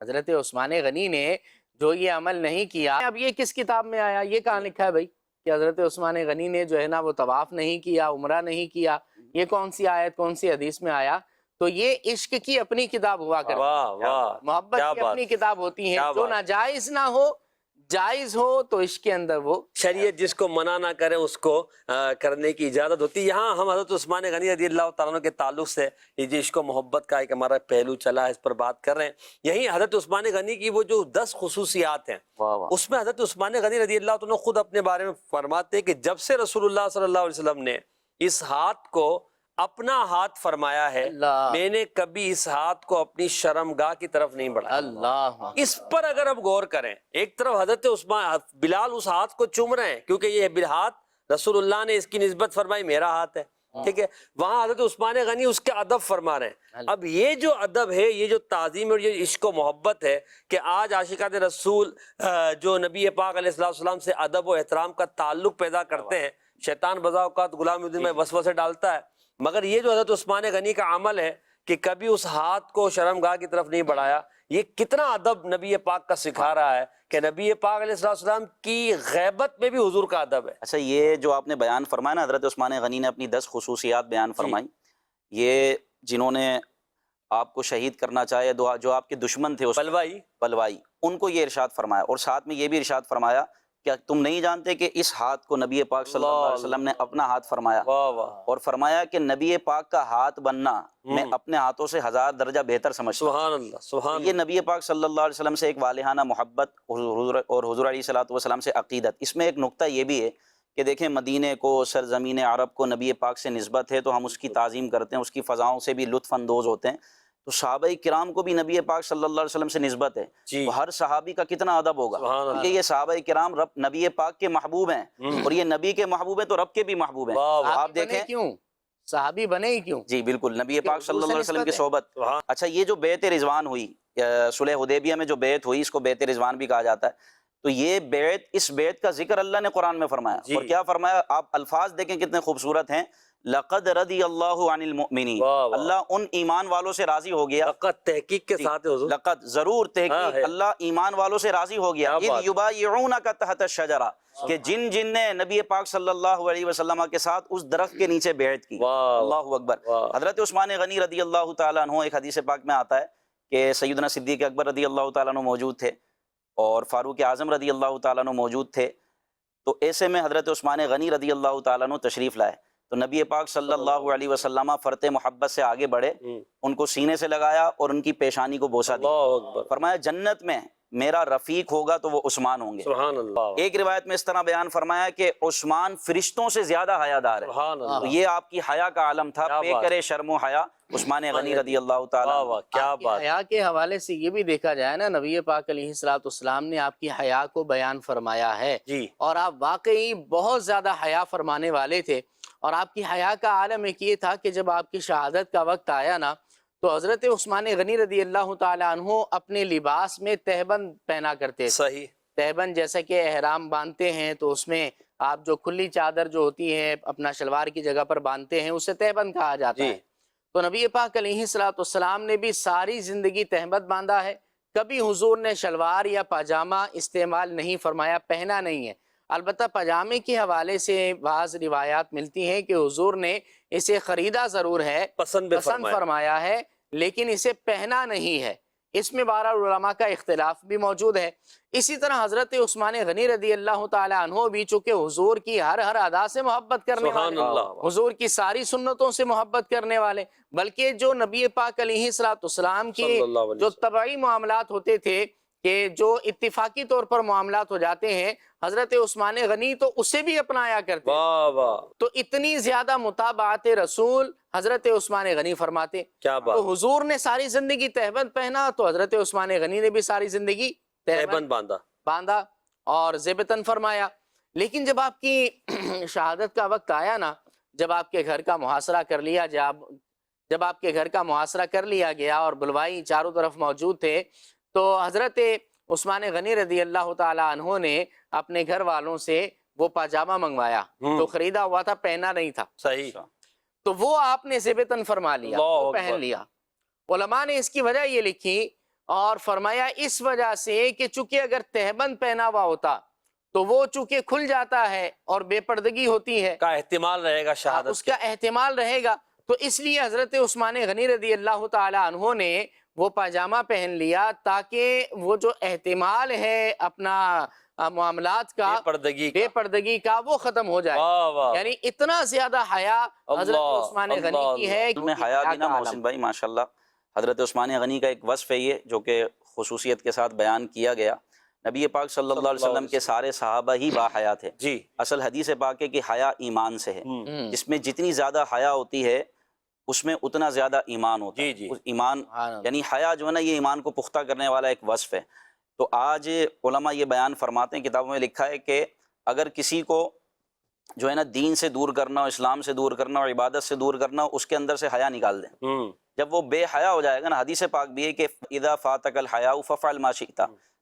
حضرت عثمان غنی نے جو یہ عمل نہیں کیا، اب یہ کس کتاب میں آیا، یہ کہاں لکھا ہے بھائی کہ حضرت عثمان غنی نے جو ہے نا وہ طواف نہیں کیا، عمرہ نہیں کیا، یہ کون سی آیت کون سی حدیث میں آیا؟ تو یہ عشق کی اپنی کتاب ہوا کرتی ہے، واہ واہ، محبت کیا کی بات، اپنی کتاب ہوتی ہیں، کیا جو بات۔ ناجائز نہ ہو جائز ہو تو عشق کے اندر وہ شریعت جس کو منع نہ کرے اس کو کرنے کی اجازت ہوتی ہے۔ یہاں ہم حضرت عثمان غنی رضی اللہ تعالیٰ عنہ کے تعلق سے یہ جو عشق و محبت کا ایک ہمارا پہلو چلا ہے اس پر بات کر رہے ہیں۔ یہی حضرت عثمان غنی کی وہ جو 10 خصوصیات ہیں واہ واہ، اس میں حضرت عثمان غنی رضی اللہ تعالیٰ عنہ خود اپنے بارے میں فرماتے ہیں کہ جب سے رسول اللہ صلی اللہ علیہ وسلم نے اس ہاتھ کو اپنا ہاتھ فرمایا ہے، اللہ میں نے کبھی اس ہاتھ کو اپنی شرمگاہ کی طرف نہیں بڑھایا۔ اللہ اس پر اگر اب غور کریں، ایک طرف حضرت عثمان بلال اس ہاتھ کو چوم رہے ہیں کیونکہ یہ ہاتھ رسول اللہ نے اس کی نسبت فرمائی میرا ہاتھ ہے، ٹھیک ہے، وہاں حضرت عثمان غنی اس کے ادب فرما رہے ہیں۔ اب یہ جو ادب ہے، یہ جو تعظیم اور یہ عشق و محبت ہے کہ آج عاشقان رسول جو نبی پاک علیہ السلام سے ادب و احترام کا تعلق پیدا کرتے ہیں، شیطان بذا اوقات غلام الدین میں وسوسے ڈالتا ہے، مگر یہ جو حضرت عثمان غنی کا عمل ہے کہ کبھی اس ہاتھ کو شرمگاہ کی طرف نہیں بڑھایا، یہ کتنا ادب نبی پاک کا سکھا رہا ہے کہ نبی پاک علیہ السلام کی غیبت میں بھی حضور کا ادب ہے۔ اچھا یہ جو آپ نے بیان فرمایا نا، حضرت عثمان غنی نے اپنی 10 خصوصیات بیان فرمائی، یہ جنہوں نے آپ کو شہید کرنا چاہے، جو آپ کے دشمن تھے، بلوائی، ان کو یہ ارشاد فرمایا، اور ساتھ میں یہ بھی ارشاد فرمایا کیا تم نہیں جانتے کہ اس ہاتھ کو نبی پاک صلی اللہ علیہ وسلم نے اپنا ہاتھ فرمایا، واہ واہ، اور فرمایا کہ نبی پاک کا ہاتھ بننا میں اپنے ہاتھوں سے 1000 درجہ بہتر سمجھتا ہوں۔ سبحان اللہ، سبحان یہ نبی پاک صلی اللہ علیہ وسلم سے ایک والہانہ محبت اور حضور علیہ الصلوۃ والسلام سے عقیدت۔ اس میں ایک نقطہ یہ بھی ہے کہ دیکھیں مدینے کو، سرزمین عرب کو نبی پاک سے نسبت ہے تو ہم اس کی تعظیم کرتے ہیں، اس کی فضاؤں سے بھی لطف اندوز ہوتے ہیں، تو صحابہ کرام کو بھی نبی پاک صلی اللہ علیہ وسلم سے نسبت ہے، جی، تو ہر صحابی کا کتنا ادب ہوگا، سبحان اللہ، کیونکہ یہ صحابہ کرام رب نبی پاک کے محبوب ہیں، اور یہ نبی کے محبوب ہیں تو رب کے بھی محبوب ہیں۔ واہ واہ، آپ بنے دیکھیں، کیوں صحابی بنے ہی کیوں؟ جی بالکل، نبی پاک صلی اللہ علیہ وسلم کی نسبت ہے۔ صحبت۔ سبحان اچھا یہ جو بیعت رضوان ہوئی، صلح حدیبیہ میں جو بیعت ہوئی، اس کو بیعت رضوان بھی کہا جاتا ہے، تو یہ بیعت، اس بیعت کا ذکر اللہ نے قرآن میں فرمایا، اور کیا فرمایا؟ آپ الفاظ دیکھیں کتنے خوبصورت ہیں، لقد رضی اللہ عن المؤمنین، اللہ ان ایمان والوں سے راضی ہو گیا، لقد تحقیق کے ساتھ ہے حضور، لقد ضرور تحقیق اللہ ایمان والوں سے راضی ہو گیا، اذ یبایعونک تحت الشجرہ، کہ جن نے نبی پاک صلی اللہ علیہ وسلم کے ساتھ اس درخت کے نیچے بیعت کی۔ اللہ اکبر۔ حضرت عثمان غنی رضی اللہ تعالیٰ عنہ، ایک حدیث پاک میں آتا ہے کہ سیدنا صدیق اکبر رضی اللہ تعالیٰ عنہ موجود تھے اور فاروق اعظم رضی اللہ تعالیٰ عنہ موجود تھے، تو ایسے میں حضرت عثمان غنی رضی اللہ تعالیٰ عنہ تشریف لائے، تو نبی پاک صلی اللہ علیہ وسلم فرط محبت سے آگے بڑھے، ان کو سینے سے لگایا اور ان کی پیشانی کو بوسہ دیا، فرمایا جنت میں میرا رفیق ہوگا تو وہ عثمان ہوں گے۔ سبحان اللہ۔ ایک روایت میں اس طرح بیان فرمایا کہ عثمان فرشتوں سے زیادہ حیادار ہے، سبحان اللہ۔ تو یہ آپ کی حیا کا عالم تھا، پے کرے شرم و حیا عثمان غنی رضی اللہ تعالیٰ عنہ۔ کیا بات۔ حیا کے حوالے سے یہ بھی دیکھا جائے نا، نبی پاک علیہ الصلوۃ والسلام نے آپ کی حیا کو بیان فرمایا ہے، جی، اور آپ واقعی بہت زیادہ حیا فرمانے والے تھے، اور آپ کی حیا کا عالم ایک یہ تھا کہ جب آپ کی شہادت کا وقت آیا نا، تو حضرت عثمان غنی رضی اللہ تعالیٰ عنہ اپنے لباس میں تہبند پہنا کرتے تھے۔ صحیح۔ تہبند جیسا کہ احرام باندھتے ہیں تو اس میں آپ جو کھلی چادر جو ہوتی ہے اپنا شلوار کی جگہ پر باندھتے ہیں، اسے تہبند کہا جاتا ہے۔ تو نبی پاک علیہ الصلوۃ والسلام نے بھی ساری زندگی تہبند باندھا ہے، کبھی حضور نے شلوار یا پاجامہ استعمال نہیں فرمایا، پہنا نہیں ہے۔ البتہ پاجامے کے حوالے سے بعض روایات ملتی ہیں کہ حضور نے اسے خریدا ضرور ہے، پسند فرمایا ہے، لیکن اسے پہنا نہیں ہے۔ اس میں بہرحال علماء کا اختلاف بھی موجود ہے۔ اسی طرح حضرت عثمان غنی رضی اللہ تعالی عنہ بھی چونکہ حضور کی ہر ادا سے محبت کرنے والے، حضور کی ساری سنتوں سے محبت کرنے والے، بلکہ جو نبی پاک علیہ الصلوۃ والسلام کی جو طبعی معاملات ہوتے تھے کہ جو اتفاقی طور پر معاملات ہو جاتے ہیں، حضرت عثمان غنی تو اسے بھی اپنایا کرتے، تو اتنی زیادہ متابعت رسول حضرت عثمان غنی فرماتے۔ تو حضور نے ساری زندگی تہبند پہنا، تو حضرت عثمان غنی نے بھی ساری زندگی تہبند باندھا اور زیبتن فرمایا۔ لیکن جب آپ کی شہادت کا وقت آیا نا، جب آپ کے گھر کا محاصرہ کر لیا، جب آپ کے گھر کا محاصرہ کر لیا گیا اور بلوائی چاروں طرف موجود تھے، تو حضرت عثمان غنی رضی اللہ تعالی عنہ نے اپنے گھر والوں سے وہ پاجامہ منگوایا، تو خریدا ہوا تھا، پہنا نہیں تھا، صحیح، تو وہ آپ نے زیبتن فرما لیا، وہ پہن لیا۔ علماء نے اس کی وجہ یہ لکھی اور فرمایا اس وجہ سے کہ چونکہ اگر تہبند پہنا ہوا ہوتا تو وہ چونکہ کھل جاتا ہے اور بے پردگی ہوتی ہے، کا احتمال رہے گا شہادت، اس کا احتمال رہے گا، تو اس لیے حضرت عثمان غنی رضی اللہ تعالی عنہ نے وہ پاجامہ پہن لیا تاکہ وہ جو احتمال ہے اپنا معاملات کا، بے پردگی کا، وہ ختم ہو جائے۔ یعنی اتنا زیادہ حیا حضرت عثمان غنی کی ہے۔ میں حیا بھی نا محسن بھائی ماشاءاللہ، حضرت عثمان غنی کا ایک وصف ہے یہ جو کہ خصوصیت کے ساتھ بیان کیا گیا۔ نبی پاک صلی اللہ علیہ وسلم کے سارے صحابہ ہی با حیا تھے۔ جی، اصل حدیث پاک ہے کہ حیا ایمان سے ہے، جس میں جتنی زیادہ حیا ہوتی ہے اس میں اتنا زیادہ ایمان ہوتا ہے۔ ایمان یعنی حیا جو ہے نا، یہ ایمان کو پختہ کرنے والا ایک وصف ہے۔ تو آج علماء یہ بیان فرماتے ہیں، کتابوں میں لکھا ہے کہ اگر کسی کو جو ہے نا دین سے دور کرنا ہو، اسلام سے دور کرنا ہو، عبادت سے دور کرنا ہو، اس کے اندر سے حیا نکال دیں۔ جب وہ بے حیا ہو جائے گا نا، حدیث پاک بھی ہے کہ اذا فاتک الحیاء ففعل ما شئت،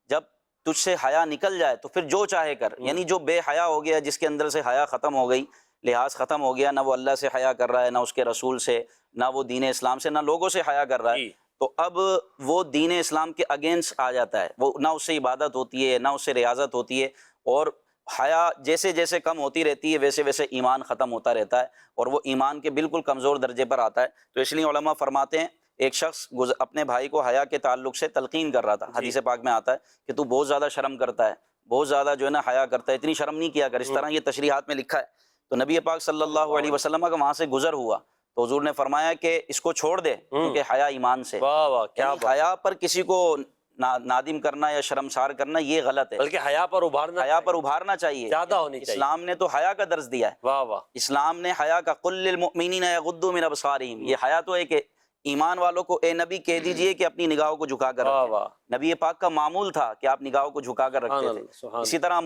جب تجھ سے حیا نکل جائے تو پھر جو چاہے کر۔ یعنی جو بے حیا ہو گیا، جس کے اندر سے حیا ختم ہو گئی، لحاظ ختم ہو گیا، نہ وہ اللہ سے حیا کر رہا ہے، نہ اس کے رسول سے، نہ وہ دین اسلام سے، نہ لوگوں سے حیا کر رہا ہے، تو اب وہ دین اسلام کے اگینسٹ آ جاتا ہے، وہ نہ اس سے عبادت ہوتی ہے، نہ اس سے ریاضت ہوتی ہے، اور حیا جیسے جیسے کم ہوتی رہتی ہے ویسے ویسے ایمان ختم ہوتا رہتا ہے، اور وہ ایمان کے بالکل کمزور درجے پر آتا ہے۔ تو اس لیے علماء فرماتے ہیں ایک شخص اپنے بھائی کو حیا کے تعلق سے تلقین کر رہا تھا، حدیث پاک میں آتا ہے کہ تو بہت زیادہ شرم کرتا ہے، بہت زیادہ جو ہے نا حیا کرتا ہے، اتنی شرم نہیں کیا کر، اس طرح یہ تشریحات میں لکھا ہے۔ تو نبی پاک صلی اللہ علیہ وسلم کا وہاں سے گزر ہوا تو حضور نے فرمایا کہ اس کو چھوڑ دے کیونکہ حیا ایمان سے۔ حیا پر کسی کو نادم کرنا یا شرمسار کرنا یہ غلط ہے، بلکہ حیا پر ابھارنا چاہیے، زیادہ ہونی چاہیے۔ اسلام نے تو حیا کا درس دیا ہے، اسلام نے حیا کا قل للمؤمنین یغضوا من ابصارہم، یہ حیا تو ہے کہ ایمان والوں کو اے نبی کہہ دیجئے کہ اپنی نگاہوں کو جھکا کر واہ رکھیں۔ واہ، نبی پاک کا معمول تھا کہ آپ نگاہوں کو جھکا کر رکھتے تھے۔ سبحان اسی طرح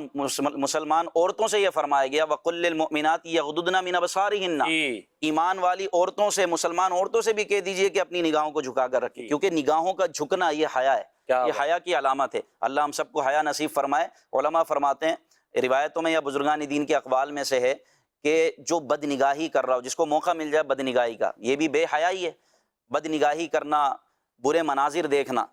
مسلمان عورتوں سے یہ فرمایا گیا وَقُلْ لِلْمُؤْمِنَاتِ يَغْضُضْنَ مِنْ أَبْصَارِهِنَّ، جی، ایمان والی عورتوں سے، مسلمان عورتوں سے بھی کہہ دیجئے کہ اپنی نگاہوں کو جھکا کر رکھیں، کیونکہ نگاہوں کا جھکنا یہ حیا ہے، کیا یہ حیا کی علامت ہے۔ اللہ ہم سب کو حیا نصیب فرمائے۔ علماء فرماتے ہیں روایتوں میں یا بزرگان دین کے اقوال میں سے ہے کہ جو بد نگاہی کر رہا ہو، جس کو موقع مل جائے بد نگاہی کا، یہ بھی بے حیائی ہے، بد نگاہی کرنا، برے مناظر دیکھنا،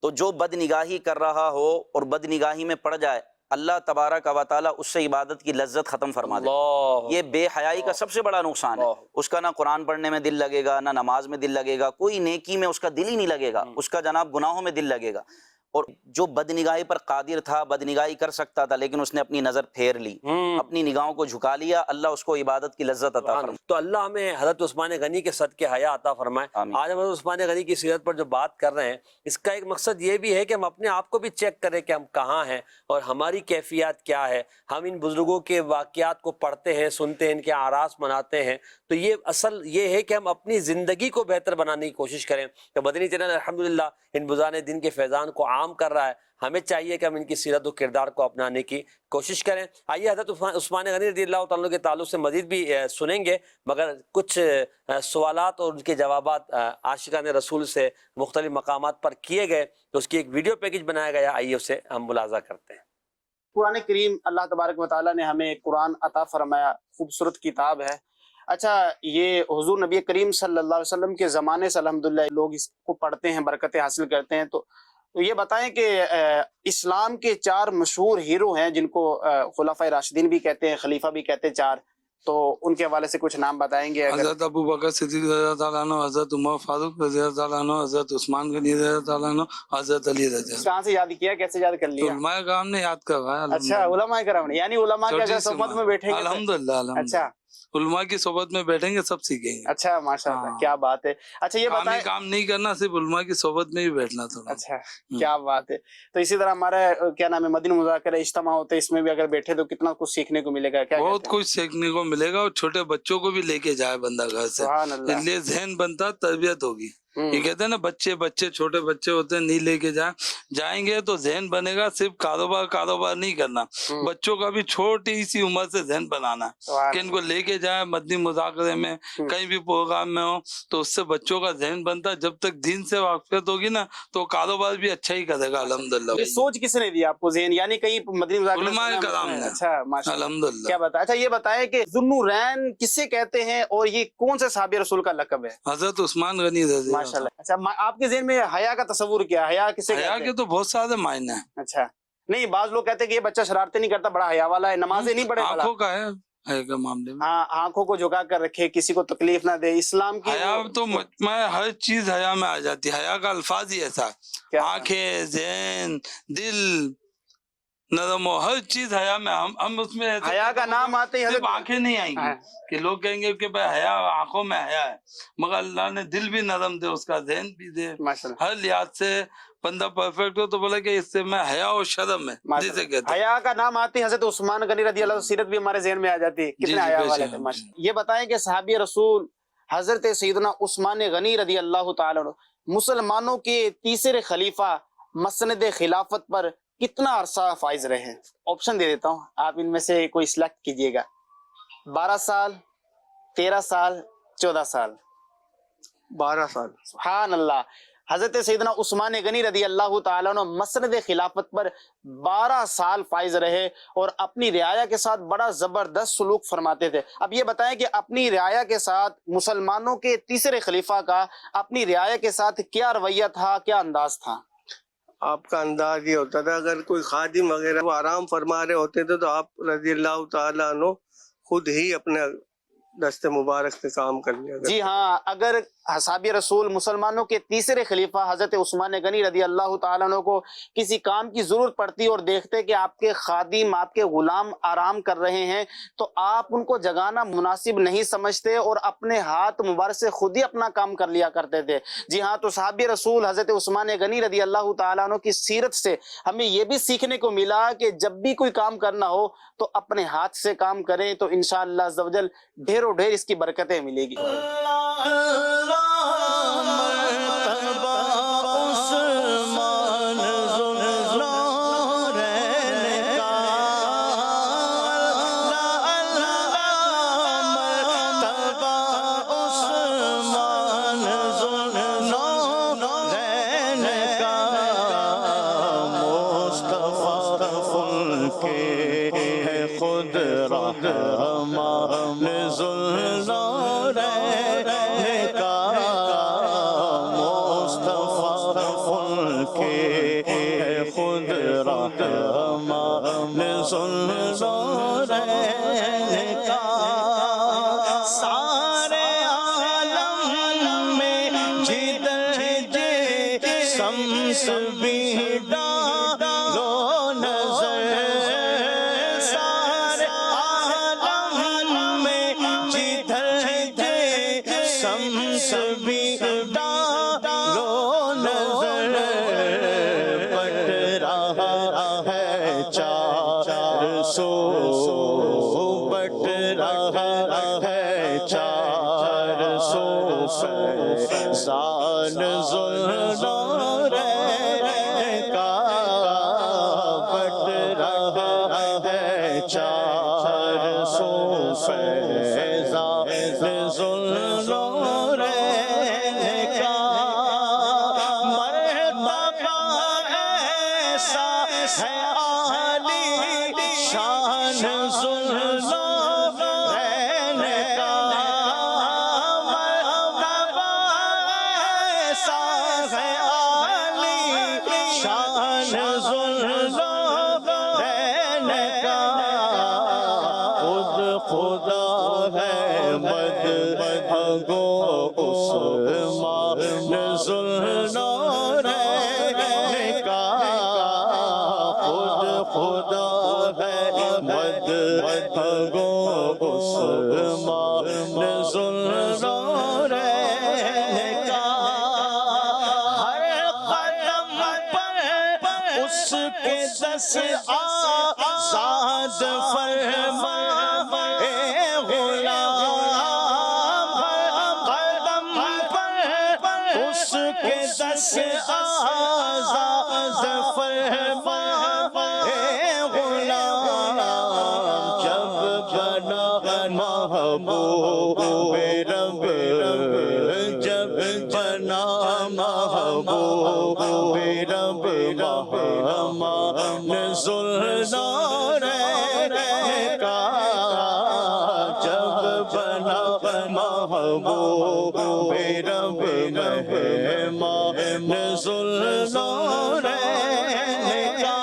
تو جو بد نگاہی کر رہا ہو اور بد نگاہی میں پڑ جائے، اللہ تبارک و تعالیٰ اس سے عبادت کی لذت ختم فرما دے۔ اللہ، یہ بے حیائی کا سب سے بڑا نقصان ہے، اس کا نہ قرآن پڑھنے میں دل لگے گا، نہ نماز میں دل لگے گا، کوئی نیکی میں اس کا دل ہی نہیں لگے گا، اس کا جناب گناہوں میں دل لگے گا۔ اور جو بد نگاہی پر قادر تھا، بد نگاہی کر سکتا تھا، لیکن اس نے اپنی نظر پھیر لی، اپنی نگاہوں کو جھکا لیا، اللہ اس کو عبادت کی لذت عطا فرمائے۔ تو اللہ ہمیں حضرت عثمان غنی کے صدقے حیا عطا فرمائے۔ آمین۔ آج ہم حضرت عثمان غنی کی سیرت پر جو بات کر رہے ہیں، اس کا ایک مقصد یہ بھی ہے کہ ہم اپنے آپ کو بھی چیک کریں کہ ہم کہاں ہیں اور ہماری کیفیت کیا ہے۔ ہم ان بزرگوں کے واقعات کو پڑھتے ہیں، سنتے ہیں، ان کے آراس مناتے ہیں، تو یہ اصل یہ ہے کہ ہم اپنی زندگی کو بہتر بنانے کی کوشش کریں۔ تو مدنی چینل الحمدللہ ان بزرگان دین کے فیضان کو عام کر رہا ہے، ہمیں چاہیے کہ ہم ان کی سیرت و کردار کو اپنانے کی کوشش کریں۔ آئیے حضرت عثمان غنی رضی اللہ تعالیٰ کے تعلق سے مزید بھی سنیں گے، مگر کچھ سوالات اور ان کے جوابات عاشقان رسول سے مختلف مقامات پر کیے گئے، تو اس کی ایک ویڈیو پیکج بنایا گیا، آئیے اسے ہم ملاحظہ کرتے ہیں۔ قرآن کریم اللہ تبارک و تعالیٰ نے ہمیں قرآن عطا فرمایا، خوبصورت کتاب ہے۔ اچھا، یہ حضور نبی کریم صلی اللہ علیہ وسلم کے زمانے سے الحمدللہ لوگ اس کو پڑھتے ہیں، برکتیں حاصل کرتے ہیں، تو یہ بتائیں کہ اسلام کے 4 مشہور ہیرو ہیں جن کو خلفائے راشدین بھی کہتے ہیں، خلیفہ بھی کہتے ہیں 4، تو ان کے حوالے سے کچھ نام بتائیں گے؟ حضرت ابو بکر صدیق رضی اللہ تعالیٰ عنہ، حضرت عمر فاروق رضی اللہ تعالیٰ عنہ، حضرت عثمان غنی رضی اللہ تعالیٰ عنہ، حضرت علی رضی اللہ عنہ۔ کہاں سے یاد کیا، کیسے یاد کر لیا؟ علماء کرام نے یاد کروایا۔ اچھا، علماء کرام نے، یعنی علماء کے اگر صحبت میں بیٹھیں گے تو- الحمدللہ، اچھا علماء کی صحبت میں بیٹھیں گے سب سیکھیں گے۔ اچھا، ماشاء اللہ، کیا بات ہے۔ اچھا یہ بتائیں، کام نہیں کرنا، صرف علماء کی صحبت میں ہی بیٹھنا تھوڑا۔ اچھا کیا بات ہے۔ تو اسی طرح ہمارا کیا نام ہے، مدنی مذاکرہ اجتماع ہوتے ہیں، اس میں بھی اگر بیٹھے تو کتنا کچھ سیکھنے کو ملے گا، کیا بہت کہتے ہیں؟ کچھ سیکھنے کو ملے گا، اور چھوٹے بچوں کو بھی لے کے جائے بندہ گھر سے، سبحان اللہ۔ اس لیے ذہن بنتا، تربیت ہوگی۔ یہ کہتے ہیں نا بچے چھوٹے بچے ہوتے ہیں، نہیں لے کے جائیں گے تو ذہن بنے گا۔ صرف کاروبار نہیں کرنا، بچوں کا بھی چھوٹی سی عمر سے ذہن بنانا ہے کہ ان کو لے کے جائیں مدنی مذاکرے میں، کہیں بھی پروگرام میں ہو، تو اس سے بچوں کا ذہن بنتا ہے۔ جب تک دین سے واقفیت ہوگی نا تو کاروبار بھی اچھا ہی کرے گا الحمدللہ۔ یہ سوچ کس نے دی آپ کو ذہن، یعنی کہیں مدنی مذاکرہ علماء کرام نے۔ اچھا ماشاء اللہ، الحمدللہ۔ کیا بتا۔ اچھا یہ بتائیں کہ ذوالنورین کسے کہتے ہیں اور یہ کون سے صحابی رسول کا لقب ہے؟ حضرت عثمان غنی رضی اللہ ماشاء اللہ۔ اچھا آپ کے ذہن میں حیا کا تصور کیا ہے؟ حیا کسے حیا کہتے کے ہیں؟ تو بہت سارے معنی ہیں۔ اچھا نہیں، بعض لوگ کہتے ہیں کہ یہ بچہ شرارتیں نہیں کرتا، بڑا حیا والا ہے، نمازیں نہیں پڑھے، آنکھوں کا ہے حیا کے معاملے میں۔ ہاں، آنکھوں کو جھکا کر رکھے، کسی کو تکلیف نہ دے، اسلام کی حیا تو مجمع ہر چیز حیا میں آ جاتی ہے۔ حیا کا الفاظ ہی ایسا ہے، آنکھیں، ذہن، دل، نظم و ہر چیز حیا میں، ہم اس میں حیا کا نام آتے ہی صرف آنکھیں نہیں آئیں گی کہ لوگ کہیں گے کہ بھائی حیا آنکھوں میں حیا ہے، مگر اللہ نے دل بھی نرم دے، اس کا ذہن بھی دے، ماشاء اللہ۔ ہر لحاظ سے بندہ پرفیکٹ ہو، تو بولا کہ اس سے میں حیا اور شرم ہے جسے کہتے ہیں۔ حیا کا نام آتی حضرت عثمان غنی رضی اللہ عنہ، سیرت بھی ہمارے ذہن میں آ جاتی ہے، کتنے حیا والے تھے ماشاءاللہ۔ یہ بتائیں کہ صحابی رسول حضرت سیدنا عثمان غنی رضی اللہ تعالی عنہ مسلمانوں کے تیسرے خلیفہ مسند خلافت پر کتنا عرصہ فائز رہے؟ آپشن دے دیتا ہوں، آپ ان میں سے کوئی سلیکٹ کیجئے گا۔ 12 سال، 13 سال، 14 سال؟ 12 سال۔ سبحان اللہ۔ حضرت سیدنا عثمان غنی رضی اللہ تعالیٰ عنہ مسند خلافت پر 12 سال فائز رہے اور اپنی رعایا کے ساتھ بڑا زبردست سلوک فرماتے تھے۔ اب یہ بتائیں کہ اپنی رعایا کے ساتھ، مسلمانوں کے تیسرے خلیفہ کا اپنی رعایا کے ساتھ کیا رویہ تھا، کیا انداز تھا؟ آپ کا انداز یہ ہوتا تھا، اگر کوئی خادم وغیرہ وہ آرام فرما رہے ہوتے تھے تو آپ رضی اللہ تعالیٰ عنہ خود ہی اپنے دست مبارک سے کام کر لیا کرتے۔ جی ہاں، اگر صحابی رسول مسلمانوں کے تیسرے خلیفہ حضرت عثمان غنی رضی اللہ تعالیٰ عنہ کو کسی کام کی ضرورت پڑتی اور دیکھتے کہ آپ کے خادم، آپ کے غلام آرام کر رہے ہیں، تو آپ ان کو جگانا مناسب نہیں سمجھتے اور اپنے ہاتھ مبارک سے خود ہی اپنا کام کر لیا کرتے تھے۔ جی ہاں، تو صحابی رسول حضرت عثمان غنی رضی اللہ تعالیٰ عنہ کی سیرت سے ہمیں یہ بھی سیکھنے کو ملا کہ جب بھی کوئی کام کرنا ہو تو اپنے ہاتھ سے کام کریں، تو انشاءاللہ عز و جل ڈھیر و ڈھیر اس کی برکتیں ملے گی۔ مرتبہ عثمان ذوالنورین کا، اللہ مرتبہ عثمان ذوالنورین کا، مصطفیٰ خلق ہے خود رحمان ذوالنورین کا، مصطفیٰ خلق ہے خود رحمان ذوالنورین کا، سارے عالم میں جدھر شمس بھی ڈالو نظر، سارے عالم میں جدھر شمس بھی ڈالو نظر، بٹ رہا ہے چار سو، بٹ رہا ہے چار سو فیضان ذوالنورین کا، بٹ رہا ہے چار سو فیضان ذوالنورین کا، مرتبہ ایسا ہے عالی شان ذوالنورین کا، مرتبہ ایسا ہے عالی شان ذوالنورین کا، خود خدا ہے مدحگو عثمان ذوالنورین کا، خود خدا ہے مدحگو عثمان ذوالنورین کا، ہر قدم پر اس کے دس آزاد فرما اے غلام، ہر قدم پر اس کے دس آزاد فرما اے غلام، جب بنا محبوب رب، جب بنا محبوب رب رحمان ذوالنورین کا، جب بنا محبوب رب رحمان ذوالنورین کا۔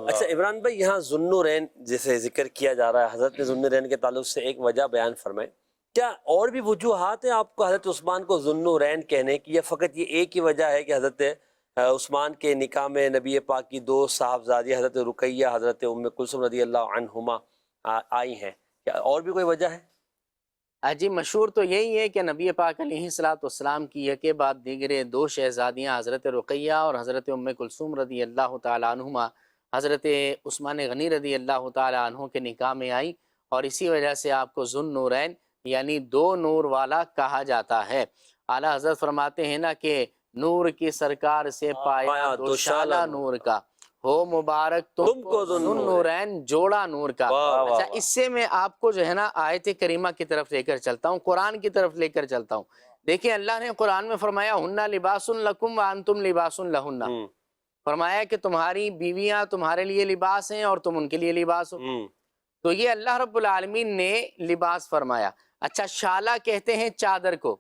اچھا عمران بھائی، یہاں ذوالنورین جیسے ذکر کیا جا رہا ہے، حضرت ذوالنورین کے تعلق سے ایک وجہ بیان فرمائیں، کیا اور بھی وجوہات ہیں آپ کو حضرت عثمان کو ذوالنورین کہنے کی، یا فقط یہ ایک ہی وجہ ہے کہ حضرت عثمان کے نکاح میں نبی پاک کی دو صاحبزادی حضرت رقیہ حضرت ام کلثوم رضی اللہ عنہما آئی ہیں، کیا اور بھی کوئی وجہ ہے؟ جی مشہور تو یہی ہے کہ نبی پاک علیہ الصلوۃ والسلام کی یکے بعد دیگرے دو شہزادیاں حضرت رقیہ اور حضرت ام کلثوم رضی اللہ تعالیٰ عنہما حضرت عثمان غنی رضی اللہ تعالیٰ عنہ کے نکاح میں آئی، اور اسی وجہ سے آپ کو ذوالنورین یعنی دو نور والا کہا جاتا ہے۔ اعلیٰ حضرت فرماتے ہیں نا کہ نور کی سرکار سے پایا دوشالہ نور کا، ہو مبارک تم کو ذوالنورین جوڑا نور کا۔ اچھا اس سے میں آپ کو جو ہے نا آیت کریمہ کی طرف لے کر چلتا ہوں، قرآن کی طرف لے کر چلتا ہوں۔ دیکھیں اللہ نے قرآن میں فرمایا ہن لباس لکم وانتم لباس لہن، فرمایا کہ تمہاری بیویاں تمہارے لیے لباس ہیں اور تم ان کے لیے لباس ہو، تو یہ اللہ رب العالمین نے لباس فرمایا۔ اچھا شالہ کہتے ہیں چادر کو،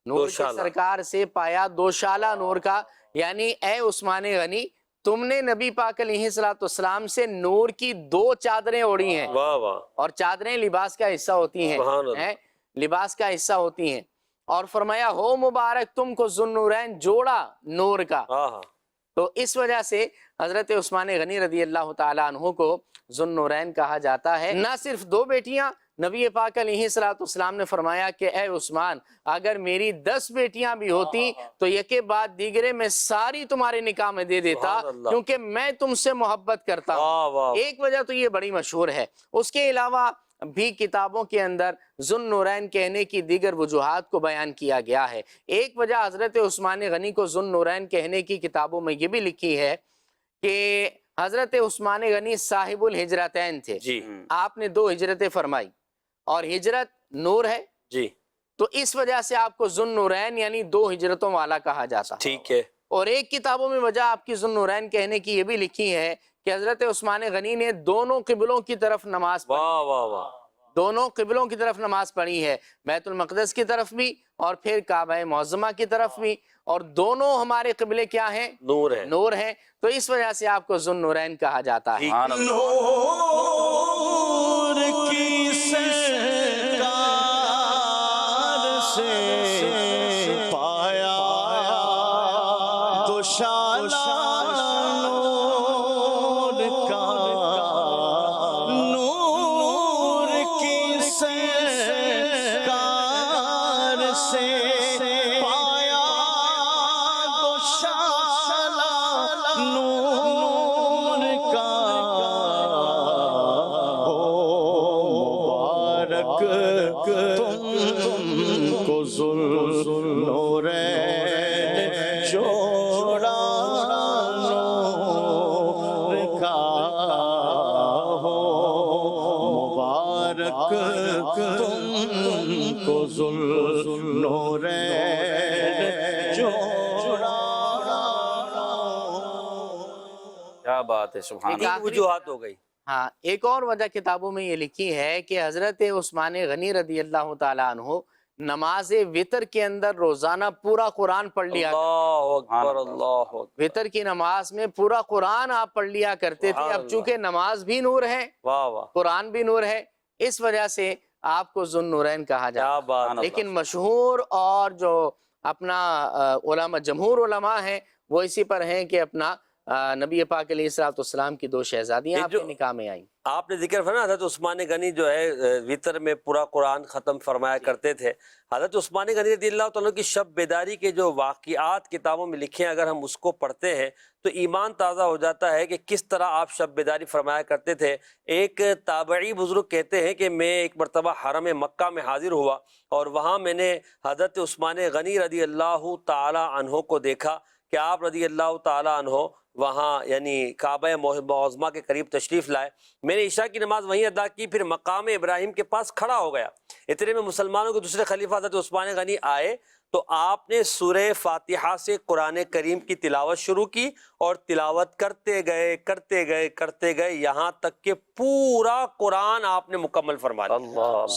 نور کی سرکار سے پایا دوشالہ نور کا، یعنی اے عثمان غنی تم نے نبی پاک علیہ الصلوۃ والسلام سے نور کی دو چادریں اوڑھی ہیں، اور چادریں لباس کا حصہ ہوتی ہیں، لباس کا حصہ ہوتی ہیں، اور فرمایا ہو مبارک تم کو ذوالنورین جوڑا نور کا۔ تو اس وجہ سے حضرت عثمان غنی رضی اللہ تعالیٰ عنہ کو ذو النورین کہا جاتا ہے۔ نہ صرف 2 بیٹیاں، نبی پاک علیہ السلام نے فرمایا کہ اے عثمان اگر میری 10 بیٹیاں بھی ہوتی تو یکے بعد دیگرے میں ساری تمہارے نکاح میں دے دیتا، کیونکہ میں تم سے محبت کرتا ہوں۔ ایک وجہ تو یہ بڑی مشہور ہے، اس کے علاوہ بھی کتابوں کے اندر ذو النورین کہنے کی دیگر وجوہات کو بیان کیا گیا ہے۔ ایک وجہ حضرت عثمان غنی کو ذو النورین کہنے کی کتابوں میں یہ بھی لکھی ہے کہ حضرت عثمان غنی صاحب الہجرتین تھے، آپ نے 2 ہجرتیں فرمائی اور ہجرت نور ہے، تو اس وجہ سے آپ کو ذو النورین یعنی 2 ہجرتوں والا کہا جاتا ہے۔ ٹھیک ہے۔ اور ایک کتابوں میں وجہ آپ کی ذو النورین کہنے کی یہ بھی لکھی ہے کہ حضرت عثمان غنی نے دونوں قبلوں کی طرف نماز پڑھی، واہ واہ واہ، دونوں قبلوں کی طرف نماز پڑھی ہے، بیت المقدس کی طرف بھی اور پھر کعبہ معظمہ کی طرف بھی، اور دونوں ہمارے قبلے کیا ہیں؟ نور ہے، نور ہے، تو اس وجہ سے آپ کو ذو النورین کہا جاتا ہے۔ نور کی سرکار سے پایا دوشالہ نور کا، نور کی سرکار سے پایا دوشالہ نور کا، مبارک تم کو ذو النورین جوڑا نور کا ہو، مبارک تم کو ذو النورین جوڑا۔ کیا بات ہے، سبحان اللہ۔ 3 وجوہات ہو گئی۔ ہاں، ایک اور وجہ کتابوں میں یہ لکھی ہے کہ حضرت عثمان غنی رضی اللہ تعالیٰ عنہ نماز وتر کے اندر روزانہ پورا قرآن پڑھ لیا، اللہ اکبر، اللہ اکبر، وتر کی نماز میں پورا قرآن آپ پڑھ لیا کرتے تھے۔ اب چونکہ نماز بھی نور ہے، واہ واہ، قرآن بھی نور ہے، اس وجہ سے آپ کو ذو النورین کہا کیا جاتا بات ہے۔ ہے۔ لیکن مشہور اور جو اپنا علماء جمہور علماء ہیں وہ اسی پر ہیں کہ اپنا نبی پاک علیہ السلام کی 2 شہزادیاں آپ کے نکاح میں آئیں۔ آپ نے ذکر فرمایا حضرت عثمان غنی جو ہے وطر میں پورا قرآن ختم فرمایا کرتے تھے۔ حضرت عثمان غنی رضی اللہ تعالیٰ کی شب بیداری کے جو واقعات کتابوں میں لکھے ہیں، اگر ہم اس کو پڑھتے ہیں تو ایمان تازہ ہو جاتا ہے کہ کس طرح آپ شب بیداری فرمایا کرتے تھے۔ ایک تابعی بزرگ کہتے ہیں کہ میں ایک مرتبہ حرم مکہ میں حاضر ہوا اور وہاں میں نے حضرت عثمان غنی رضی اللہ تعالی عنہ کو دیکھا کہ آپ رضی اللہ تعالی عنہ وہاں یعنی کعبہ معظمہ کے قریب تشریف لائے۔ میں نے عشاء کی نماز وہیں ادا کی، پھر مقام ابراہیم کے پاس کھڑا ہو گیا۔ اتنے میں مسلمانوں کے دوسرے خلیفہ حضرت عثمان غنی آئے تو آپ نے سورہ فاتحہ سے قرآن کریم کی تلاوت شروع کی اور تلاوت کرتے گئے یہاں تک کہ پورا قرآن آپ نے مکمل فرما لیا۔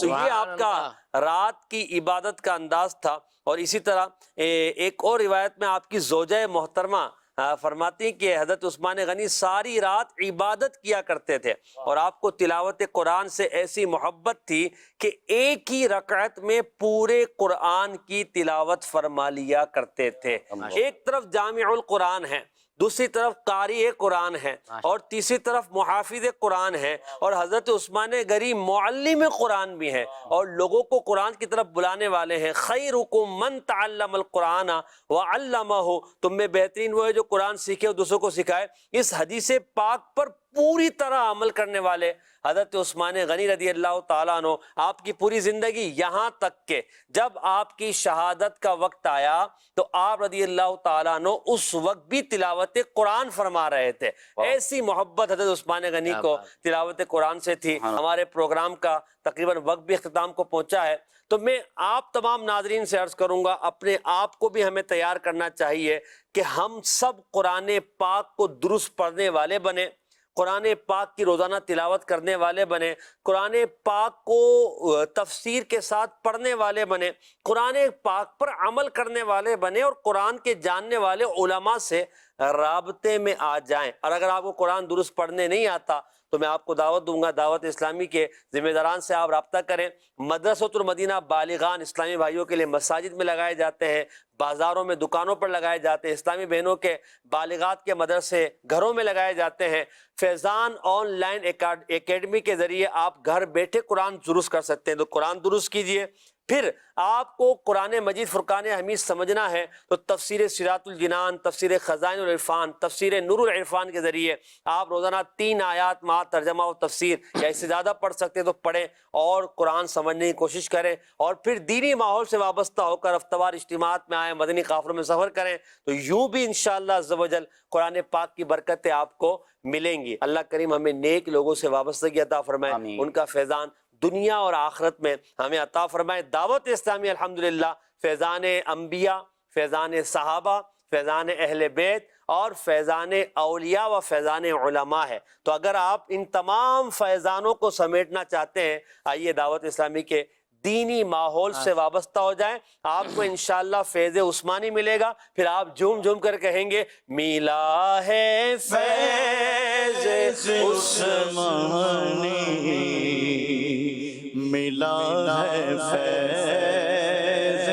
تو یہ آپ کا رات کی عبادت کا انداز تھا۔ اور اسی طرح ایک اور روایت میں آپ کی زوجہ محترمہ فرماتی ہیں کہ حضرت عثمان غنی ساری رات عبادت کیا کرتے تھے اور آپ کو تلاوت قرآن سے ایسی محبت تھی کہ ایک ہی رکعت میں پورے قرآن کی تلاوت فرما لیا کرتے تھے۔ ایک طرف جامع القرآن ہے، دوسری طرف قاری قرآن ہے اور تیسری طرف محافظ قرآن ہے، اور حضرت عثمان غنی معلم قرآن بھی ہیں اور لوگوں کو قرآن کی طرف بلانے والے ہیں۔ خیرکم من تعلم القرآن وعلمہ، تم میں بہترین وہ ہے جو قرآن سیکھے اور دوسروں کو سکھائے۔ اس حدیث پاک پر پوری طرح عمل کرنے والے حضرت عثمان غنی رضی اللہ تعالیٰ عنہ، آپ کی پوری زندگی یہاں تک کہ جب آپ کی شہادت کا وقت آیا تو آپ رضی اللہ تعالیٰ عنہ اس وقت بھی تلاوت قرآن فرما رہے تھے۔ ایسی محبت حضرت عثمان غنی کو تلاوت قرآن سے تھی۔ ہمارے پروگرام کا تقریباً وقت بھی اختتام کو پہنچا ہے، تو میں آپ تمام ناظرین سے عرض کروں گا اپنے آپ کو بھی ہمیں تیار کرنا چاہیے کہ ہم سب قرآن پاک کو درست پڑھنے والے بنے، قرآن پاک کی روزانہ تلاوت کرنے والے بنے، قرآن پاک کو تفسیر کے ساتھ پڑھنے والے بنے، قرآن پاک پر عمل کرنے والے بنے اور قرآن کے جاننے والے علماء سے رابطے میں آ جائیں. اور اگر آپ کو قرآن درست پڑھنے نہیں آتا تو میں آپ کو دعوت دوں گا, دعوت اسلامی کے ذمہ داران سے آپ رابطہ کریں. مدرسۃ المدینہ بالغان اسلامی بھائیوں کے لیے مساجد میں لگائے جاتے ہیں, بازاروں میں دکانوں پر لگائے جاتے ہیں. اسلامی بہنوں کے بالغات کے مدرسے گھروں میں لگائے جاتے ہیں. فیضان آن لائن اکیڈمی کے ذریعے آپ گھر بیٹھے قرآن درست کر سکتے ہیں, تو قرآن درست کیجئے. پھر آپ کو قرآن مجید فرقان حمید سمجھنا ہے تو تفسیر صراط الجنان, تفسیر خزائن العرفان, تفسیر نور العرفان کے ذریعے آپ روزانہ 3 آیات مع ترجمہ و تفسیر یا اس سے زیادہ پڑھ سکتے ہیں تو پڑھیں اور قرآن سمجھنے کی کوشش کریں. اور پھر دینی ماحول سے وابستہ ہو کر ہفتہ وار اجتماعات میں آئیں, مدنی قافلوں میں سفر کریں, تو یوں بھی انشاءاللہ عز و جل قرآن پاک کی برکتیں آپ کو ملیں گی. اللہ کریم ہمیں نیک لوگوں سے وابستگی عطا فرمائے, ان کا فیضان دنیا اور آخرت میں ہمیں عطا فرمائے. دعوت اسلامی الحمدللہ فیضان انبیاء, فیضان صحابہ, فیضان اہل بیت اور فیضان اولیاء و فیضان علماء ہے. تو اگر آپ ان تمام فیضانوں کو سمیٹنا چاہتے ہیں, آئیے دعوت اسلامی کے دینی ماحول سے وابستہ ہو جائیں. آپ کو انشاءاللہ فیض عثمانی ملے گا. پھر آپ جھوم جھوم کر کہیں گے ملا ہے فیض عثمانی, ملا ہے فیض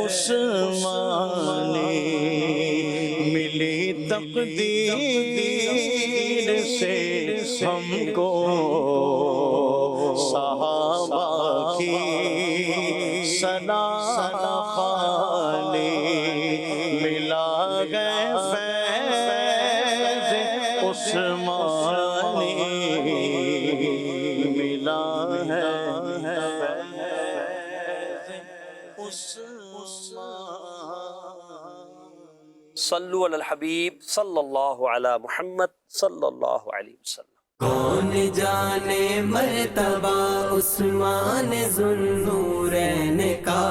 عثمانی, ملی تقدیر سے ہم کو صحابہ کی ثنا خالی, ملا ہے فیض عثمانی, ملا ہے صلو علی الحبیب صلی اللہ علی محمد صلی اللہ علیہ وسلم. کون جانے مرتبہ عثمان ذوالنورین کا,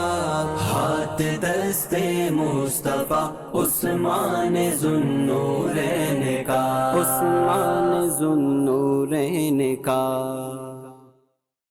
ہاتھ دست مصطفیٰ عثمان ذوالنورین کا, عثمان ذوالنورین کا.